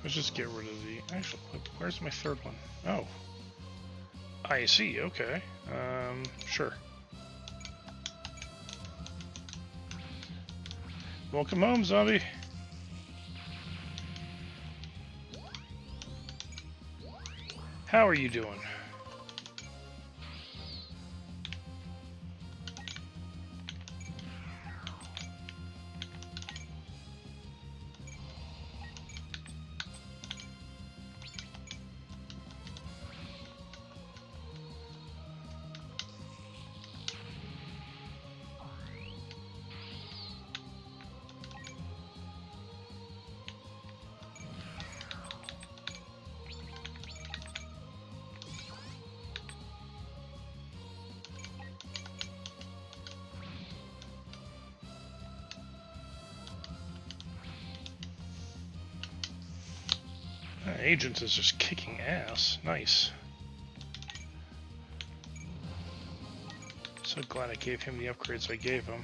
Let's just get rid of the... Actually, where's my third one? Oh. I see, okay. Sure. Welcome home, zombie. How are you doing? Agent is just kicking ass. Nice. So glad I gave him the upgrades I gave him.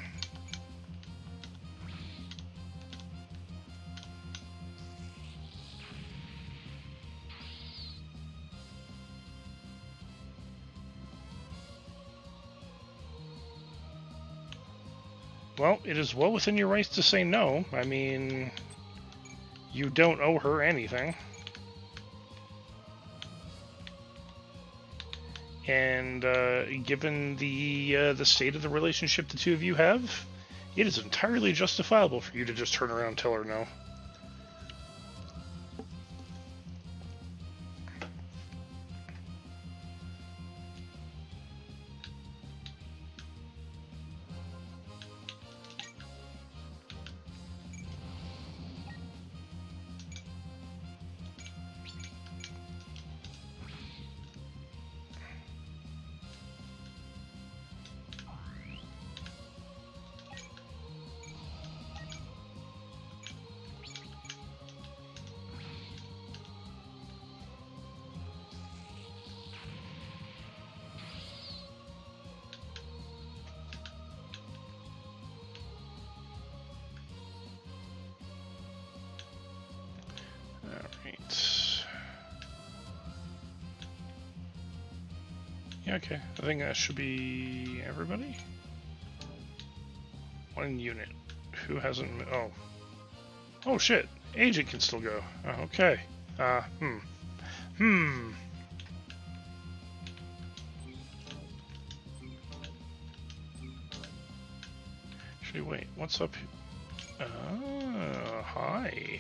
Well, it is well within your rights to say no. I mean, you don't owe her anything. And given the state of the relationship the two of you have, it is entirely justifiable for you to just turn around and tell her no. Yeah, okay. I think that should be everybody. One unit. Who hasn't... Oh. Oh, shit. Agent can still go. Oh, okay. Actually, wait. What's up here? Hi.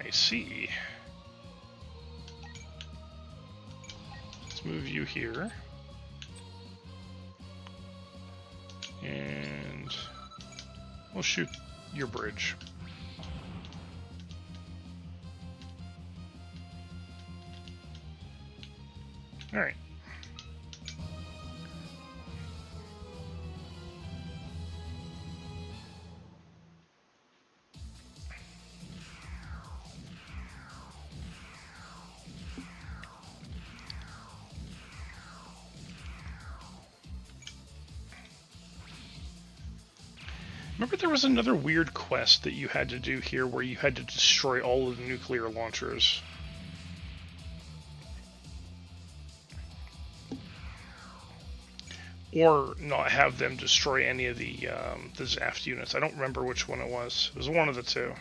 I see. Let's move you here. And we'll shoot your bridge. All right. Remember there was another weird quest that you had to do here where you had to destroy all of the nuclear launchers. or not have them destroy any of the Zaft units. I don't remember which one it was. It was one of the two.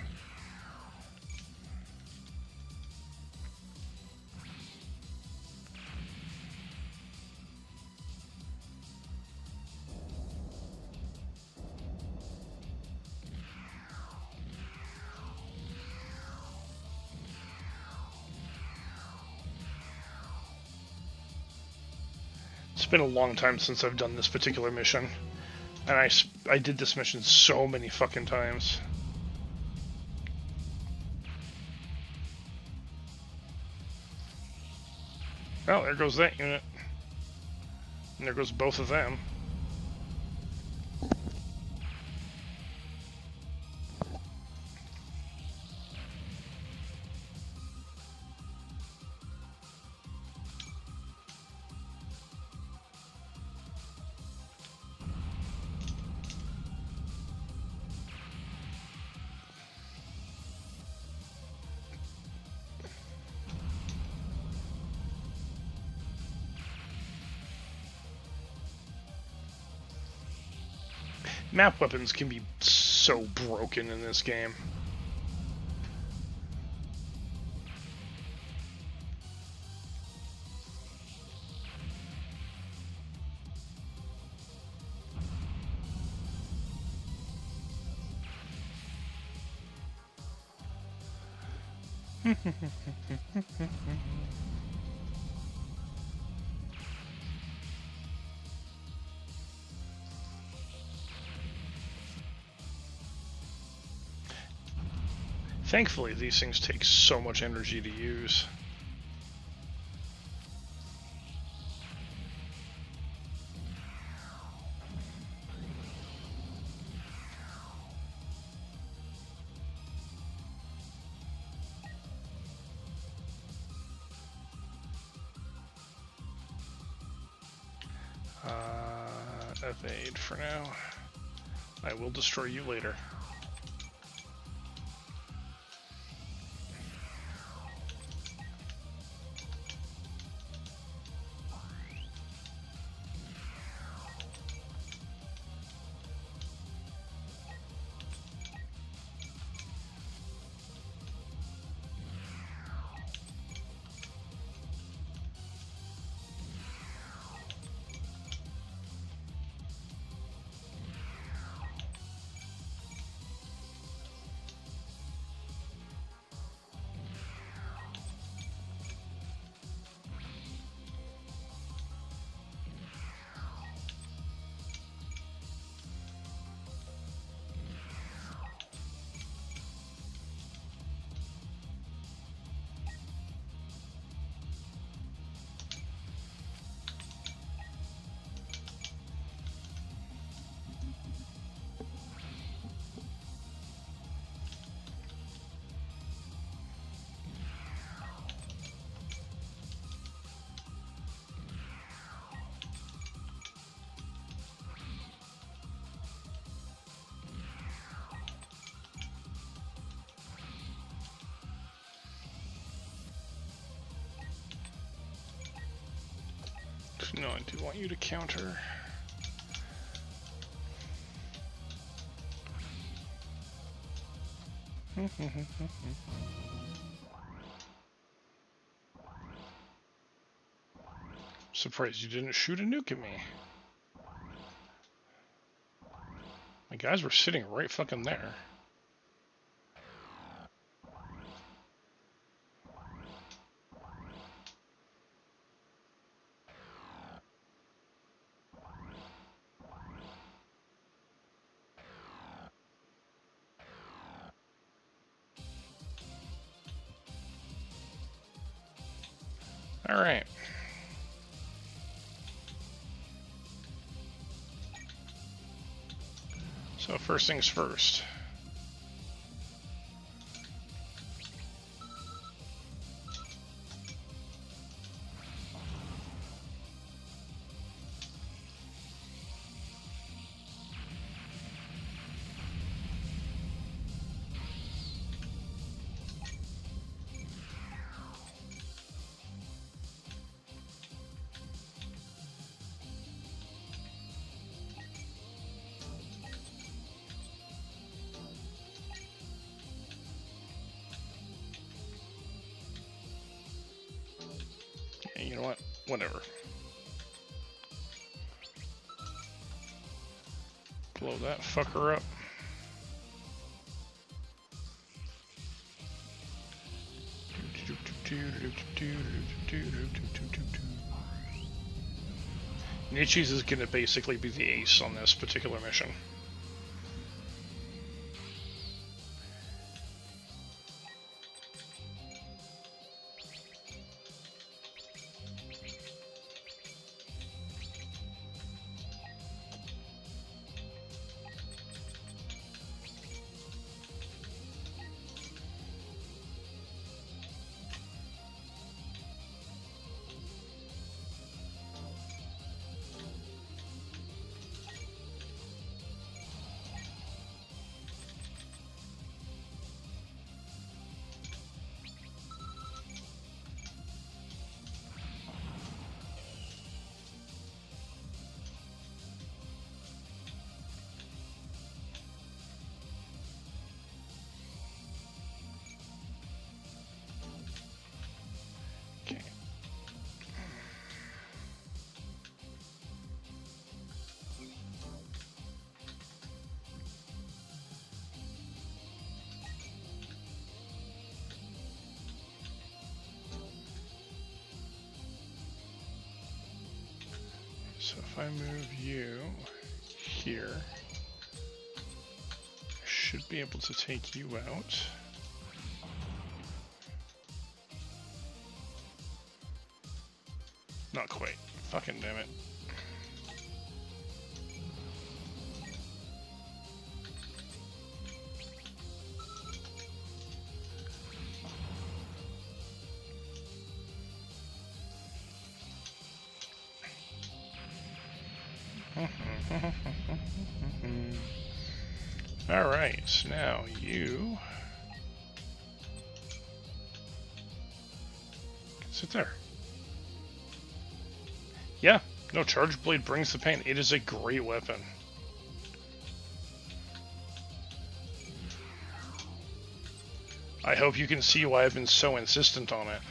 It's been a long time since I've done this particular mission, and I did this mission so many fucking times. Oh, there goes that unit. And there goes both of them. Map weapons can be so broken in this game. Thankfully, these things take so much energy to use. Evade for now. I will destroy you later. No, I do want you to counter. Surprised you didn't shoot a nuke at me. My guys were sitting right fucking there. All right. So first things first. know what? Whatever. Blow that fucker up. Nichi's is going to basically be the ace on this particular mission. So if I move you here, I should be able to take you out. Not quite. Fucking damn it. Alright, now you can sit there. Yeah, no, Charge Blade brings the pain. It is a great weapon. I hope you can see why I've been so insistent on it.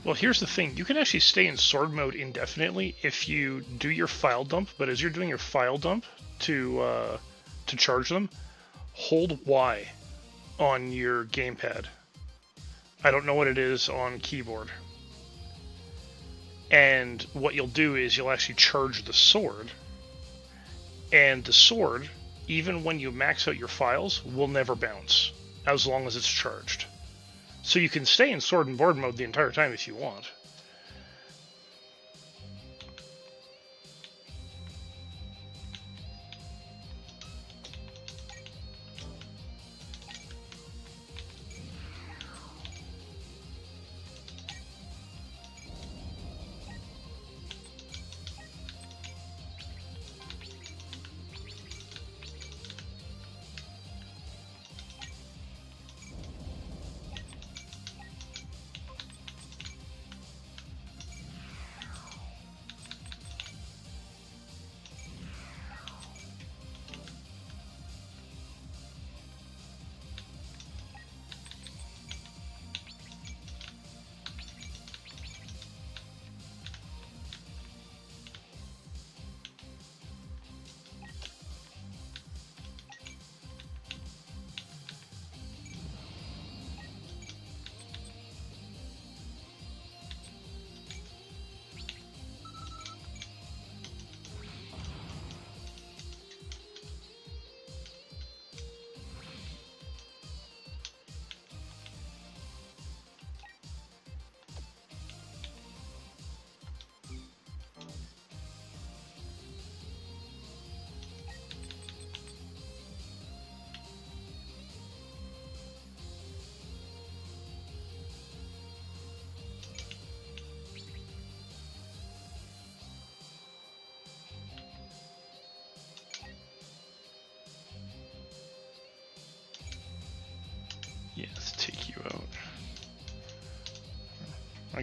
Well, here's the thing. You can actually stay in sword mode indefinitely if you do your file dump, but as you're doing your file dump to charge them, hold Y on your gamepad. I don't know what it is on keyboard. And what you'll do is you'll actually charge the sword, and the sword, even when you max out your files, will never bounce as long as it's charged. So you can stay in sword and board mode the entire time if you want.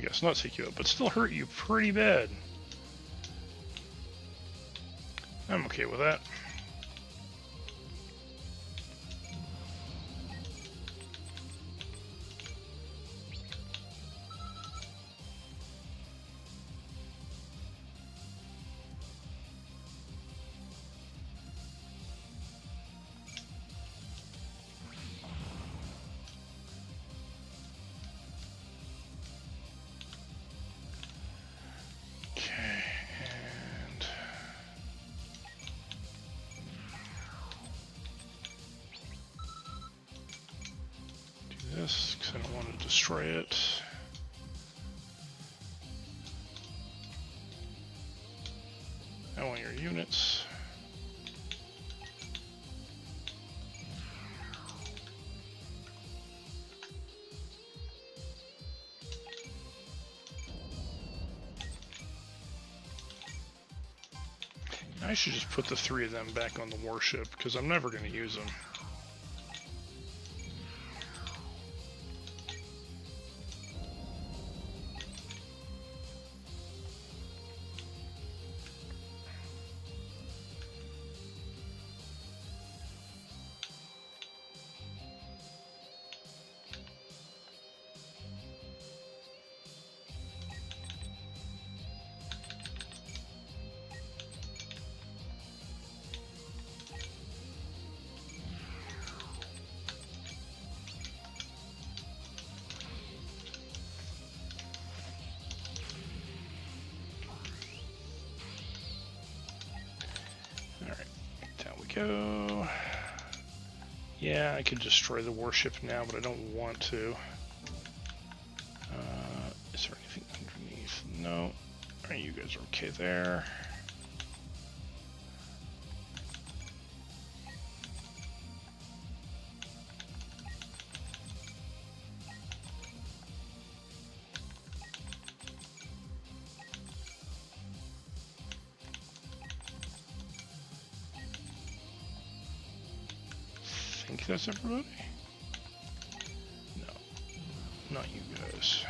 guess not take you out, but still hurt you pretty bad. I'm okay with that. This, because I don't want to destroy it. I want your units. I should just put the 3 of them back on the warship, because I'm never going to use them. Go. Yeah, I could destroy the warship now, but I don't want to. Is there anything underneath? No. Alright, you guys are okay there. I think that's everybody? No, not you guys.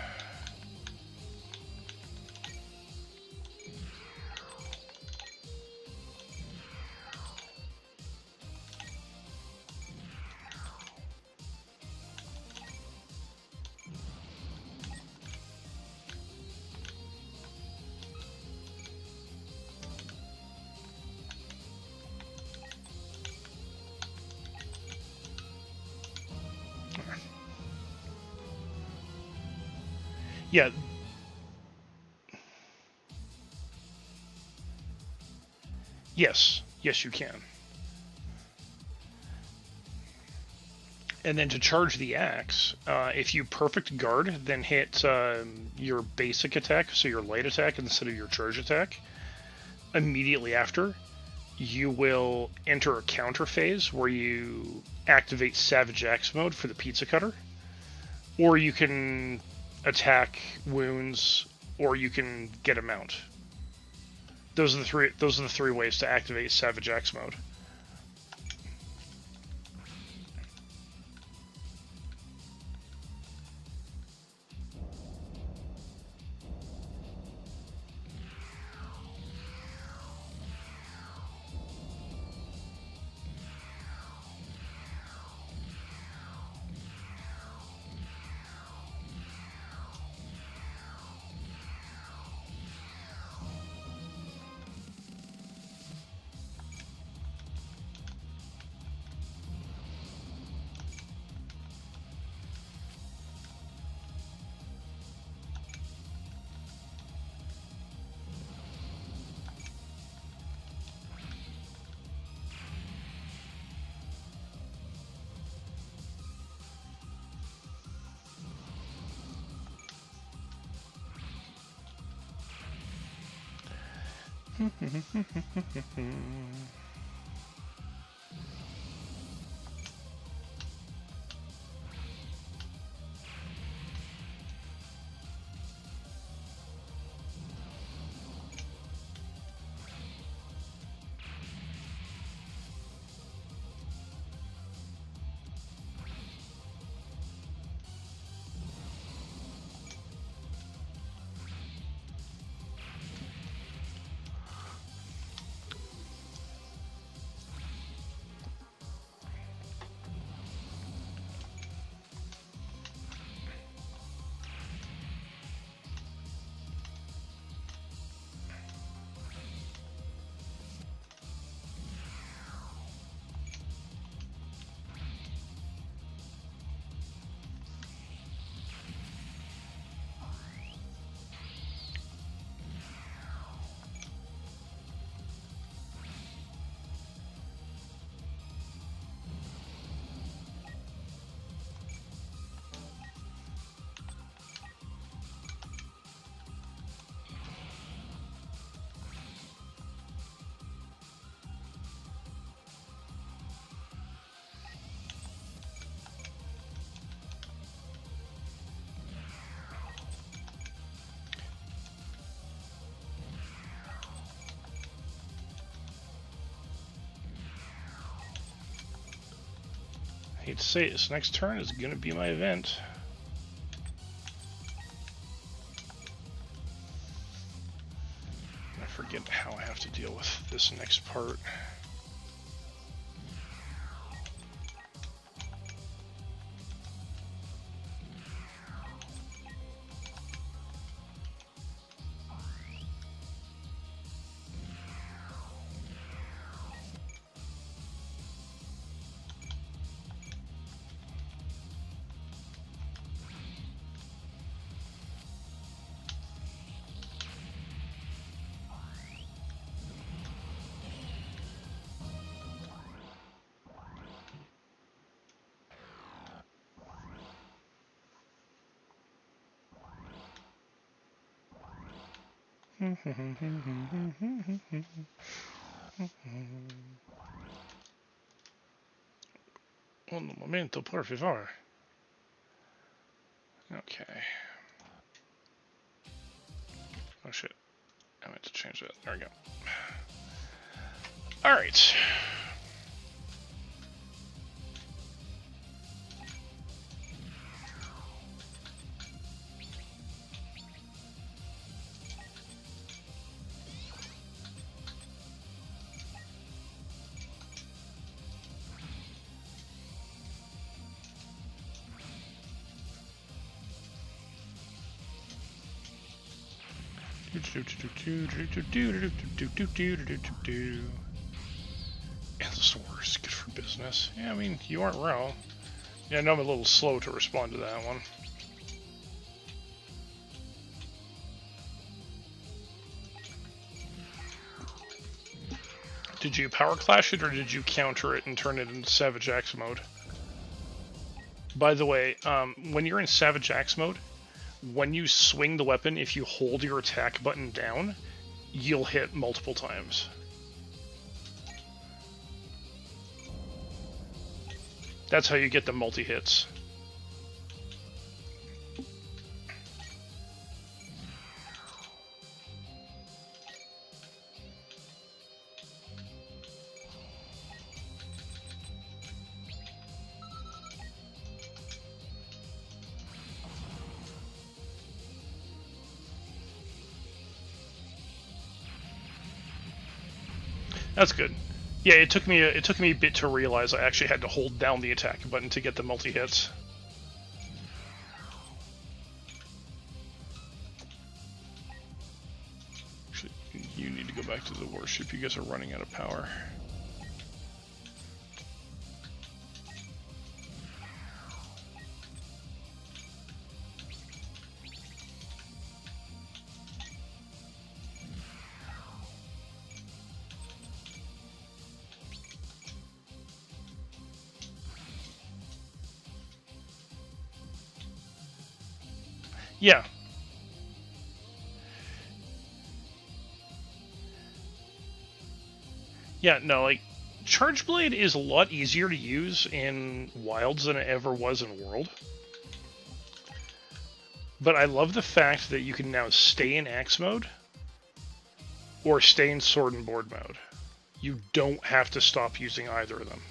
Yeah. Yes. Yes, you can. And then to charge the axe, if you perfect guard, then hit your basic attack, so your light attack instead of your charge attack, immediately after, you will enter a counter phase where you activate Savage Axe mode for the pizza cutter, or you can attack wounds, or you can get a mount. Those are the three ways to activate Savage Axe mode. Hate to say it, this next turn is gonna be my event. I forget how I have to deal with this next part. Un momento, por favor. Okay. Oh shit. I meant to change that. There we go. Alright. Endless wars, good for business. Yeah, I mean, you aren't wrong. Yeah, I know I'm a little slow to respond to that one. Did you power clash it, or did you counter it and turn it into Savage Axe mode? By the way, when you're in Savage Axe mode, when you swing the weapon, if you hold your attack button down, you'll hit multiple times. That's how you get the multi-hits. That's good. Yeah, it took me a bit to realize I actually had to hold down the attack button to get the multi-hits. Actually, you need to go back to the warship. You guys are running out of power. Yeah. Yeah, no, like, Charge Blade is a lot easier to use in Wilds than it ever was in World. But I love the fact that you can now stay in Axe mode or stay in Sword and Board mode. You don't have to stop using either of them.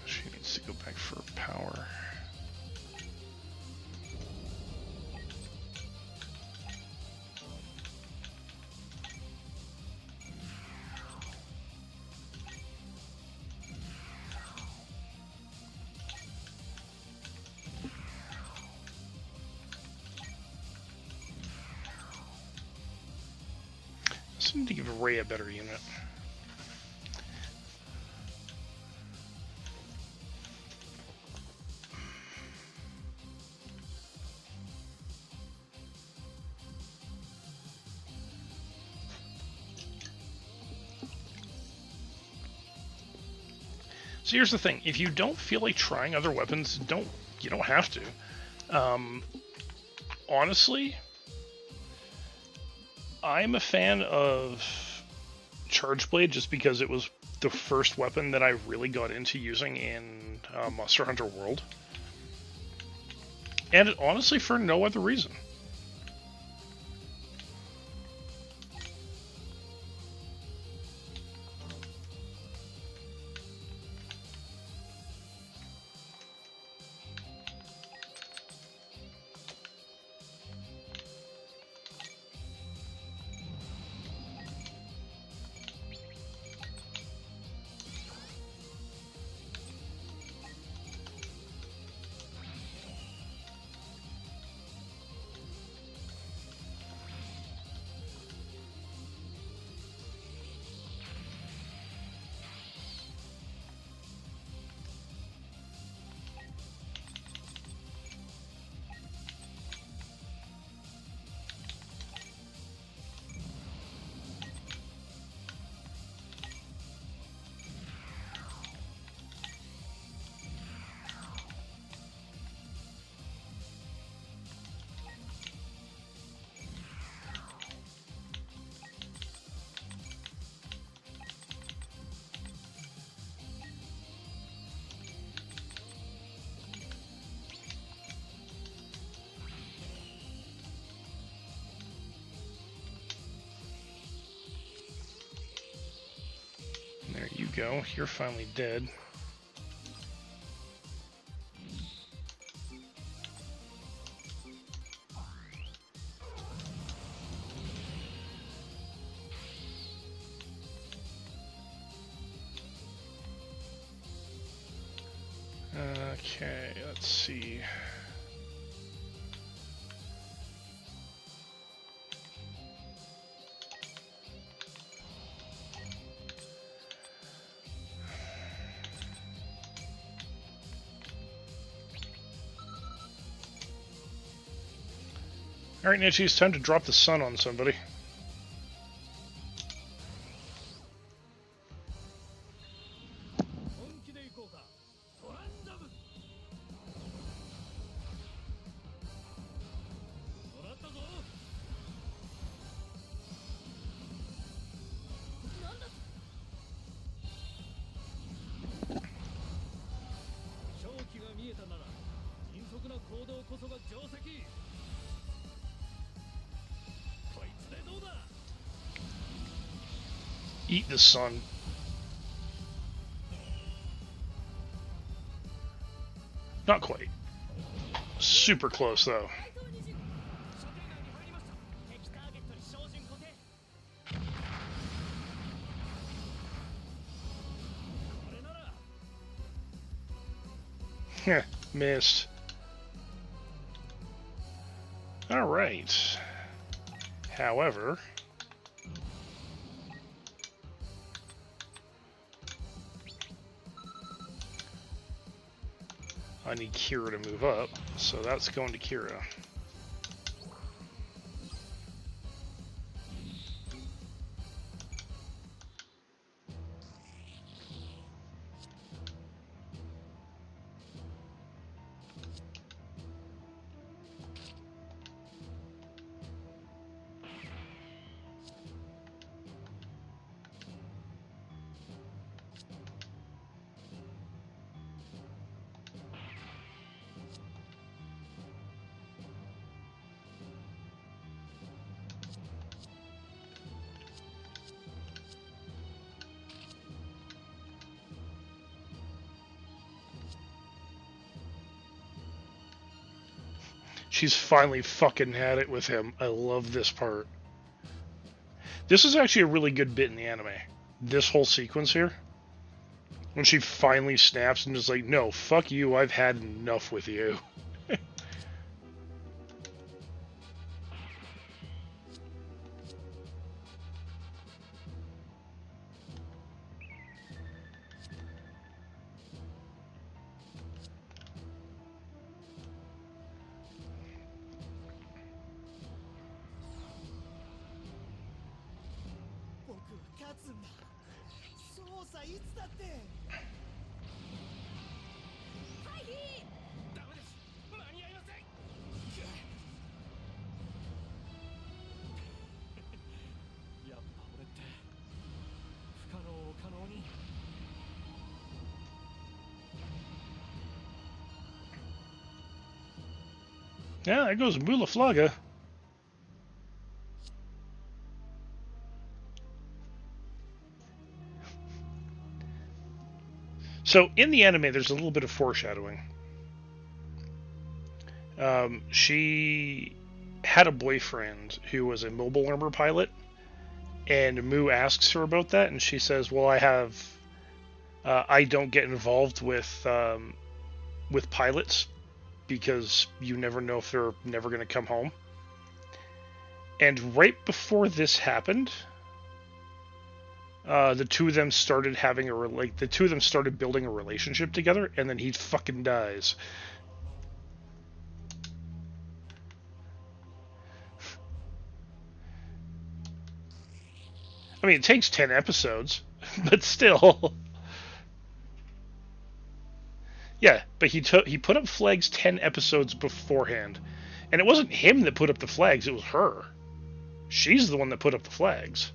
She needs to go back for power. I need to give Ray a better unit. So here's the thing: if you don't feel like trying other weapons, you don't have to. Honestly, I'm a fan of Charge Blade just because it was the first weapon that I really got into using in Monster Hunter World. And honestly, for no other reason. There you go. You're finally dead. Okay, let's see. Alright, Nichi, it's time to drop the sun on somebody. Eat the sun. Not quite. Super close, though. Heh, missed. Alright. However... I need Kira to move up, so that's going to Kira. She's finally fucking had it with him. I love this part. This is actually a really good bit in the anime. This whole sequence here. When she finally snaps and is like, no, fuck you, I've had enough with you. ダメです。間に合いません。やっぱ俺って不可能を可能に。Yeah, there goes Mulaflaga. So in the anime, there's a little bit of foreshadowing. She had a boyfriend who was a mobile armor pilot, and Moo asks her about that, and she says, "Well, I don't get involved with pilots because you never know if they're never going to come home." And right before this happened, the two of them started having the two of them started building a relationship together, and then he fucking dies. I mean, it takes 10 episodes, but still. Yeah, but he put up flags 10 episodes beforehand. And it wasn't him that put up the flags, it was her. She's the one that put up the flags.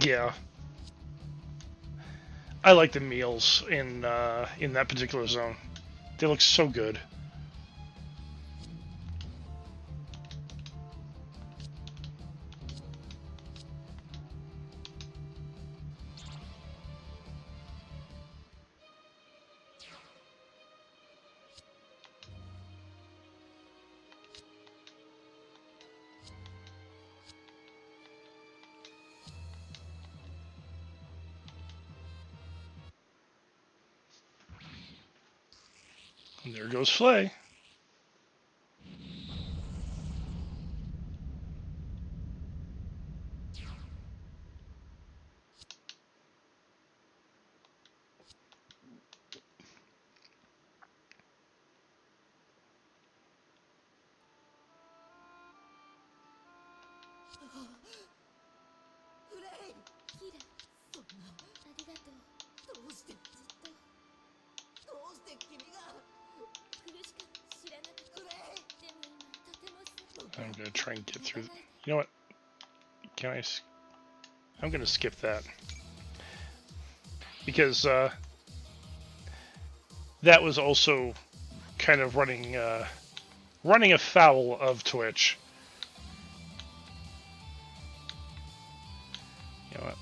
Yeah. I like the meals in that particular zone. They look so good. And there goes Flay. I'm gonna try and get through. You know what? Can I? I'm gonna skip that because that was also kind of running afoul of Twitch. You know what?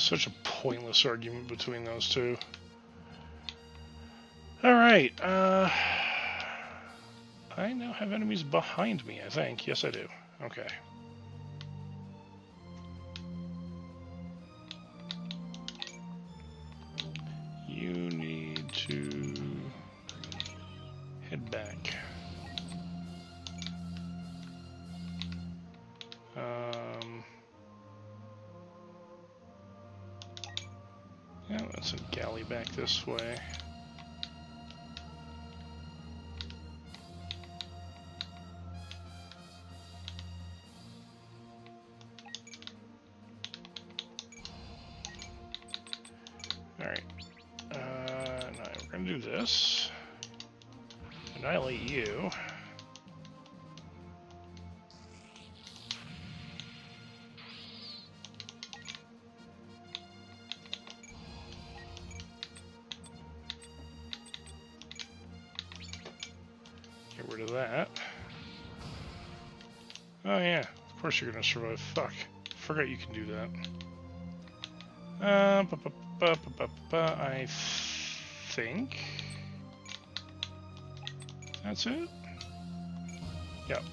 Such a pointless argument between those two. Alright, I now have enemies behind me, I think. Yes, I do. Okay. You need to head back. Yeah, let's send galley back this way. Alright. Now we're gonna do this. Annihilate you. Get rid of that. Oh yeah, of course you're gonna survive. Fuck. Forgot you can do that. I think that's it. Yep.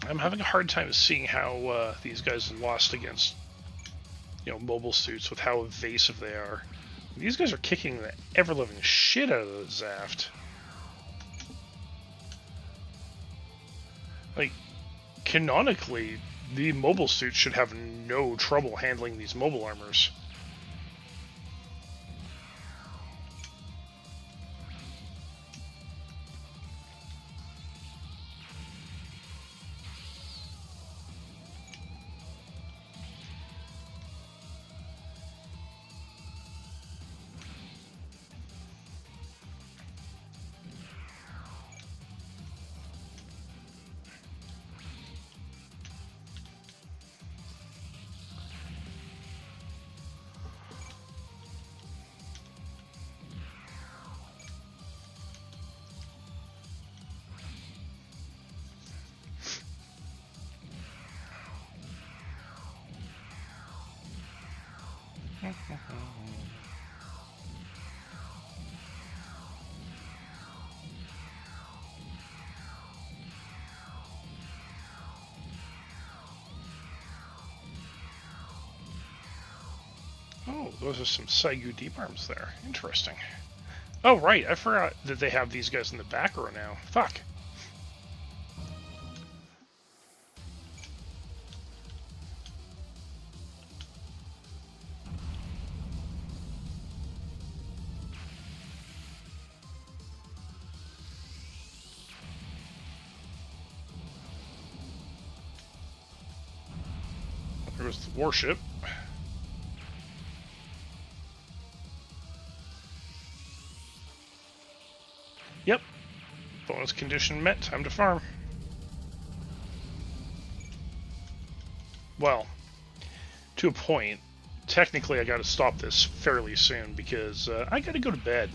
I'm having a hard time seeing how these guys lost against, you know, mobile suits with how evasive they are. These guys are kicking the ever-living shit out of the Zaft. Like, canonically, the mobile suits should have no trouble handling these mobile armors. Oh, those are some Saigu deep arms there. Interesting. Oh, right. I forgot that they have these guys in the back row now. Fuck. There was the warship. Yep. Bonus condition met. Time to farm. Well, to a point. Technically, I gotta stop this fairly soon because I gotta go to bed.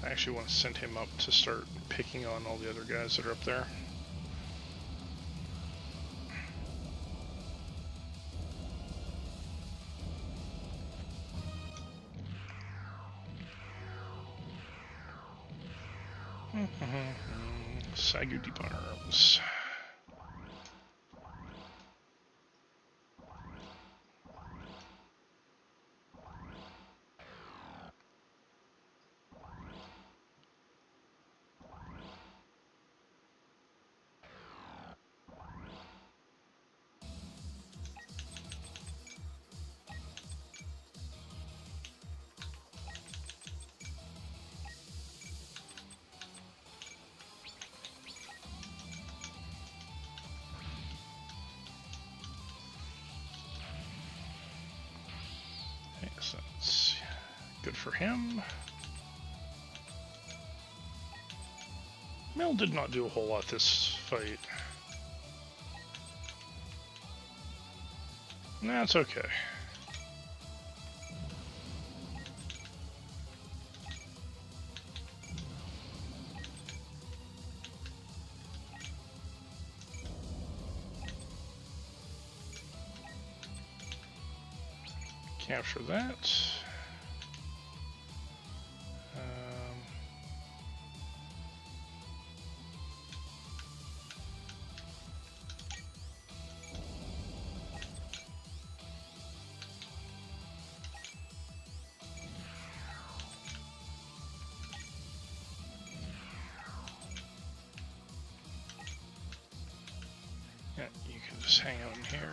I actually want to send him up to start picking on all the other guys that are up there. Sagu deep arms. So that's good for him. Mel did not do a whole lot this fight. That's okay. Capture that. Yeah, you can just hang out in here.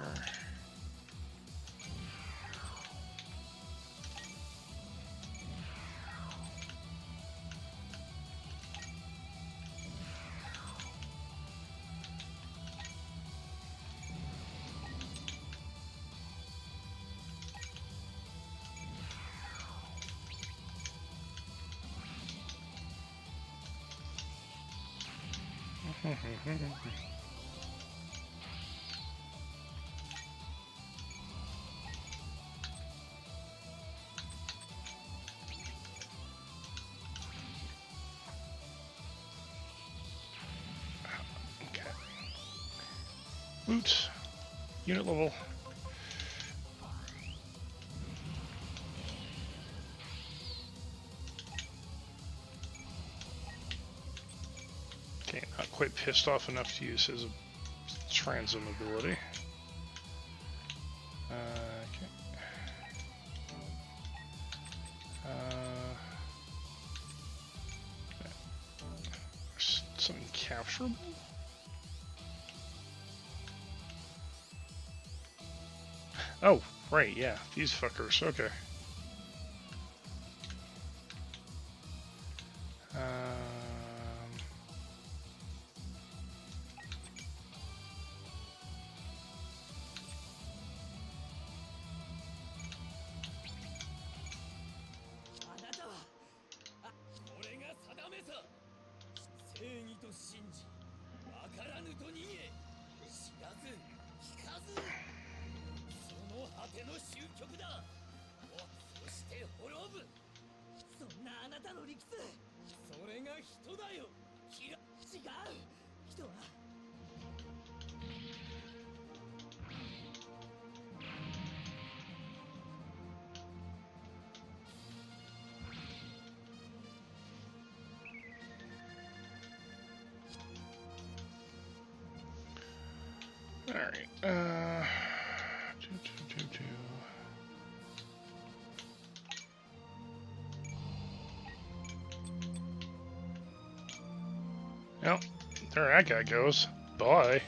Okay. Loot. Unit level. Okay, not quite pissed off enough to use his transom ability. Okay. Something capturable? Oh, right, yeah, these fuckers, okay. Alright, Well, there that guy goes. Bye.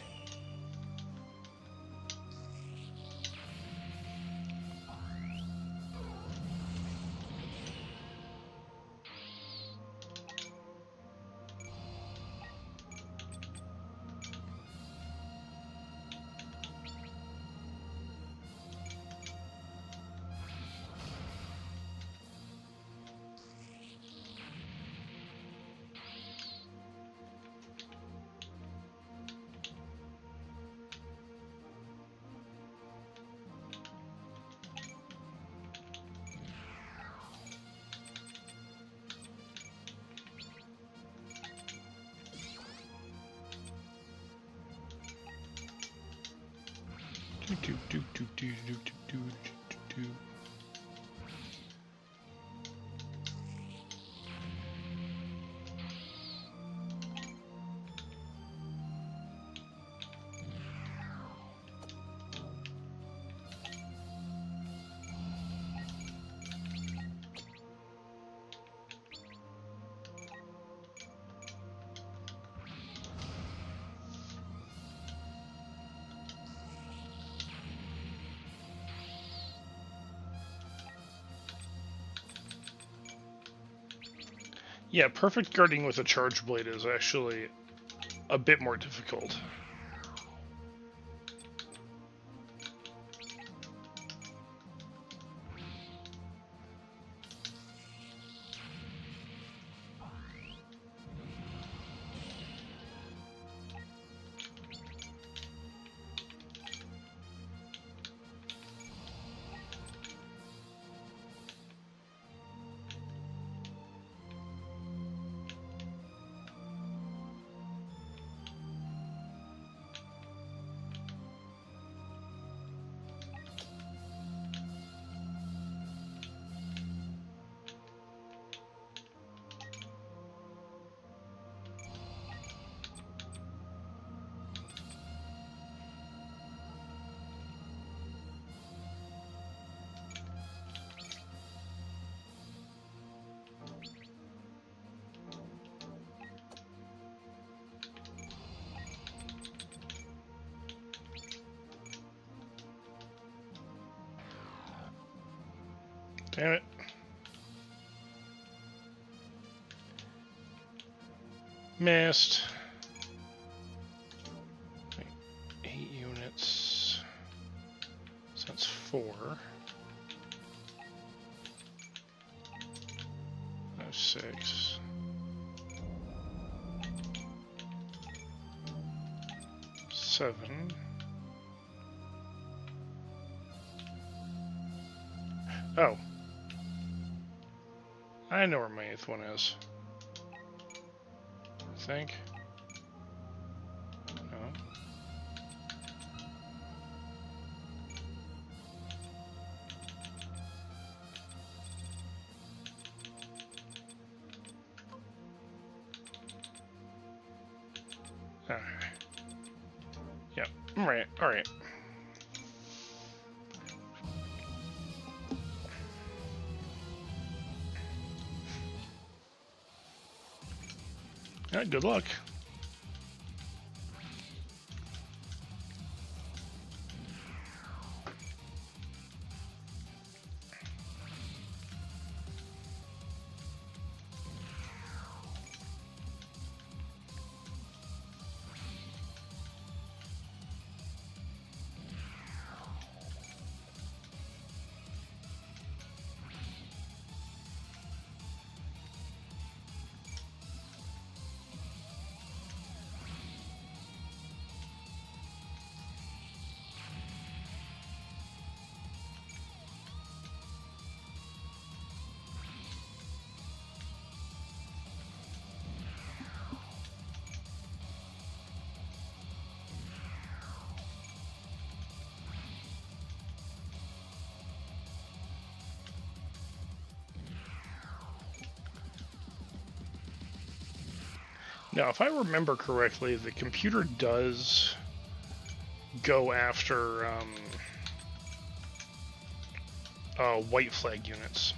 Yeah, perfect guarding with a charge blade is actually a bit more difficult. Damn it. Missed. 8 units. So that's 4. That's 6. 7. Oh. I know where my 8th one is. I think. No. Alright. Yep. Alright, alright. Alright, good luck. Now, if I remember correctly, the computer does go after white flag units.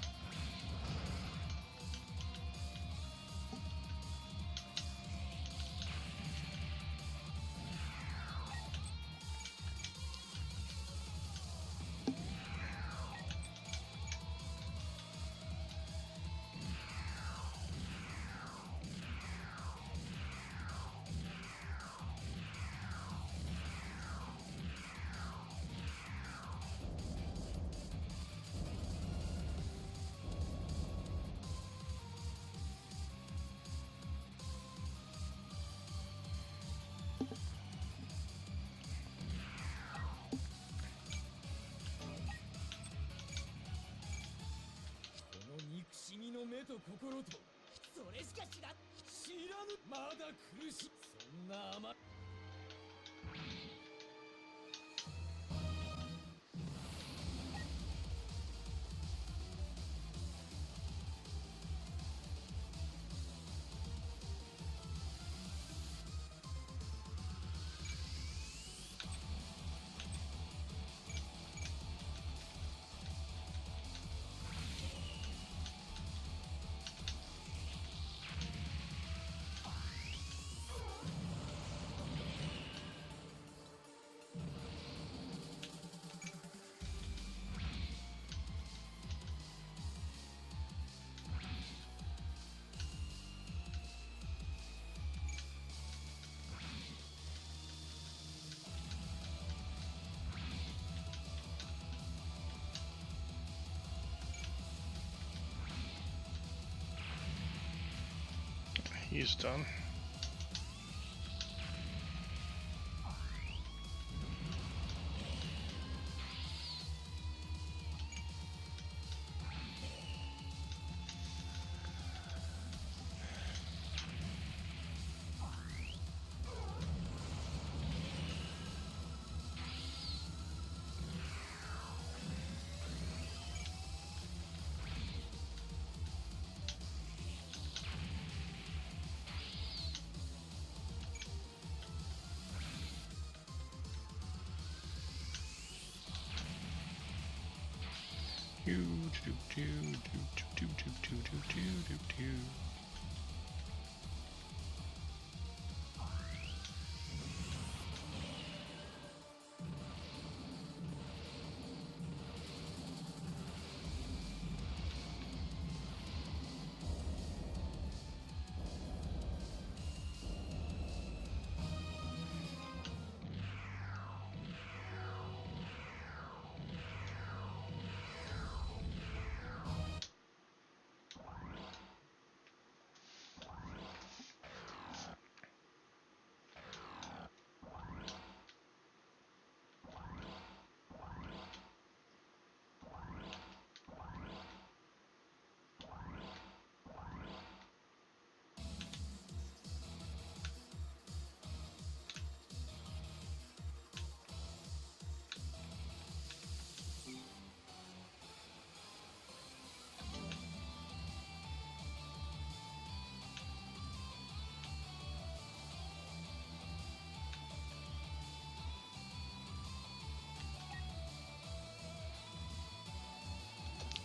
He's done.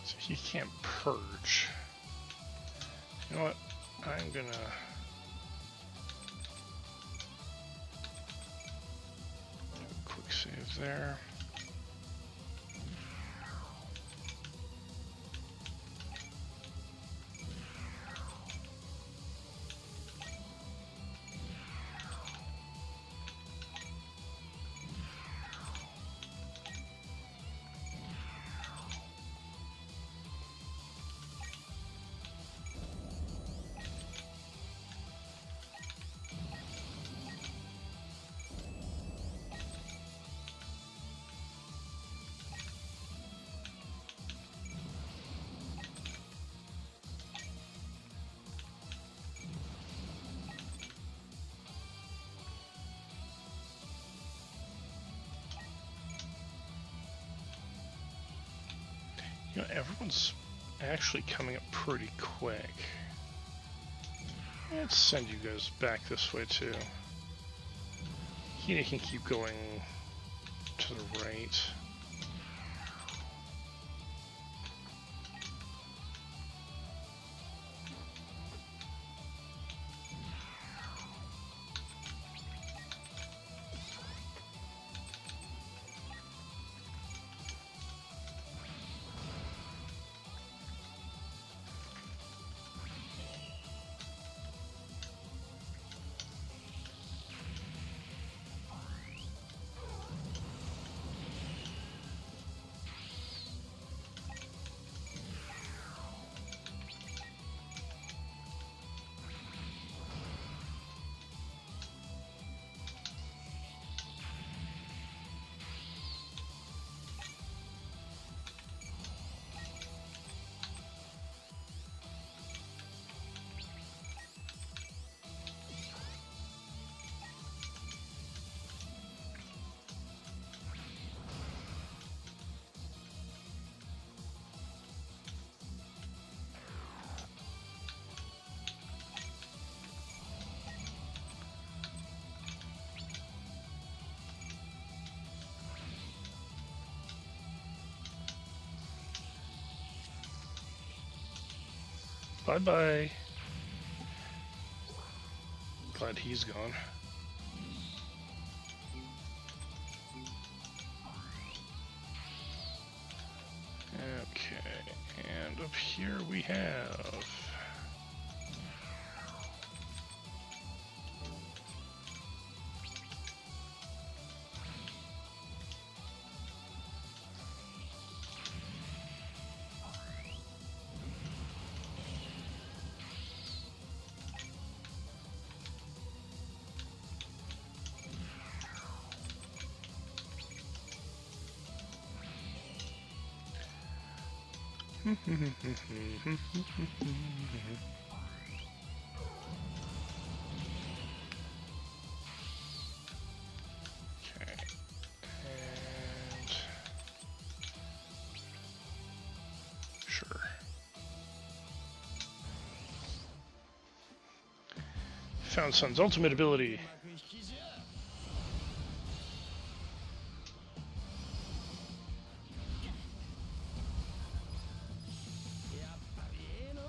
So he can't purge. You know what? I'm gonna... do a quick save there. You know, everyone's actually coming up pretty quick. Let's send you guys back this way too. He can keep going to the right. Bye-bye. Glad he's gone. Okay, and up here we have... Okay. And sure. Found Sun's ultimate ability. うまく引きじゃ。やっぱりええのう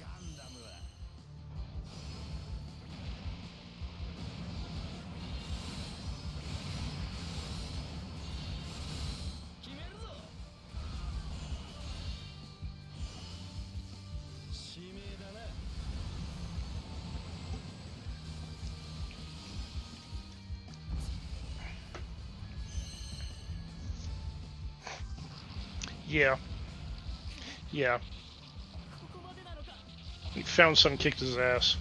ガンダムは。決めるぞ。使命だな。 Yeah. Yeah. ここまでなのか。 Found Sun kicked his ass.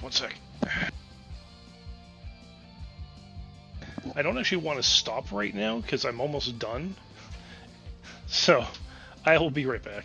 One sec. I don't actually want to stop right now because I'm almost done. So, I will be right back.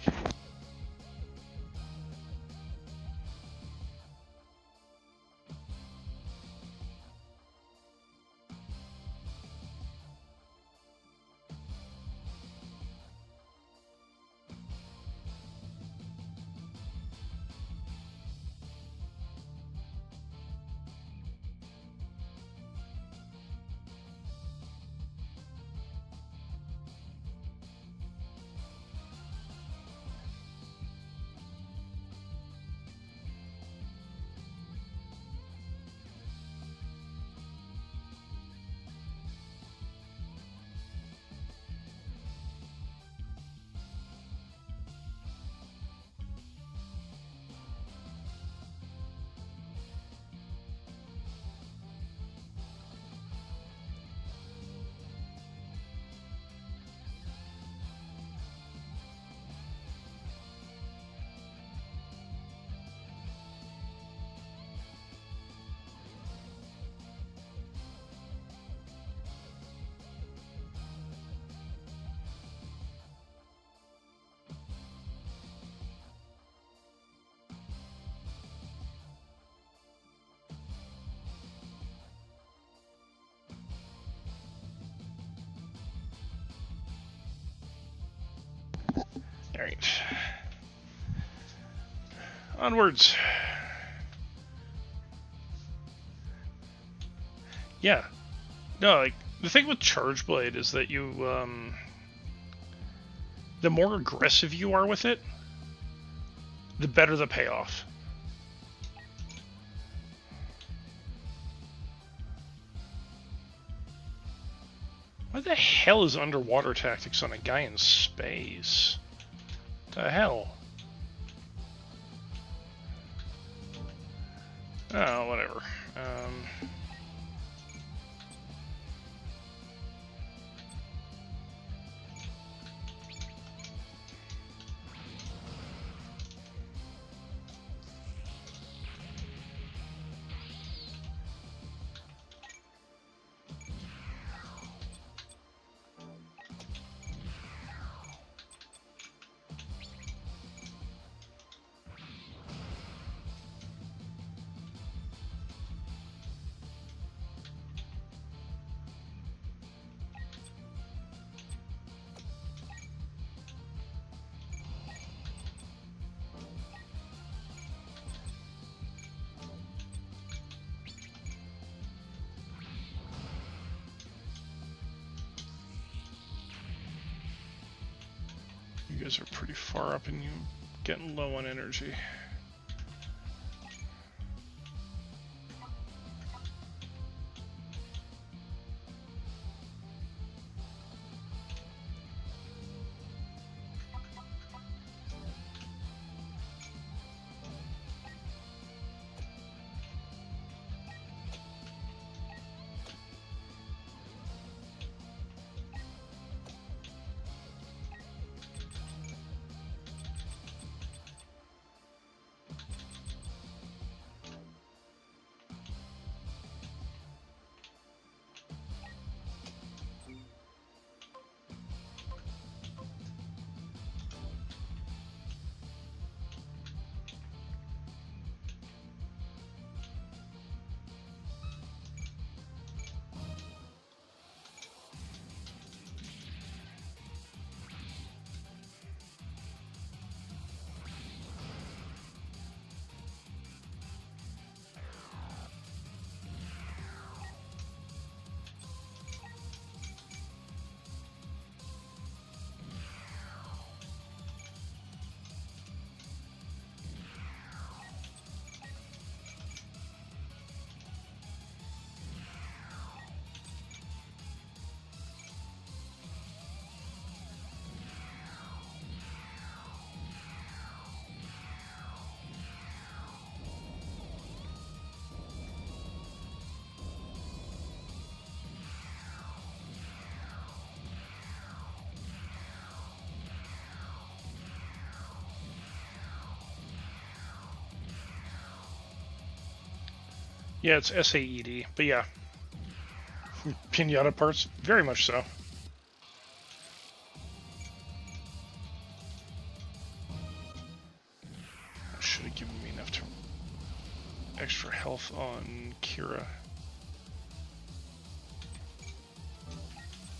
Alright. Onwards. Yeah. No, like, the thing with Charge Blade is that you, the more aggressive you are with it, the better the payoff. What the hell is underwater tactics on a guy in space? The hell? Oh, whatever. You guys are pretty far up and you getting low on energy. Yeah, it's SAED, but yeah. Pinata parts, very much so. Should have given me enough extra health on Kira.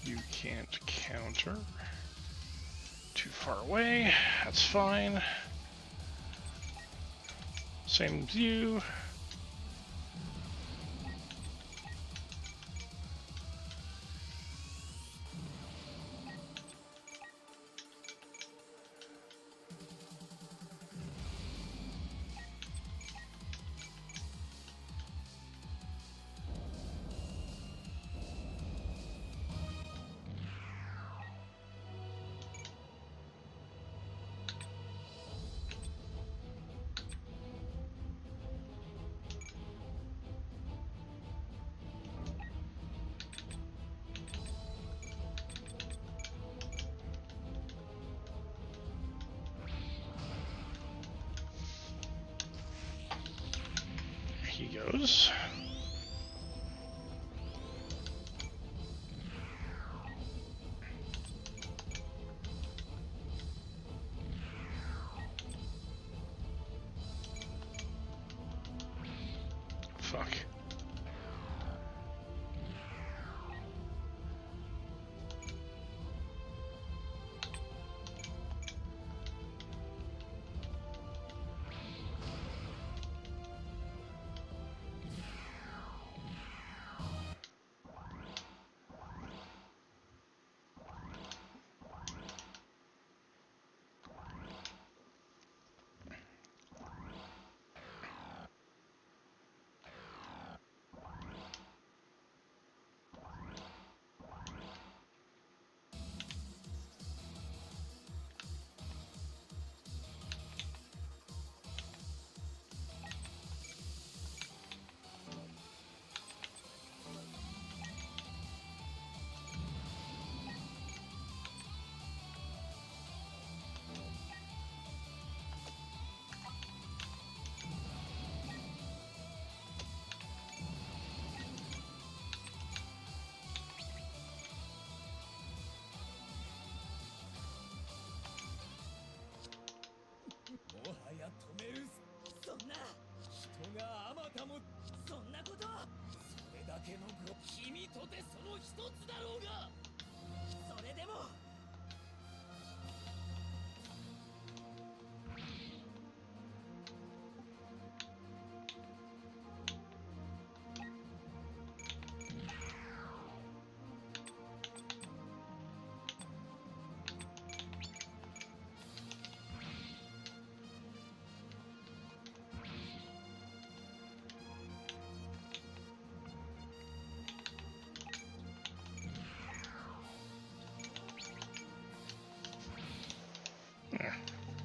You can't counter. Too far away. That's fine. Same with you. He goes. Fuck.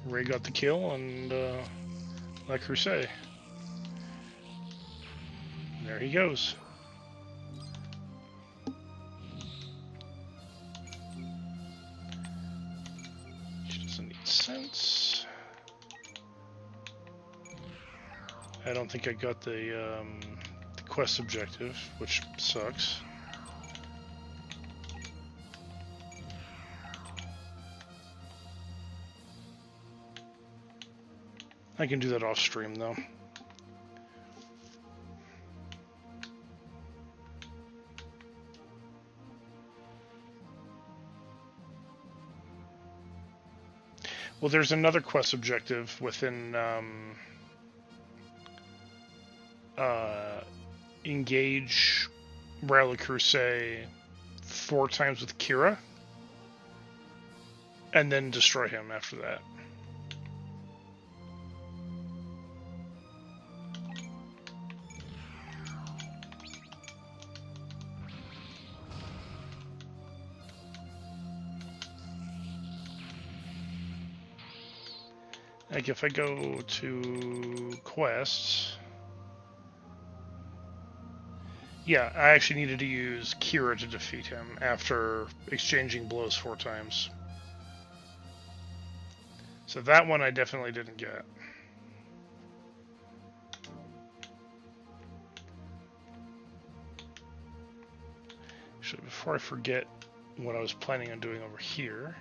Ray got the kill, and like Crusade. There he goes. She doesn't need sense. I don't think I got the quest objective, which sucks. I can do that off stream though. Well, there's another quest objective within engage Rally Crusade 4 times with Kira, and then destroy him after that. Like if I go to quests, yeah, I actually needed to use Kira to defeat him after exchanging blows 4 times. So that one I definitely didn't get. Actually, before I forget what I was planning on doing over here,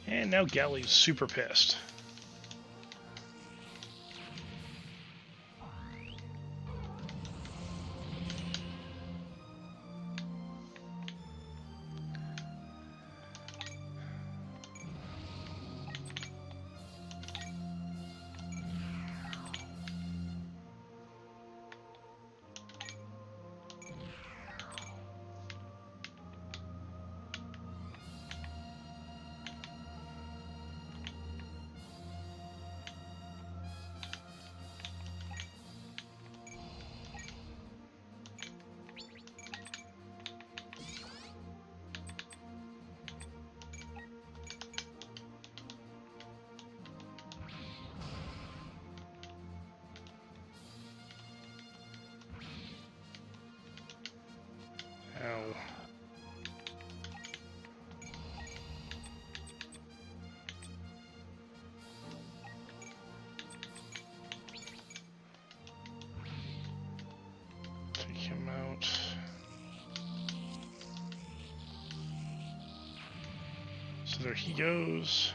and now Galley's super pissed. Ow. Take him out. So there he goes.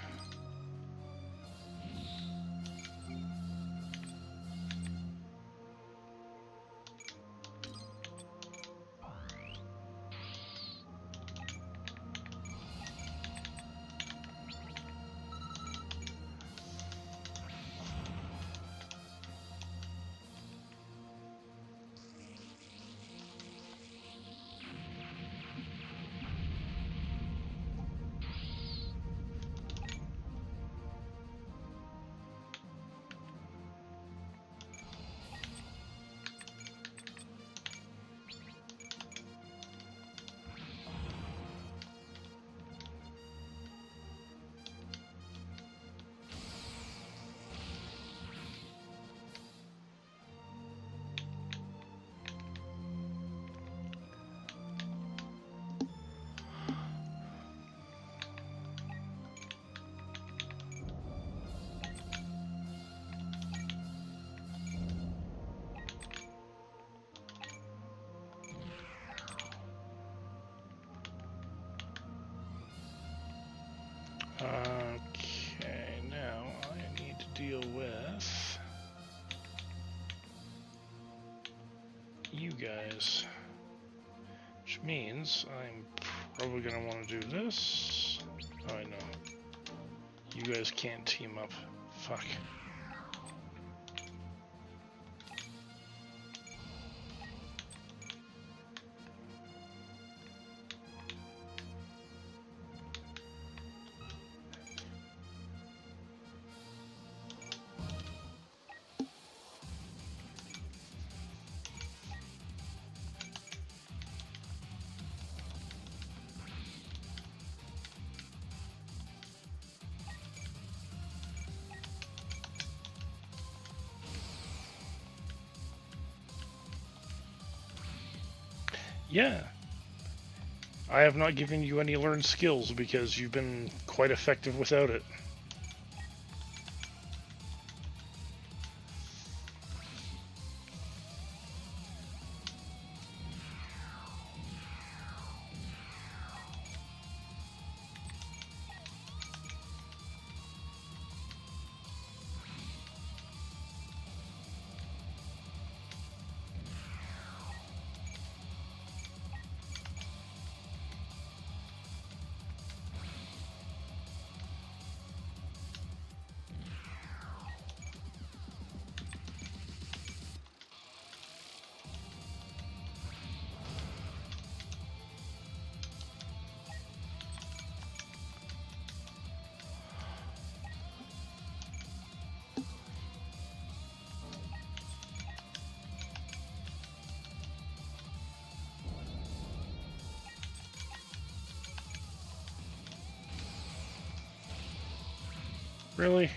Okay, now I need to deal with you guys, which means I'm probably going to want to do this. Oh, I know. You guys can't team up. Fuck. Yeah. I have not given you any learned skills because you've been quite effective without it. Really?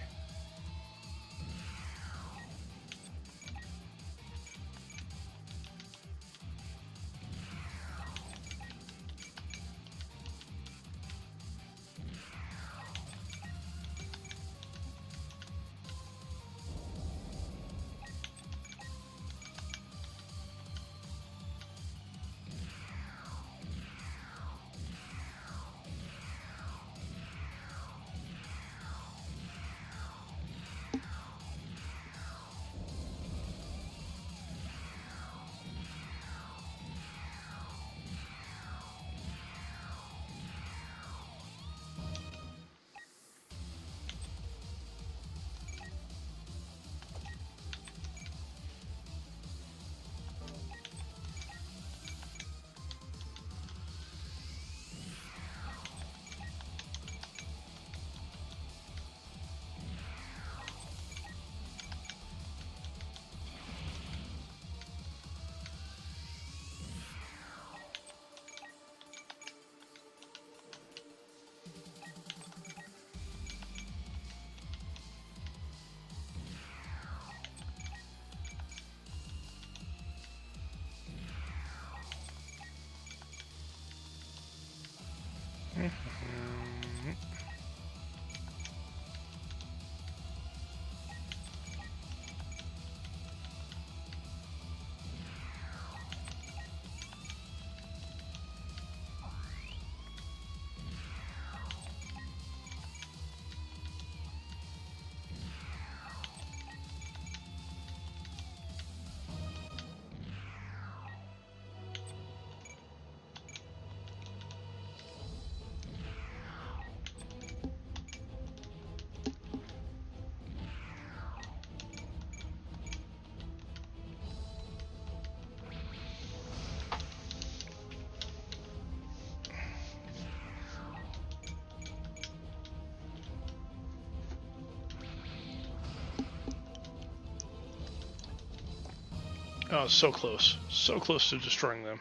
Oh, so close. So close to destroying them.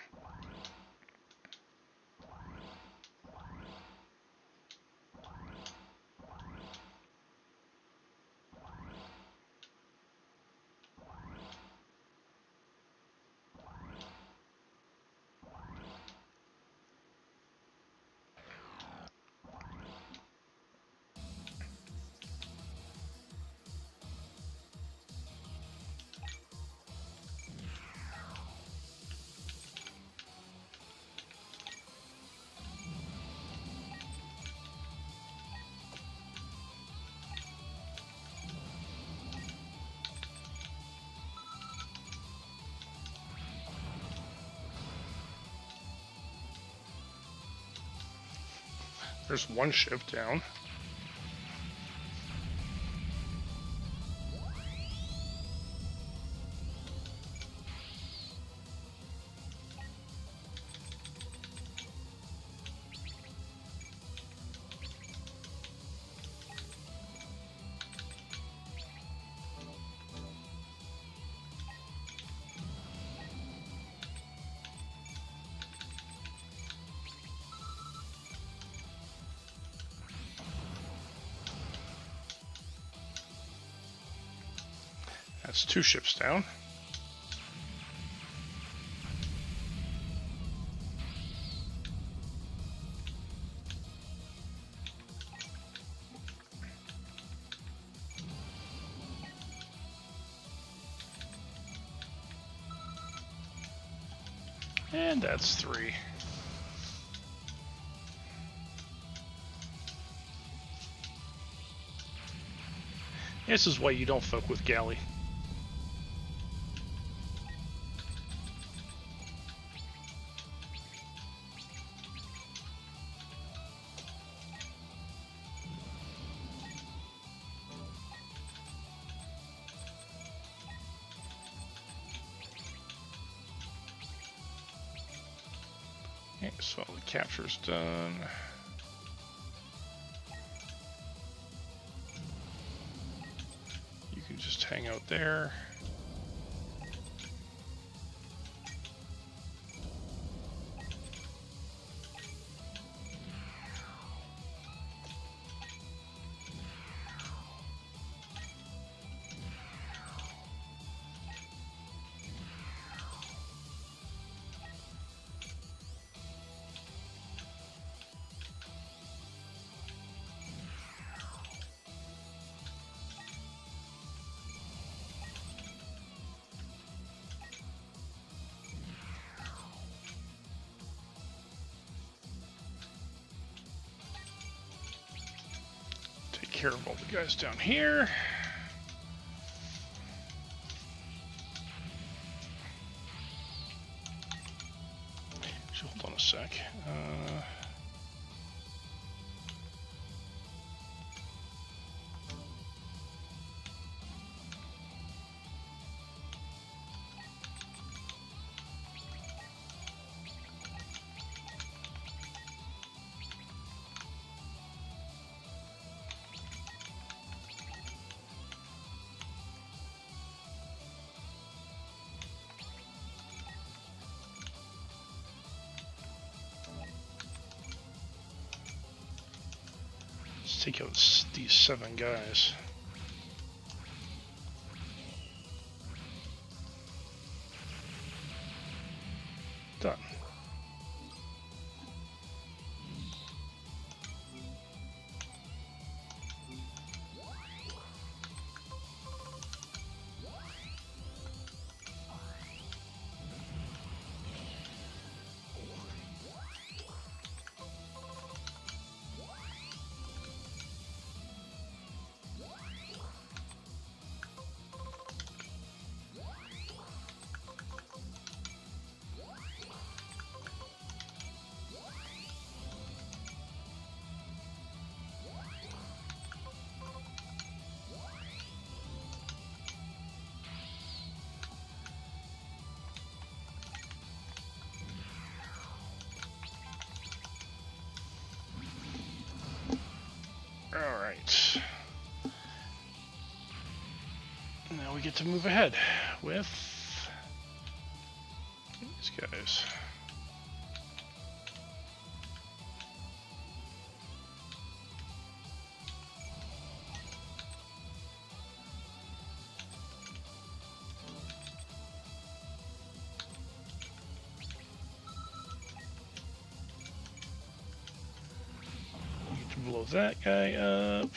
There's one ship down. That's two ships down. And that's three. This is why you don't fuck with Galley. Okay, so the capture's done. You can just hang out there. care of all the guys down here. So hold on a sec. Let's take out these 7 guys. Done. Alright. Now we get to move ahead with these guys. Need to blow that guy up.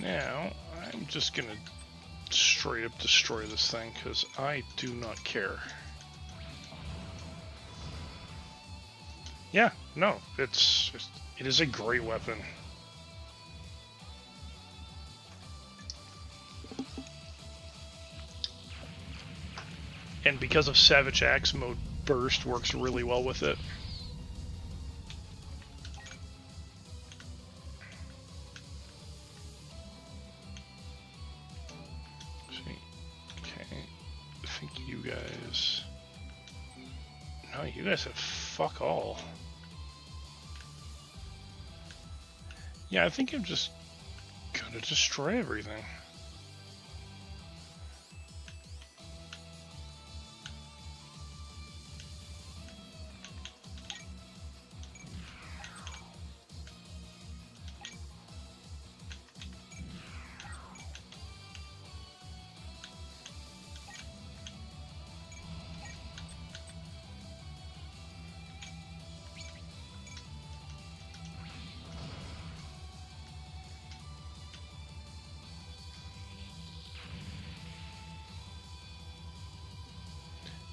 Now, I'm just gonna straight up destroy this thing because I do not care. Yeah, no, it is a great weapon. And because of Savage Axe mode, burst works really well with it. You guys have fuck all. Yeah, I think I'm just gonna destroy everything.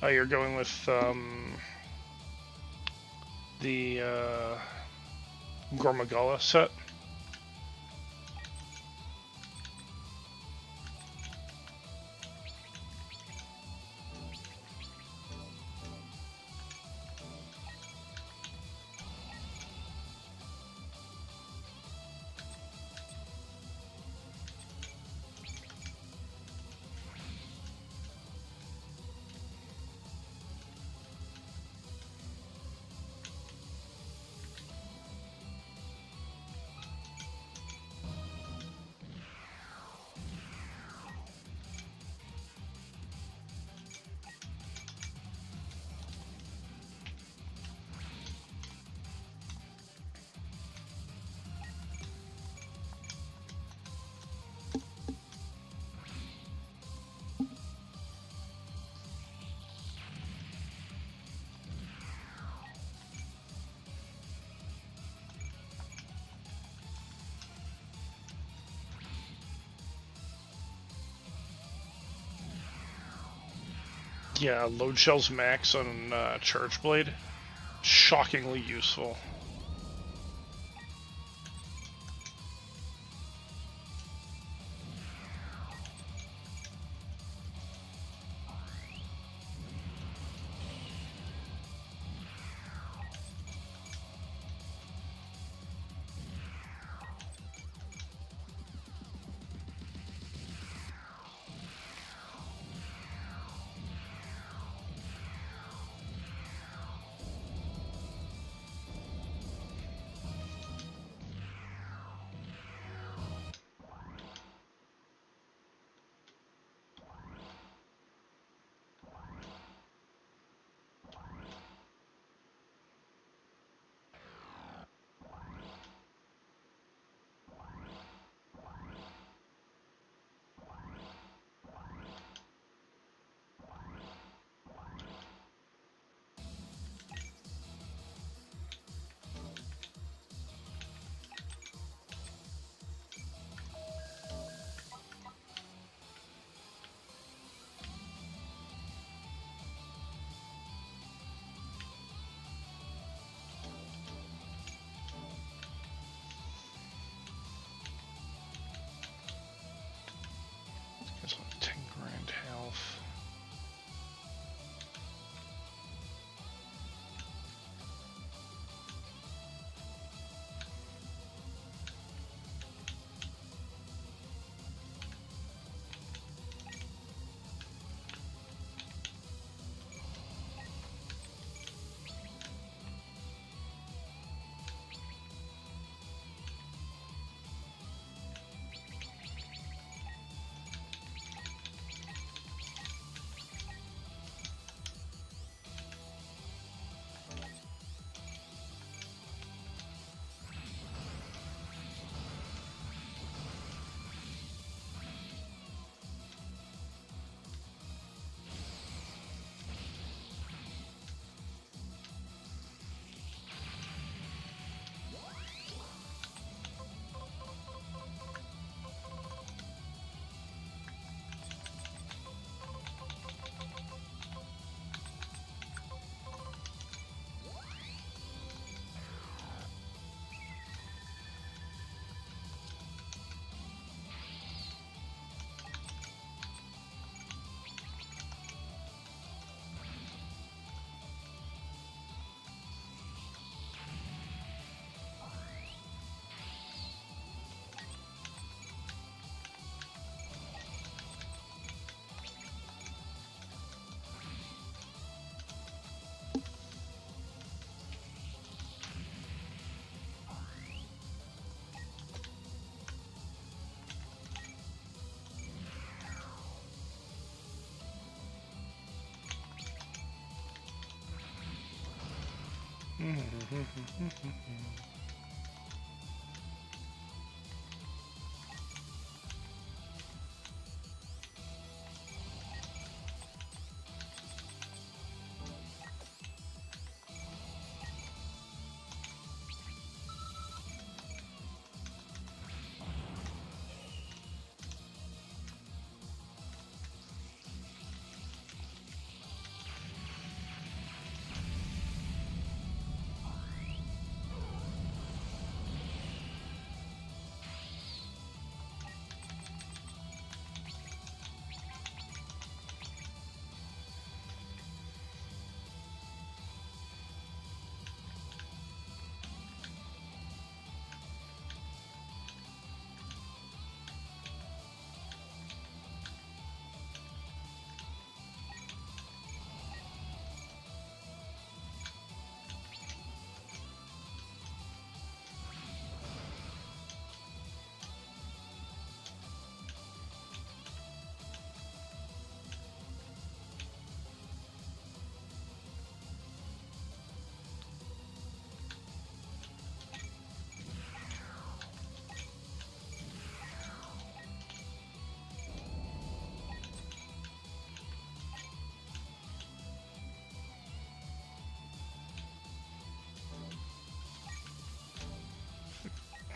Oh, you're going with the Gormagala set? Yeah, load shells max on Charge Blade. Shockingly useful. It's like 10 grand health.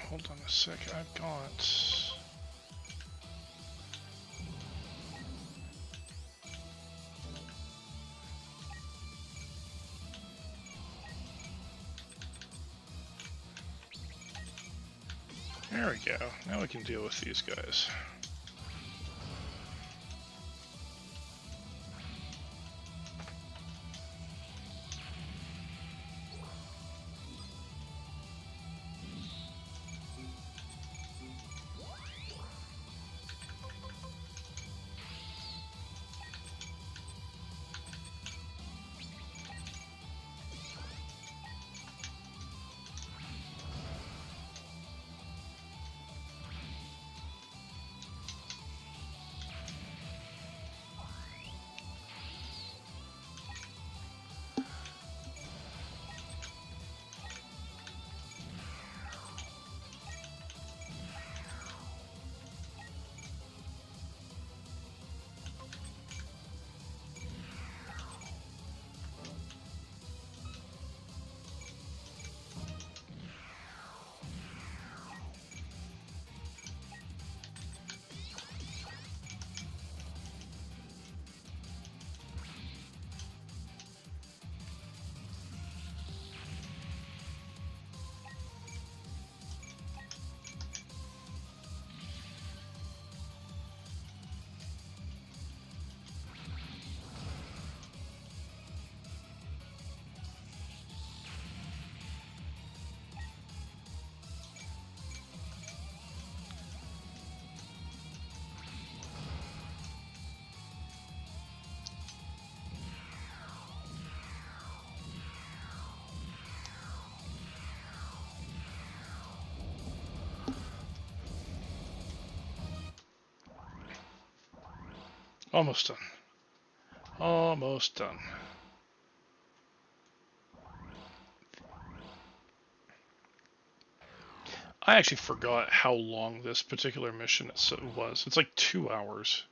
Hold on a sec, I've got... There we go. Now we can deal with these guys. Almost done. Almost done. I actually forgot how long this particular mission was. It's like 2 hours.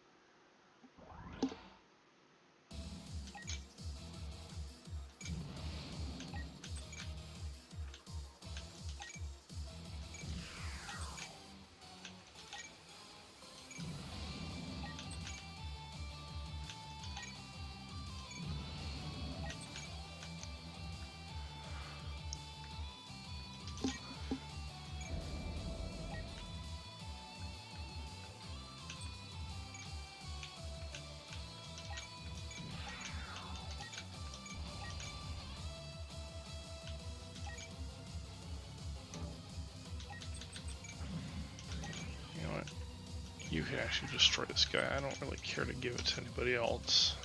You can actually destroy this guy. I don't really care to give it to anybody else.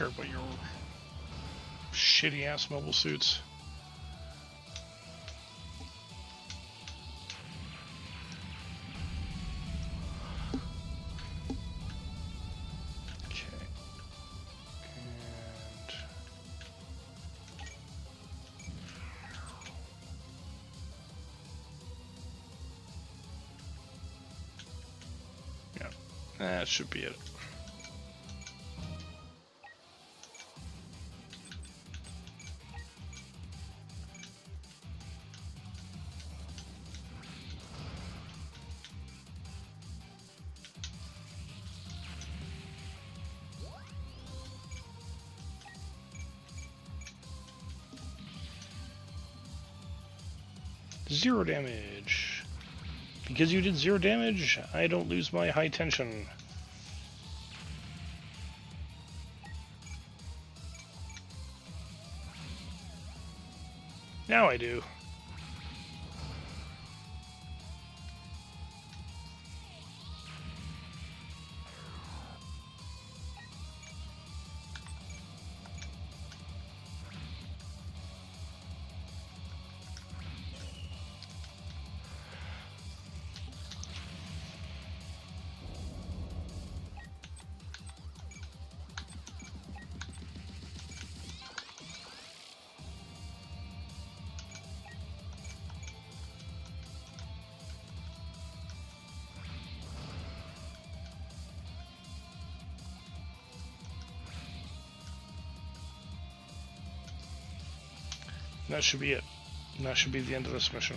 care about your shitty ass mobile suits. Okay. And yeah, that should be it. Zero damage. Because you did 0 damage, I don't lose my high tension. Now I do. That should be it. That should be the end of this mission.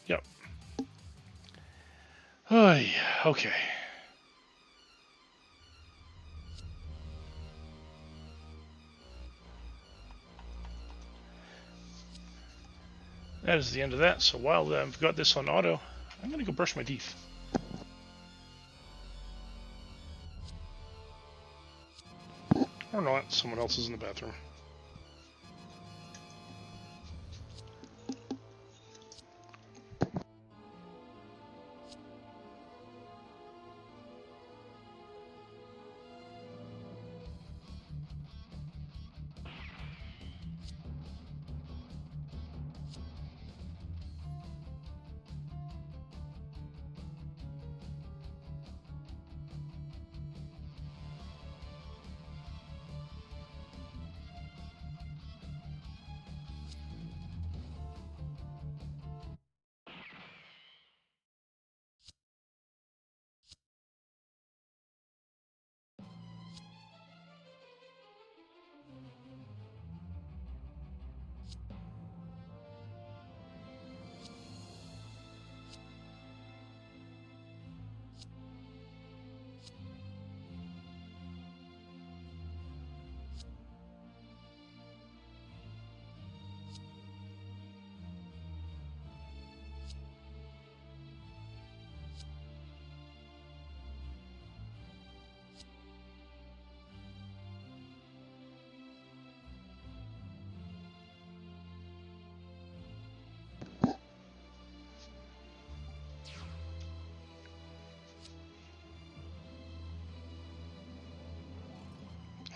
Yep. Oh, yeah. Okay. That is the end of that. So while I've got this on auto, I'm gonna go brush my teeth. Or not, someone else is in the bathroom.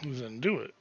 Then do it.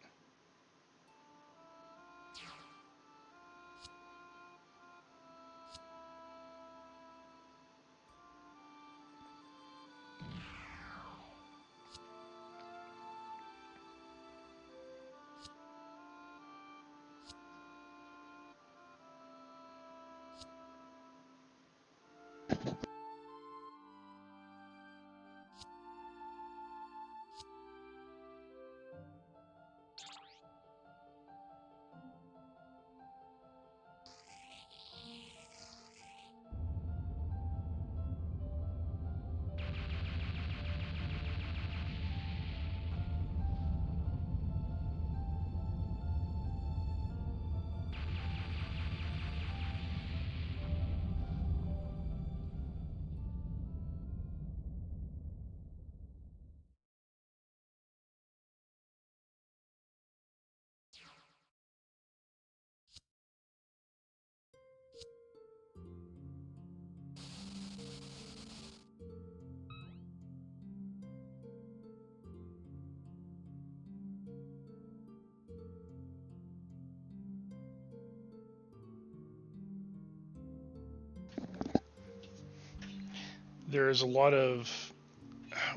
there's a lot of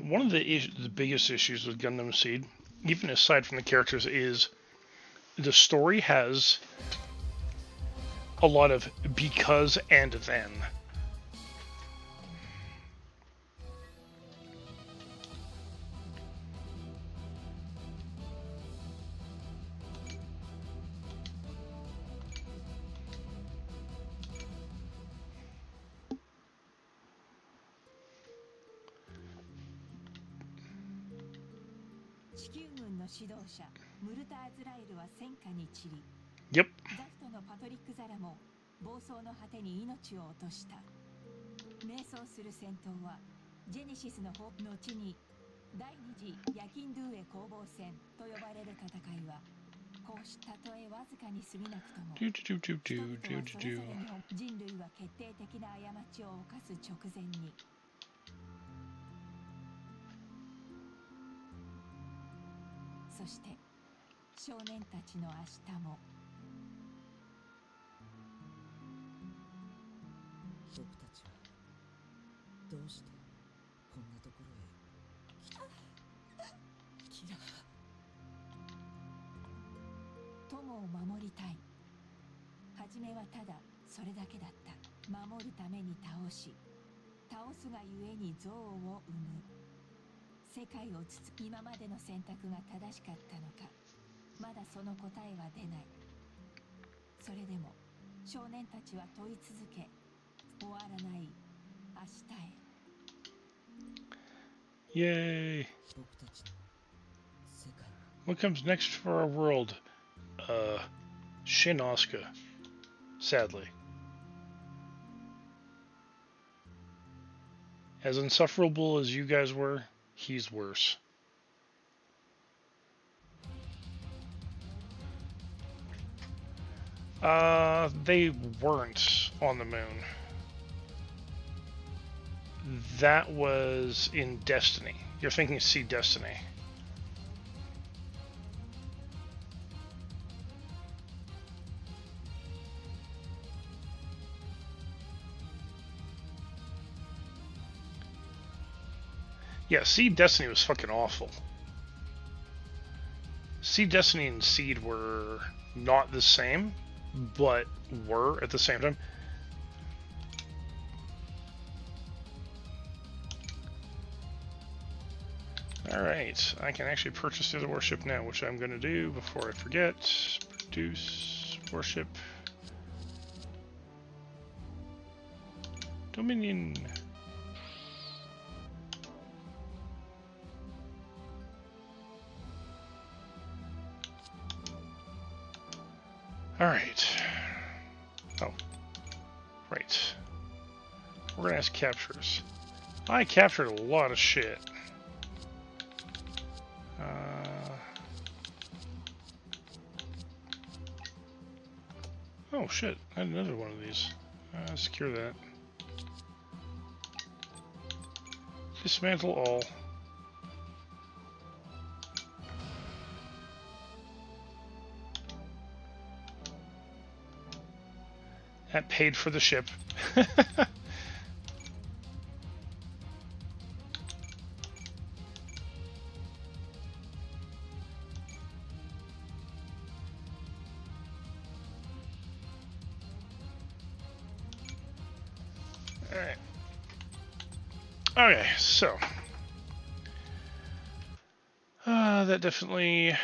one of the biggest issues with Gundam Seed, even aside from the characters, is the story has a lot of because and then. Yep. ザフトのパトリック・ザラも暴走の果てに命を落とした。迷走する戦闘はジェネシスの後に第二次ヤキンドゥエ攻防戦と呼ばれる戦いは、こうしたとえわずかに過ぎなくとも、人々はそれぞれの人類は決定的な過ちを犯す直前に、そして少年たちの明日も。僕たちはどうしてこんなところへ来た。キラー。友を守りたい。初めはただそれだけだった。守るために倒し、倒すがゆえに憎悪を生む。世界を今までの選択が正しかったのか、まだその答えは出ない。それでも少年たちは問い続け、終わらない明日へ。Yay! 僕たちの世界は What comes next for our world? Shin Asuka. Sadly. As insufferable as you guys were, he's worse. They weren't on the moon. That was in Destiny. You're thinking SEED Destiny. Yeah, SEED Destiny was fucking awful. SEED Destiny and SEED were not the same, but were at the same time. Alright, I can actually purchase the other warship now, which I'm going to do before I forget. Produce warship. Dominion. Alright. Oh. Right. We're going to ask captures. I captured a lot of shit. Oh shit, I had another one of these. Secure that. Dismantle all. That paid for the ship. Alright. Okay, so that definitely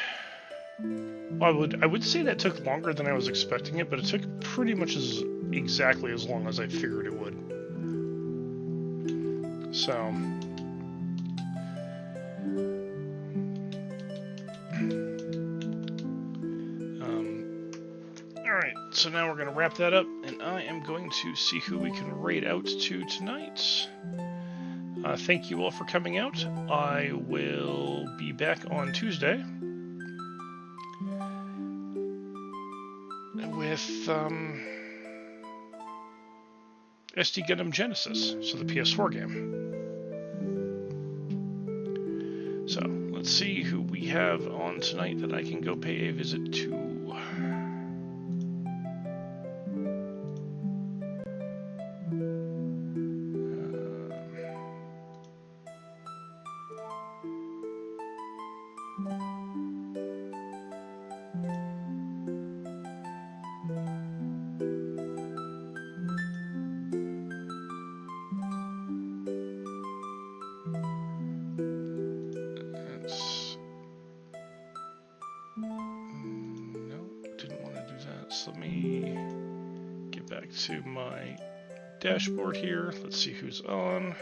I would say that took longer than I was expecting it, but it took pretty much exactly as long as I figured it would. So alright, so now we're going to wrap that up, and I am going to see who we can raid out to tonight. Thank you all for coming out. I will be back on Tuesday with SD Gundam Genesis, so the PS4 game. So, let's see who we have on tonight that I can go pay a visit to. No, didn't want to do that. So let me get back to my dashboard here. Let's see who's on.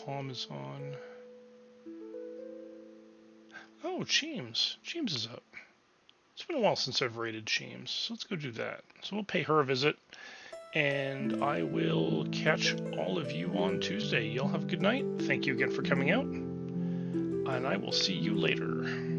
Palm is on. Oh, Cheems. Cheems is up. It's been a while since I've raided Cheems, so let's go do that. So we'll pay her a visit, and I will catch all of you on Tuesday. Y'all have a good night. Thank you again for coming out, and I will see you later.